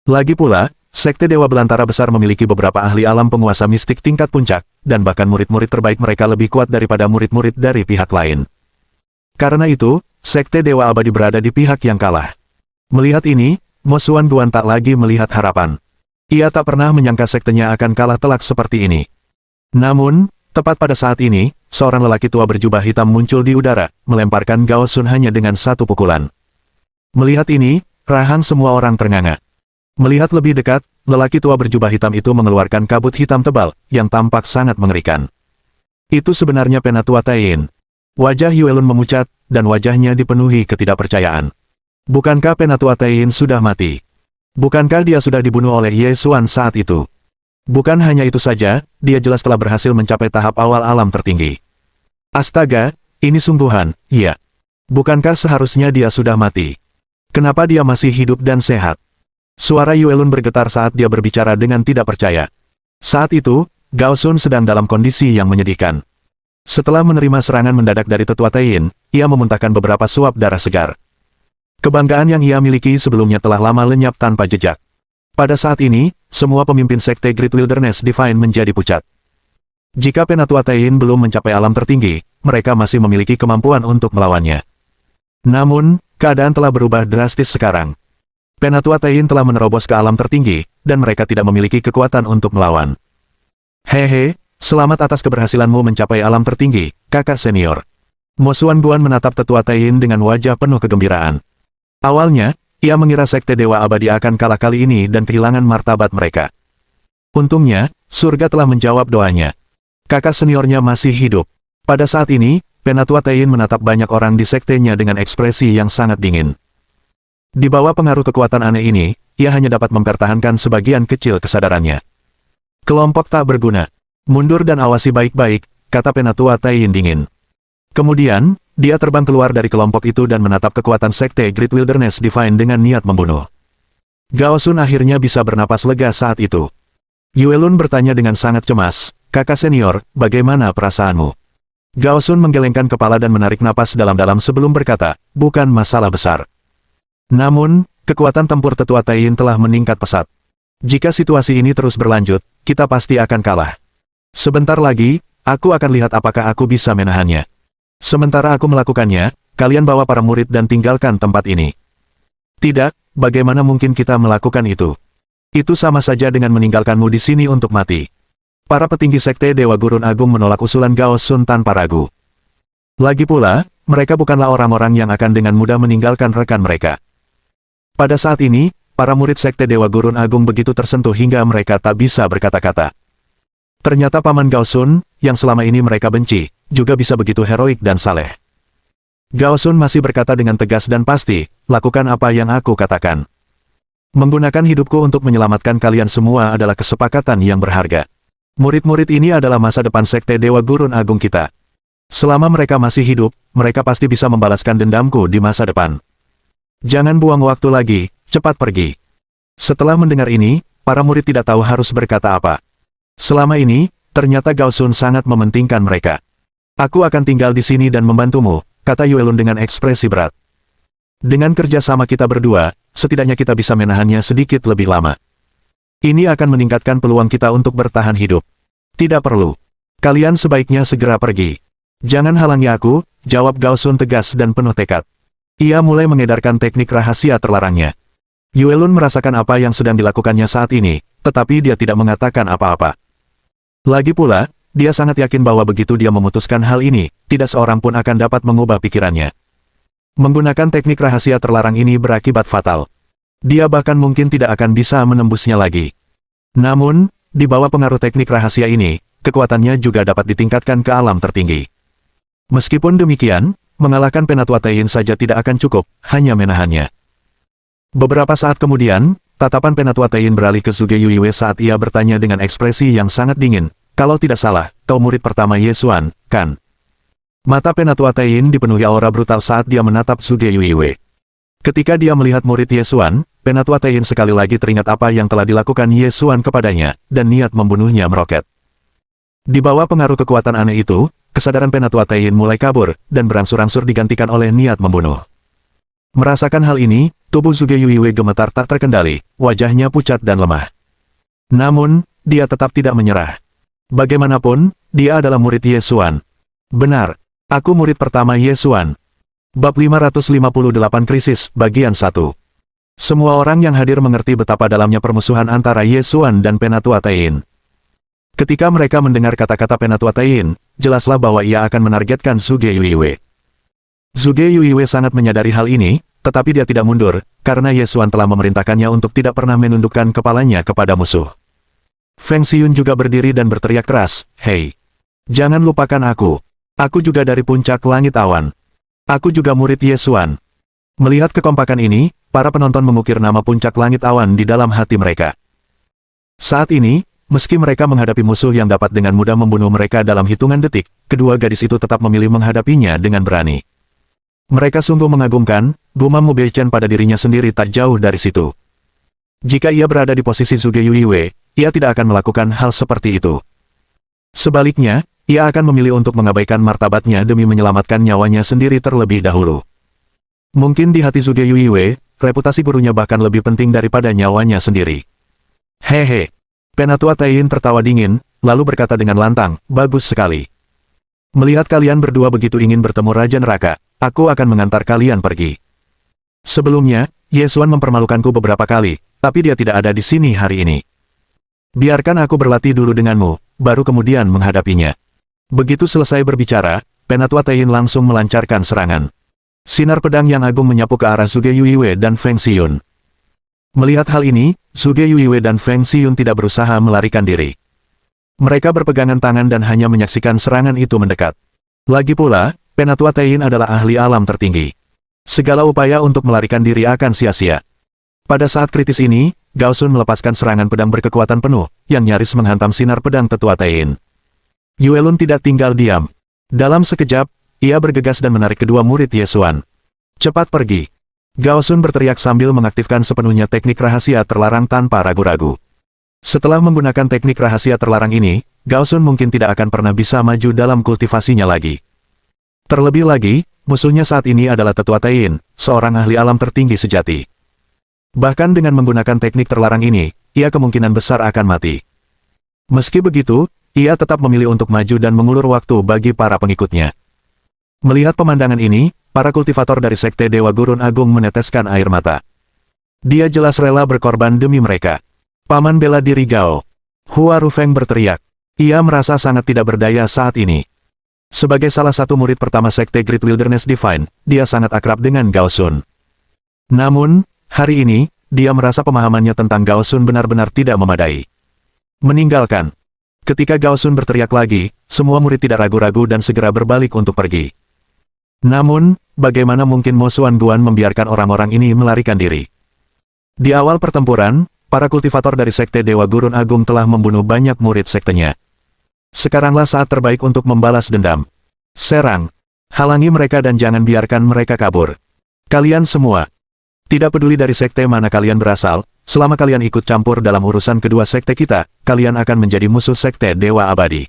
Speaker 1: Lagi pula, Sekte Dewa Belantara Besar memiliki beberapa ahli alam penguasa mistik tingkat puncak, dan bahkan murid-murid terbaik mereka lebih kuat daripada murid-murid dari pihak lain. Karena itu, Sekte Dewa Abadi berada di pihak yang kalah. Melihat ini, Mo Xuanguan tak lagi melihat harapan. Ia tak pernah menyangka sektenya akan kalah telak seperti ini. Namun, tepat pada saat ini, seorang lelaki tua berjubah hitam muncul di udara, melemparkan Gao Sun hanya dengan satu pukulan. Melihat ini, rahang semua orang ternganga. Melihat lebih dekat, lelaki tua berjubah hitam itu mengeluarkan kabut hitam tebal, yang tampak sangat mengerikan. Itu sebenarnya Penatua Taiyin. Wajah Yuelun memucat, dan wajahnya dipenuhi ketidakpercayaan. Bukankah Penatua Taiyin sudah mati? Bukankah dia sudah dibunuh oleh Ye Xuan saat itu? Bukan hanya itu saja, dia jelas telah berhasil mencapai tahap awal alam tertinggi. Astaga, ini sungguhan, iya. Bukankah seharusnya dia sudah mati? Kenapa dia masih hidup dan sehat? Suara Yuelun bergetar saat dia berbicara dengan tidak percaya. Saat itu, Gao Sun sedang dalam kondisi yang menyedihkan. Setelah menerima serangan mendadak dari tetua Taiyin, ia memuntahkan beberapa suap darah segar. Kebanggaan yang ia miliki sebelumnya telah lama lenyap tanpa jejak. Pada saat ini, semua pemimpin Sekte Great Wilderness Divine menjadi pucat. Jika Penatua Taiyin belum mencapai alam tertinggi, mereka masih memiliki kemampuan untuk melawannya. Namun, keadaan telah berubah drastis sekarang. Penatua Taiyin telah menerobos ke alam tertinggi, dan mereka tidak memiliki kekuatan untuk melawan. Hehe, selamat atas keberhasilanmu mencapai alam tertinggi, kakak senior. Mo Xuanguan menatap tetua Taiyin dengan wajah penuh kegembiraan. Awalnya, ia mengira Sekte Dewa Abadi akan kalah kali ini dan kehilangan martabat mereka. Untungnya, surga telah menjawab doanya. Kakak seniornya masih hidup. Pada saat ini, Penatua Taiyin menatap banyak orang di sektenya dengan ekspresi yang sangat dingin. Di bawah pengaruh kekuatan aneh ini, ia hanya dapat mempertahankan sebagian kecil kesadarannya. Kelompok tak berguna. Mundur dan awasi baik-baik, kata Penatua Taiyin dingin. Kemudian, dia terbang keluar dari kelompok itu dan menatap kekuatan Sekte Great Wilderness Divine dengan niat membunuh. Gao Sun akhirnya bisa bernapas lega saat itu. Yuelun bertanya dengan sangat cemas, kakak senior, bagaimana perasaanmu? Gao Sun menggelengkan kepala dan menarik napas dalam-dalam sebelum berkata, bukan masalah besar. Namun, kekuatan tempur tetua Taiyin telah meningkat pesat. Jika situasi ini terus berlanjut, kita pasti akan kalah. Sebentar lagi, aku akan lihat apakah aku bisa menahannya. Sementara aku melakukannya, kalian bawa para murid dan tinggalkan tempat ini. Tidak, bagaimana mungkin kita melakukan itu? Itu sama saja dengan meninggalkanmu di sini untuk mati. Para petinggi Sekte Dewa Gurun Agung menolak usulan Gao Sun tanpa ragu. Lagi pula, mereka bukanlah orang-orang yang akan dengan mudah meninggalkan rekan mereka. Pada saat ini, para murid Sekte Dewa Gurun Agung begitu tersentuh hingga mereka tak bisa berkata-kata. Ternyata Paman Gao Sun, yang selama ini mereka benci, juga bisa begitu heroik dan saleh. Gao Sun masih berkata dengan tegas dan pasti, lakukan apa yang aku katakan. Menggunakan hidupku untuk menyelamatkan kalian semua adalah kesepakatan yang berharga. Murid-murid ini adalah masa depan Sekte Dewa Gurun Agung kita. Selama mereka masih hidup, mereka pasti bisa membalaskan dendamku di masa depan. Jangan buang waktu lagi, cepat pergi. Setelah mendengar ini, para murid tidak tahu harus berkata apa. Selama ini, ternyata Gao Sun sangat mementingkan mereka. Aku akan tinggal di sini dan membantumu, kata Yuelun dengan ekspresi berat. Dengan kerjasama kita berdua, setidaknya kita bisa menahannya sedikit lebih lama. Ini akan meningkatkan peluang kita untuk bertahan hidup. Tidak perlu. Kalian sebaiknya segera pergi. Jangan halangi aku, jawab Gao Sun tegas dan penuh tekad. Ia mulai mengedarkan teknik rahasia terlarangnya. Yuelun merasakan apa yang sedang dilakukannya saat ini, tetapi dia tidak mengatakan apa-apa. Lagi pula, dia sangat yakin bahwa begitu dia memutuskan hal ini, tidak seorang pun akan dapat mengubah pikirannya. Menggunakan teknik rahasia terlarang ini berakibat fatal. Dia bahkan mungkin tidak akan bisa menembusnya lagi. Namun, di bawah pengaruh teknik rahasia ini, kekuatannya juga dapat ditingkatkan ke alam tertinggi. Meskipun demikian, mengalahkan Penatua Taiyin saja tidak akan cukup, hanya menahannya. Beberapa saat kemudian, tatapan Penatua Taiyin beralih ke Zhuge Yuiwei saat ia bertanya dengan ekspresi yang sangat dingin, kalau tidak salah, kau murid pertama Ye Xuan, kan? Mata Penatua Taiyin dipenuhi aura brutal saat dia menatap Zhuge Yuiwei. Ketika dia melihat murid Ye Xuan, Penatua Taiyin sekali lagi teringat apa yang telah dilakukan Ye Xuan kepadanya, dan niat membunuhnya meroket. Di bawah pengaruh kekuatan aneh itu, kesadaran Penatua Taiyin mulai kabur, dan berangsur-angsur digantikan oleh niat membunuh. Merasakan hal ini, tubuh Zhuge Yuiwei gemetar tak terkendali, wajahnya pucat dan lemah. Namun, dia tetap tidak menyerah. Bagaimanapun, dia adalah murid Ye Xuan. Benar, aku murid pertama Ye Xuan. Bab 558 Krisis, Bagian 1. Semua orang yang hadir mengerti betapa dalamnya permusuhan antara Ye Xuan dan Penatua Taiyin. Ketika mereka mendengar kata-kata Penatua Taiyin, jelaslah bahwa ia akan menargetkan Zhuge Yuiwei. Zhuge Yuiwei sangat menyadari hal ini, tetapi dia tidak mundur, karena Ye Xuan telah memerintahkannya untuk tidak pernah menundukkan kepalanya kepada musuh. Feng Xiyun juga berdiri dan berteriak keras, "Hei! Jangan lupakan aku. Aku juga dari puncak langit awan. Aku juga murid Ye Xuan." Melihat kekompakan ini, para penonton mengukir nama puncak langit awan di dalam hati mereka. Saat ini, meski mereka menghadapi musuh yang dapat dengan mudah membunuh mereka dalam hitungan detik, kedua gadis itu tetap memilih menghadapinya dengan berani. Mereka sungguh mengagumkan, gumam Mu Beichen pada dirinya sendiri tak jauh dari situ. Jika ia berada di posisi Zhuge Yuiwei, ia tidak akan melakukan hal seperti itu. Sebaliknya, ia akan memilih untuk mengabaikan martabatnya demi menyelamatkan nyawanya sendiri terlebih dahulu. Mungkin di hati Zhuge Yuiwei, reputasi gurunya bahkan lebih penting daripada nyawanya sendiri. Hehe. Penatua Taiyin tertawa dingin, lalu berkata dengan lantang, "Bagus sekali. Melihat kalian berdua begitu ingin bertemu Raja Neraka, aku akan mengantar kalian pergi." Sebelumnya, Ye Xuan mempermalukanku beberapa kali, tapi dia tidak ada di sini hari ini. Biarkan aku berlatih dulu denganmu, baru kemudian menghadapinya. Begitu selesai berbicara, Penatua Taiyin langsung melancarkan serangan. Sinar pedang yang agung menyapu ke arah Zhuge Yuiwei dan Feng Xiyun. Melihat hal ini, Zhuge Yuiwei dan Feng Xiyun tidak berusaha melarikan diri. Mereka berpegangan tangan dan hanya menyaksikan serangan itu mendekat. Lagi pula, Penatua Taiyin adalah ahli alam tertinggi. Segala upaya untuk melarikan diri akan sia-sia. Pada saat kritis ini, Gao Sun melepaskan serangan pedang berkekuatan penuh, yang nyaris menghantam sinar pedang Tetua Taiyin. Yue Lun tidak tinggal diam. Dalam sekejap, ia bergegas dan menarik kedua murid Ye Xuan. "Cepat pergi!" Gao Sun berteriak sambil mengaktifkan sepenuhnya teknik rahasia terlarang tanpa ragu-ragu. Setelah menggunakan teknik rahasia terlarang ini, Gao Sun mungkin tidak akan pernah bisa maju dalam kultivasinya lagi. Terlebih lagi, musuhnya saat ini adalah Tetua Taiyin, seorang ahli alam tertinggi sejati. Bahkan dengan menggunakan teknik terlarang ini, ia kemungkinan besar akan mati. Meski begitu, ia tetap memilih untuk maju dan mengulur waktu bagi para pengikutnya. Melihat pemandangan ini, para kultivator dari Sekte Dewa Gurun Agung meneteskan air mata. Dia jelas rela berkorban demi mereka. "Paman bela diri Gao!" Hua Rufeng berteriak. Ia merasa sangat tidak berdaya saat ini. Sebagai salah satu murid pertama Sekte Great Wilderness Divine, dia sangat akrab dengan Gao Sun. Namun, hari ini, dia merasa pemahamannya tentang Gao Sun benar-benar tidak memadai. Meninggalkan. Ketika Gao Sun berteriak lagi, semua murid tidak ragu-ragu dan segera berbalik untuk pergi. Namun, bagaimana mungkin Mo Xuan Guan membiarkan orang-orang ini melarikan diri? Di awal pertempuran, para kultivator dari Sekte Dewa Gurun Agung telah membunuh banyak murid sektenya. Sekaranglah saat terbaik untuk membalas dendam. Serang. Halangi mereka dan jangan biarkan mereka kabur. Kalian semua. Tidak peduli dari sekte mana kalian berasal, selama kalian ikut campur dalam urusan kedua sekte kita, kalian akan menjadi musuh Sekte Dewa Abadi.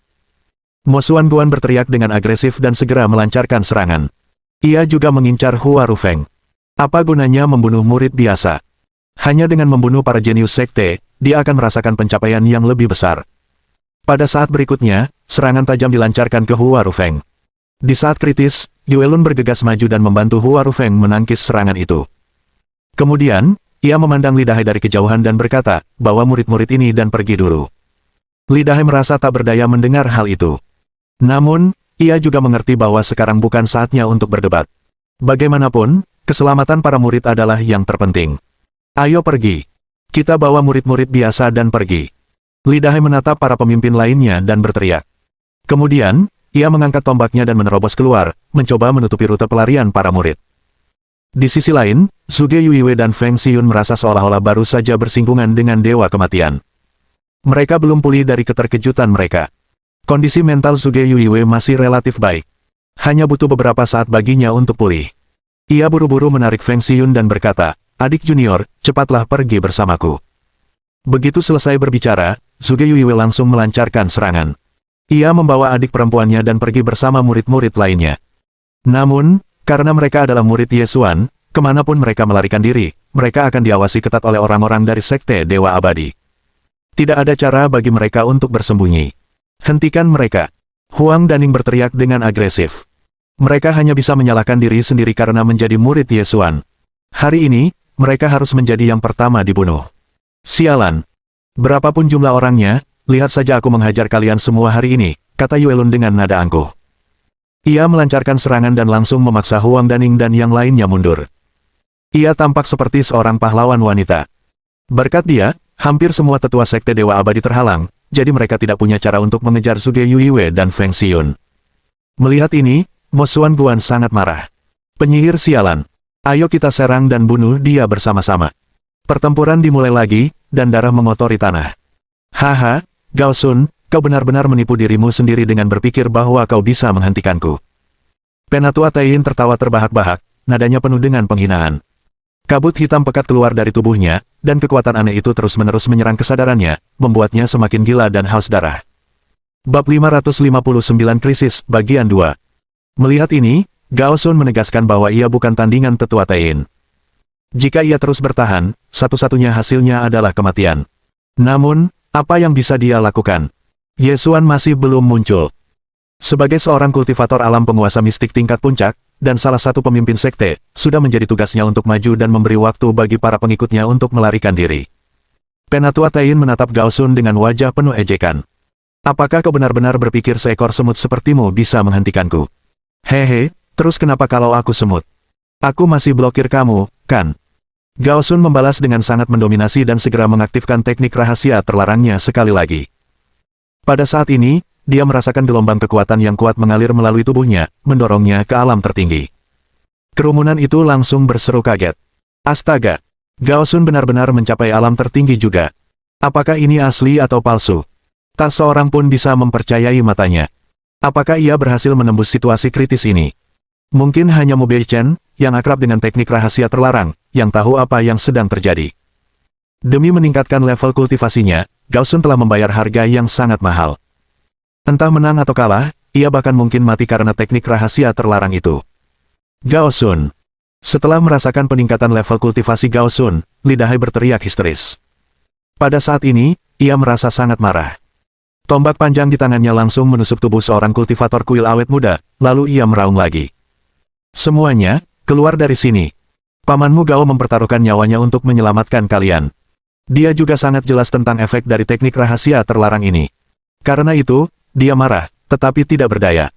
Speaker 1: Mo Xuan Guan berteriak dengan agresif dan segera melancarkan serangan. Ia juga mengincar Hua Rufeng. Apa gunanya membunuh murid biasa? Hanya dengan membunuh para jenius sekte, dia akan merasakan pencapaian yang lebih besar. Pada saat berikutnya, serangan tajam dilancarkan ke Hua Rufeng. Di saat kritis, Yue Lun bergegas maju dan membantu Hua Rufeng menangkis serangan itu. Kemudian, ia memandang Li Dahai dari kejauhan dan berkata, "Bawa murid-murid ini dan pergi dulu." Li Dahai merasa tak berdaya mendengar hal itu. Namun, ia juga mengerti bahwa sekarang bukan saatnya untuk berdebat. Bagaimanapun, keselamatan para murid adalah yang terpenting. "Ayo pergi. Kita bawa murid-murid biasa dan pergi." Li Dahai menatap para pemimpin lainnya dan berteriak. Kemudian, ia mengangkat tombaknya dan menerobos keluar, mencoba menutupi rute pelarian para murid. Di sisi lain, Zhuge Yuiwei dan Feng Xiyun merasa seolah-olah baru saja bersinggungan dengan Dewa Kematian. Mereka belum pulih dari keterkejutan mereka. Kondisi mental Zhuge Yuiwei masih relatif baik. Hanya butuh beberapa saat baginya untuk pulih. Ia buru-buru menarik Feng Xiyun dan berkata, "Adik junior, cepatlah pergi bersamaku." Begitu selesai berbicara, Zhuge Yuiwei langsung melancarkan serangan. Ia membawa adik perempuannya dan pergi bersama murid-murid lainnya. Namun, karena mereka adalah murid Ye Xuan, kemanapun mereka melarikan diri, mereka akan diawasi ketat oleh orang-orang dari Sekte Dewa Abadi. Tidak ada cara bagi mereka untuk bersembunyi. "Hentikan mereka!" Huang Daning berteriak dengan agresif. Mereka hanya bisa menyalahkan diri sendiri karena menjadi murid Ye Xuan. Hari ini, mereka harus menjadi yang pertama dibunuh. "Sialan! Berapapun jumlah orangnya, lihat saja aku menghajar kalian semua hari ini," kata Yuelun dengan nada angkuh. Ia melancarkan serangan dan langsung memaksa Huang Daning dan yang lainnya mundur. Ia tampak seperti seorang pahlawan wanita. Berkat dia, hampir semua tetua Sekte Dewa Abadi terhalang, jadi mereka tidak punya cara untuk mengejar Zhuge Yuiwei dan Feng Xiyun. Melihat ini, Mo Xuan Guan sangat marah. "Penyihir sialan! Ayo kita serang dan bunuh dia bersama-sama." Pertempuran dimulai lagi, dan darah mengotori tanah. "Haha, Gao Sun, kau benar-benar menipu dirimu sendiri dengan berpikir bahwa kau bisa menghentikanku." Penatua Taiyin tertawa terbahak-bahak, nadanya penuh dengan penghinaan. Kabut hitam pekat keluar dari tubuhnya, dan kekuatan aneh itu terus-menerus menyerang kesadarannya, membuatnya semakin gila dan haus darah. Bab 559 Krisis, Bagian 2. Melihat ini, Gao Sun menegaskan bahwa ia bukan tandingan tetua Taiyin. Jika ia terus bertahan, satu-satunya hasilnya adalah kematian. Namun, apa yang bisa dia lakukan? Ye Xuan masih belum muncul. Sebagai seorang kultivator alam penguasa mistik tingkat puncak, dan salah satu pemimpin sekte, sudah menjadi tugasnya untuk maju dan memberi waktu bagi para pengikutnya untuk melarikan diri. Penatua Taiyin menatap Gao Sun dengan wajah penuh ejekan. "Apakah kau benar-benar berpikir seekor semut sepertimu bisa menghentikanku? Hehe, terus kenapa kalau aku semut? Aku masih blokir kamu, kan?" Gao Sun membalas dengan sangat mendominasi dan segera mengaktifkan teknik rahasia terlarangnya sekali lagi. Pada saat ini, dia merasakan gelombang kekuatan yang kuat mengalir melalui tubuhnya, mendorongnya ke alam tertinggi. Kerumunan itu langsung berseru kaget. "Astaga! Gao Sun benar-benar mencapai alam tertinggi juga. Apakah ini asli atau palsu?" Tak seorang pun bisa mempercayai matanya. Apakah ia berhasil menembus situasi kritis ini? Mungkin hanya Mo Beichen, yang akrab dengan teknik rahasia terlarang, yang tahu apa yang sedang terjadi. Demi meningkatkan level kultivasinya, Gao Sun telah membayar harga yang sangat mahal. Entah menang atau kalah, ia bahkan mungkin mati karena teknik rahasia terlarang itu. Gao Sun. Setelah merasakan peningkatan level kultivasi Gao Sun, Lidahai berteriak histeris. Pada saat ini, ia merasa sangat marah. Tombak panjang di tangannya langsung menusuk tubuh seorang kultivator kuil awet muda, lalu ia meraung lagi. "Semuanya, keluar dari sini. Pamanmu Gao mempertaruhkan nyawanya untuk menyelamatkan kalian. Dia juga sangat jelas tentang efek dari teknik rahasia terlarang ini. Karena itu, dia marah, tetapi tidak berdaya."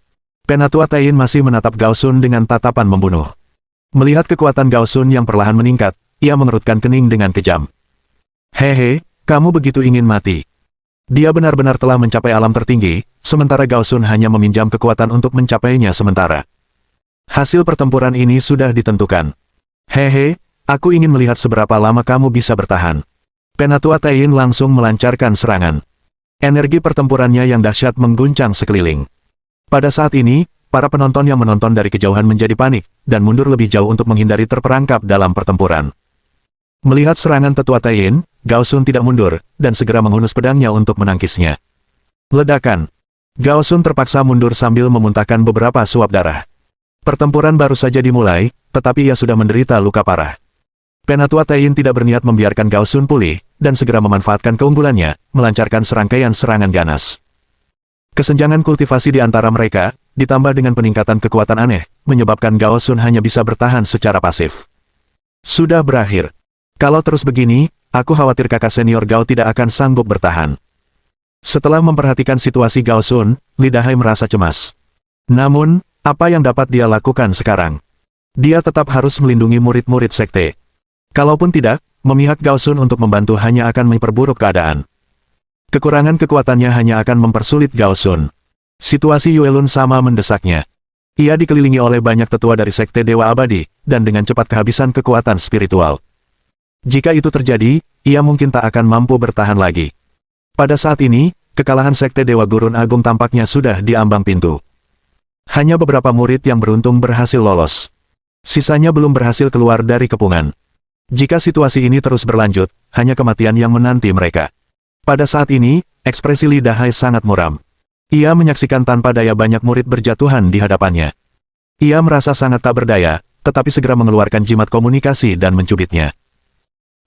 Speaker 1: Penatua Taiyin masih menatap Gao Sun dengan tatapan membunuh. Melihat kekuatan Gao Sun yang perlahan meningkat, ia mengerutkan kening dengan kejam. "Hehe, kamu begitu ingin mati." Dia benar-benar telah mencapai alam tertinggi, sementara Gao Sun hanya meminjam kekuatan untuk mencapainya sementara. Hasil pertempuran ini sudah ditentukan. "Hehe, aku ingin melihat seberapa lama kamu bisa bertahan." Penatua Taiyin langsung melancarkan serangan. Energi pertempurannya yang dahsyat mengguncang sekeliling. Pada saat ini, para penonton yang menonton dari kejauhan menjadi panik, dan mundur lebih jauh untuk menghindari terperangkap dalam pertempuran. Melihat serangan tetua Taiyin, Gao Sun tidak mundur, dan segera menghunus pedangnya untuk menangkisnya. Ledakan. Gao Sun terpaksa mundur sambil memuntahkan beberapa suap darah. Pertempuran baru saja dimulai, tetapi ia sudah menderita luka parah. Penatua Taiyin tidak berniat membiarkan Gao Sun pulih, dan segera memanfaatkan keunggulannya, melancarkan serangkaian serangan ganas. Kesenjangan kultivasi di antara mereka, ditambah dengan peningkatan kekuatan aneh, menyebabkan Gao Sun hanya bisa bertahan secara pasif. Sudah berakhir. Kalau terus begini, aku khawatir kakak senior Gao tidak akan sanggup bertahan. Setelah memperhatikan situasi Gao Sun, Lidahai merasa cemas. Namun, apa yang dapat dia lakukan sekarang? Dia tetap harus melindungi murid-murid sekte. Kalaupun tidak, memihak Gao Sun untuk membantu hanya akan memperburuk keadaan. Kekurangan kekuatannya hanya akan mempersulit Gao Sun. Situasi Yuelun sama mendesaknya. Ia dikelilingi oleh banyak tetua dari Sekte Dewa Abadi, dan dengan cepat kehabisan kekuatan spiritual. Jika itu terjadi, ia mungkin tak akan mampu bertahan lagi. Pada saat ini, kekalahan Sekte Dewa Gurun Agung tampaknya sudah di ambang pintu. Hanya beberapa murid yang beruntung berhasil lolos. Sisanya belum berhasil keluar dari kepungan. Jika situasi ini terus berlanjut, hanya kematian yang menanti mereka. Pada saat ini, ekspresi Li Dahai sangat muram. Ia menyaksikan tanpa daya banyak murid berjatuhan di hadapannya. Ia merasa sangat tak berdaya, tetapi segera mengeluarkan jimat komunikasi dan mencubitnya.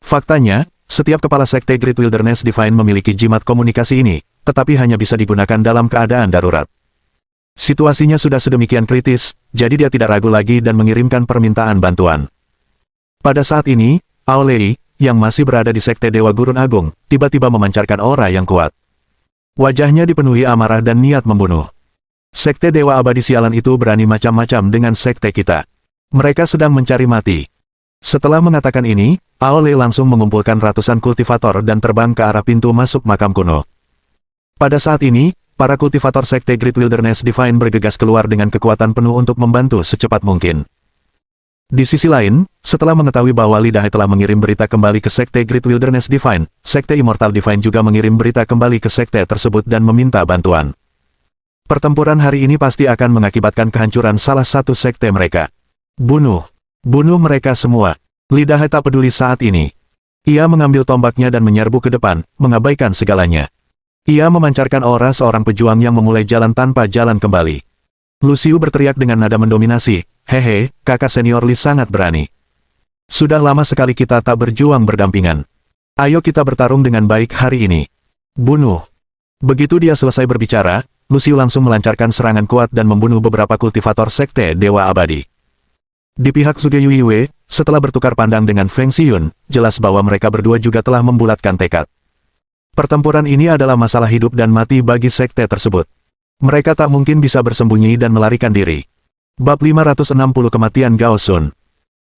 Speaker 1: Faktanya, setiap kepala sekte Great Wilderness Divine memiliki jimat komunikasi ini, tetapi hanya bisa digunakan dalam keadaan darurat. Situasinya sudah sedemikian kritis, jadi dia tidak ragu lagi dan mengirimkan permintaan bantuan. Pada saat ini, Ao Lei, yang masih berada di sekte Dewa Gurun Agung, tiba-tiba memancarkan aura yang kuat. Wajahnya dipenuhi amarah dan niat membunuh. Sekte Dewa Abadi Sialan itu berani macam-macam dengan sekte kita. Mereka sedang mencari mati. Setelah mengatakan ini, Ao Lei langsung mengumpulkan ratusan kultivator dan terbang ke arah pintu masuk makam kuno. Pada saat ini, para kultivator sekte Great Wilderness Divine bergegas keluar dengan kekuatan penuh untuk membantu secepat mungkin. Di sisi lain, setelah mengetahui bahwa Li Dahai telah mengirim berita kembali ke sekte Great Wilderness Divine, sekte Immortal Divine juga mengirim berita kembali ke sekte tersebut dan meminta bantuan. Pertempuran hari ini pasti akan mengakibatkan kehancuran salah satu sekte mereka. Bunuh! Bunuh mereka semua! Li Dahai tak peduli saat ini. Ia mengambil tombaknya dan menyerbu ke depan, mengabaikan segalanya. Ia memancarkan aura seorang pejuang yang memulai jalan tanpa jalan kembali. Lu Xiu berteriak dengan nada mendominasi, "Hehe, kakak senior Li sangat berani. Sudah lama sekali kita tak berjuang berdampingan. Ayo kita bertarung dengan baik hari ini. Bunuh!" Begitu dia selesai berbicara, Lu Xiu langsung melancarkan serangan kuat dan membunuh beberapa kultivator sekte Dewa Abadi. Di pihak Zhuge Yuiwei, setelah bertukar pandang dengan Feng Xiyun, jelas bahwa mereka berdua juga telah membulatkan tekad. Pertempuran ini adalah masalah hidup dan mati bagi sekte tersebut. Mereka tak mungkin bisa bersembunyi dan melarikan diri. Bab 560 Kematian Gao Sun.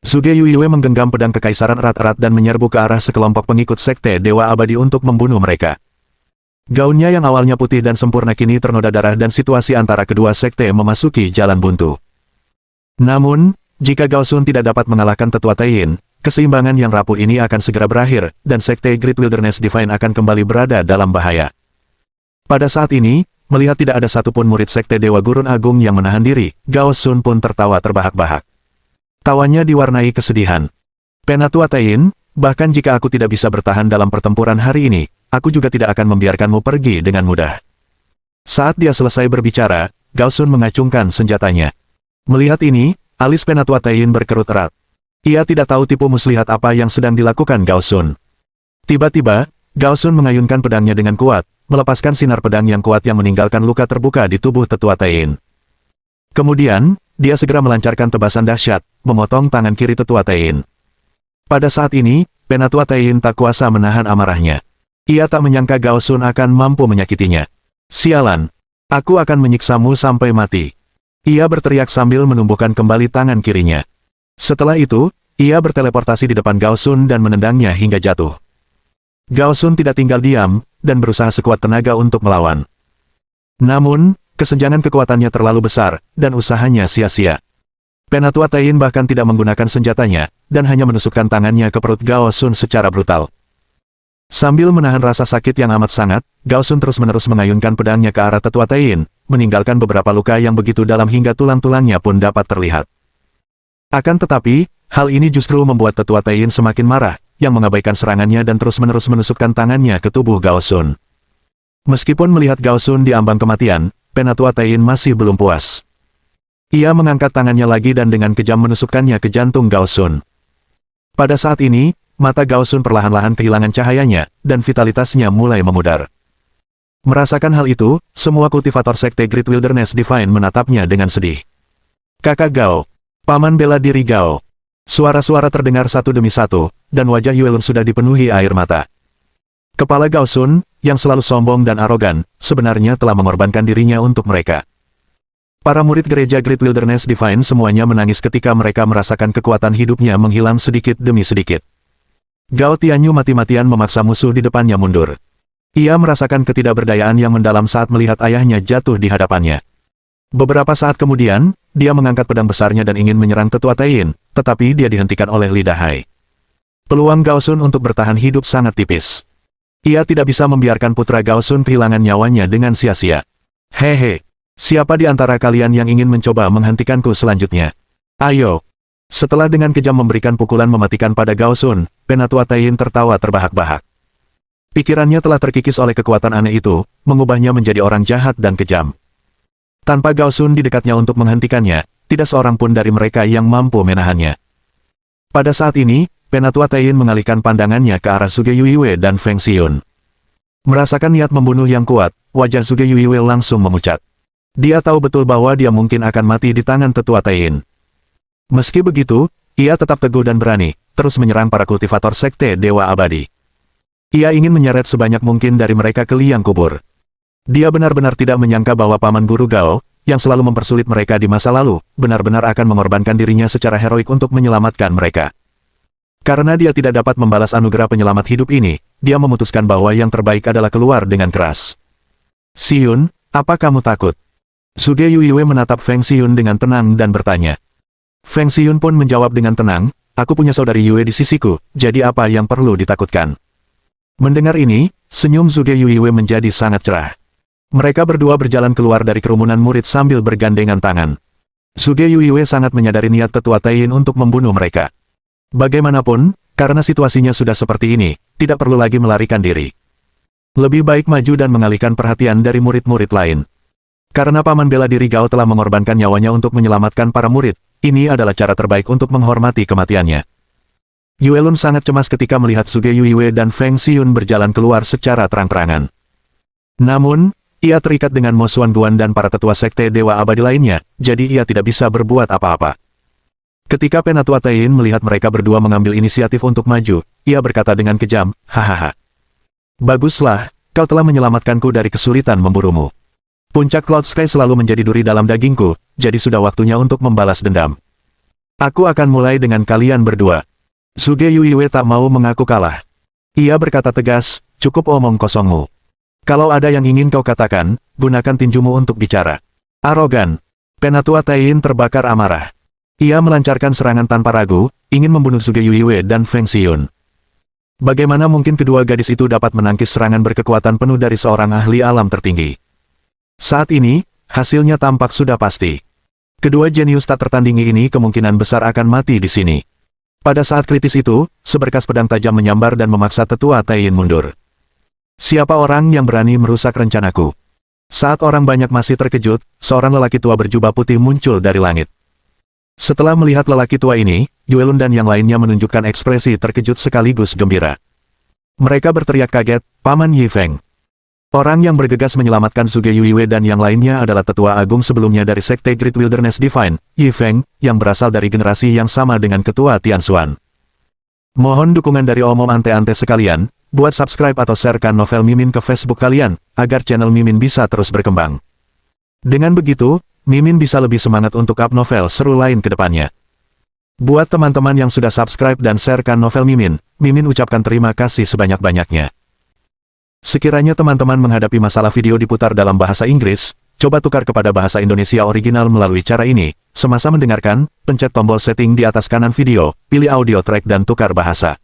Speaker 1: Zhuge Yuiwei menggenggam pedang kekaisaran erat-erat dan menyerbu ke arah sekelompok pengikut sekte Dewa Abadi untuk membunuh mereka. Gaunnya yang awalnya putih dan sempurna kini ternoda darah dan situasi antara kedua sekte memasuki jalan buntu. Namun, jika Gao Sun tidak dapat mengalahkan Tetua Taiyin, keseimbangan yang rapuh ini akan segera berakhir, dan sekte Great Wilderness Divine akan kembali berada dalam bahaya. Pada saat ini, melihat tidak ada satupun murid sekte Dewa Gurun Agung yang menahan diri, Gao Sun pun tertawa terbahak-bahak. Tawanya diwarnai kesedihan. "Penatua Taiyin, bahkan jika aku tidak bisa bertahan dalam pertempuran hari ini, aku juga tidak akan membiarkanmu pergi dengan mudah." Saat dia selesai berbicara, Gao Sun mengacungkan senjatanya. Melihat ini, alis Penatua Taiyin berkerut erat. Ia tidak tahu tipu muslihat apa yang sedang dilakukan Gao Sun. Tiba-tiba, Gao Sun mengayunkan pedangnya dengan kuat, melepaskan sinar pedang yang kuat yang meninggalkan luka terbuka di tubuh Tetua Taiyin. Kemudian, dia segera melancarkan tebasan dahsyat, memotong tangan kiri Tetua Taiyin. Pada saat ini, Penatua Taiyin tak kuasa menahan amarahnya. Ia tak menyangka Gao Sun akan mampu menyakitinya. "Sialan! Aku akan menyiksamu sampai mati." Ia berteriak sambil menumbuhkan kembali tangan kirinya. Setelah itu, ia berteleportasi di depan Gao Sun dan menendangnya hingga jatuh. Gao Sun tidak tinggal diam, dan berusaha sekuat tenaga untuk melawan. Namun, kesenjangan kekuatannya terlalu besar, dan usahanya sia-sia. Penatua Taiyin bahkan tidak menggunakan senjatanya, dan hanya menusukkan tangannya ke perut Gao Sun secara brutal. Sambil menahan rasa sakit yang amat sangat, Gao Sun terus-menerus mengayunkan pedangnya ke arah Tetua Taiyin, meninggalkan beberapa luka yang begitu dalam hingga tulang-tulangnya pun dapat terlihat. Akan tetapi, hal ini justru membuat Tetua Taiyin semakin marah, yang mengabaikan serangannya dan terus-menerus menusukkan tangannya ke tubuh Gao Sun. Meskipun melihat Gao Sun di ambang kematian, Penatua Taiyin masih belum puas. Ia mengangkat tangannya lagi dan dengan kejam menusukkannya ke jantung Gao Sun. Pada saat ini, mata Gao Sun perlahan-lahan kehilangan cahayanya, dan vitalitasnya mulai memudar. Merasakan hal itu, semua kultivator sekte Great Wilderness Divine menatapnya dengan sedih. "Kakak Gao, paman bela diri Gao." Suara-suara terdengar satu demi satu, dan wajah Yuelun sudah dipenuhi air mata. Kepala Gao Sun, yang selalu sombong dan arogan, sebenarnya telah mengorbankan dirinya untuk mereka. Para murid gereja Great Wilderness Divine semuanya menangis ketika mereka merasakan kekuatan hidupnya menghilang sedikit demi sedikit. Gao Tianyu mati-matian memaksa musuh di depannya mundur. Ia merasakan ketidakberdayaan yang mendalam saat melihat ayahnya jatuh di hadapannya. Beberapa saat kemudian, dia mengangkat pedang besarnya dan ingin menyerang Tetua Taiyin, tetapi dia dihentikan oleh Li Dahai. Peluang Gao Sun untuk bertahan hidup sangat tipis. Ia tidak bisa membiarkan putra Gao Sun kehilangan nyawanya dengan sia-sia. "Hehe, siapa di antara kalian yang ingin mencoba menghentikanku selanjutnya? Ayo!" Setelah dengan kejam memberikan pukulan mematikan pada Gao Sun, Penatua Taiyin tertawa terbahak-bahak. Pikirannya telah terkikis oleh kekuatan aneh itu, mengubahnya menjadi orang jahat dan kejam. Tanpa Gao Sun di dekatnya untuk menghentikannya, tidak seorang pun dari mereka yang mampu menahannya. Pada saat ini, Penatua Taiyin mengalihkan pandangannya ke arah Suge Yuiwe dan Feng Xiun. Merasakan niat membunuh yang kuat, wajah Suge Yuiwe langsung memucat. Dia tahu betul bahwa dia mungkin akan mati di tangan Tetua Taiyin. Meski begitu, ia tetap teguh dan berani, terus menyerang para kultivator Sekte Dewa Abadi. Ia ingin menyeret sebanyak mungkin dari mereka ke liang kubur. Dia benar-benar tidak menyangka bahwa Paman Guru Gao, yang selalu mempersulit mereka di masa lalu, benar-benar akan mengorbankan dirinya secara heroik untuk menyelamatkan mereka. Karena dia tidak dapat membalas anugerah penyelamat hidup ini, dia memutuskan bahwa yang terbaik adalah keluar dengan keras. Xiun, apa kamu takut? Suge Yuiwe menatap Feng Xiun dengan tenang dan bertanya. Feng Xiun pun menjawab dengan tenang, aku punya saudari Yue di sisiku, jadi apa yang perlu ditakutkan? Mendengar ini, senyum Suge Yuiwe menjadi sangat cerah. Mereka berdua berjalan keluar dari kerumunan murid sambil bergandengan tangan. Suge Yuiwe sangat menyadari niat Tetua Taiyin untuk membunuh mereka. Bagaimanapun, karena situasinya sudah seperti ini, tidak perlu lagi melarikan diri. Lebih baik maju dan mengalihkan perhatian dari murid-murid lain. Karena Paman bela diri Gao telah mengorbankan nyawanya untuk menyelamatkan para murid, ini adalah cara terbaik untuk menghormati kematiannya. Yuelun sangat cemas ketika melihat Suge Yuiwe dan Feng Xiun berjalan keluar secara terang-terangan. Namun, ia terikat dengan Mo Xuanguan dan para tetua Sekte Dewa Abadi lainnya, jadi ia tidak bisa berbuat apa-apa. Ketika Penatua Taiyin melihat mereka berdua mengambil inisiatif untuk maju, ia berkata dengan kejam, hahaha. Baguslah, kau telah menyelamatkanku dari kesulitan memburumu. Puncak Cloud Sky selalu menjadi duri dalam dagingku, jadi sudah waktunya untuk membalas dendam. Aku akan mulai dengan kalian berdua. Suge Yuiwe tak mau mengaku kalah. Ia berkata tegas, cukup omong kosongmu. Kalau ada yang ingin kau katakan, gunakan tinjumu untuk bicara. Arogan. Penatua Taiyin terbakar amarah. Ia melancarkan serangan tanpa ragu, ingin membunuh Suge Yuiwe dan Feng Xiun. Bagaimana mungkin kedua gadis itu dapat menangkis serangan berkekuatan penuh dari seorang ahli alam tertinggi? Saat ini, hasilnya tampak sudah pasti. Kedua jenius tak tertandingi ini kemungkinan besar akan mati di sini. Pada saat kritis itu, seberkas pedang tajam menyambar dan memaksa Tetua Taiyin mundur. Siapa orang yang berani merusak rencanaku? Saat orang banyak masih terkejut, seorang lelaki tua berjubah putih muncul dari langit. Setelah melihat lelaki tua ini, Yuelun dan yang lainnya menunjukkan ekspresi terkejut sekaligus gembira. Mereka berteriak kaget, Paman Yifeng. Orang yang bergegas menyelamatkan Suge Yuiwe dan yang lainnya adalah tetua agung sebelumnya dari Sekte Great Wilderness Divine, Yifeng, yang berasal dari generasi yang sama dengan ketua Tianxuan. Mohon dukungan dari omom ante-ante sekalian, buat subscribe atau sharekan novel Mimin ke Facebook kalian, agar channel Mimin bisa terus berkembang. Dengan begitu, Mimin bisa lebih semangat untuk up novel seru lain ke depannya. Buat teman-teman yang sudah subscribe dan sharekan novel Mimin, Mimin ucapkan terima kasih sebanyak-banyaknya. Sekiranya teman-teman menghadapi masalah video diputar dalam bahasa Inggris, coba tukar kepada bahasa Indonesia original melalui cara ini. Semasa mendengarkan, pencet tombol setting di atas kanan video, pilih audio track dan tukar bahasa.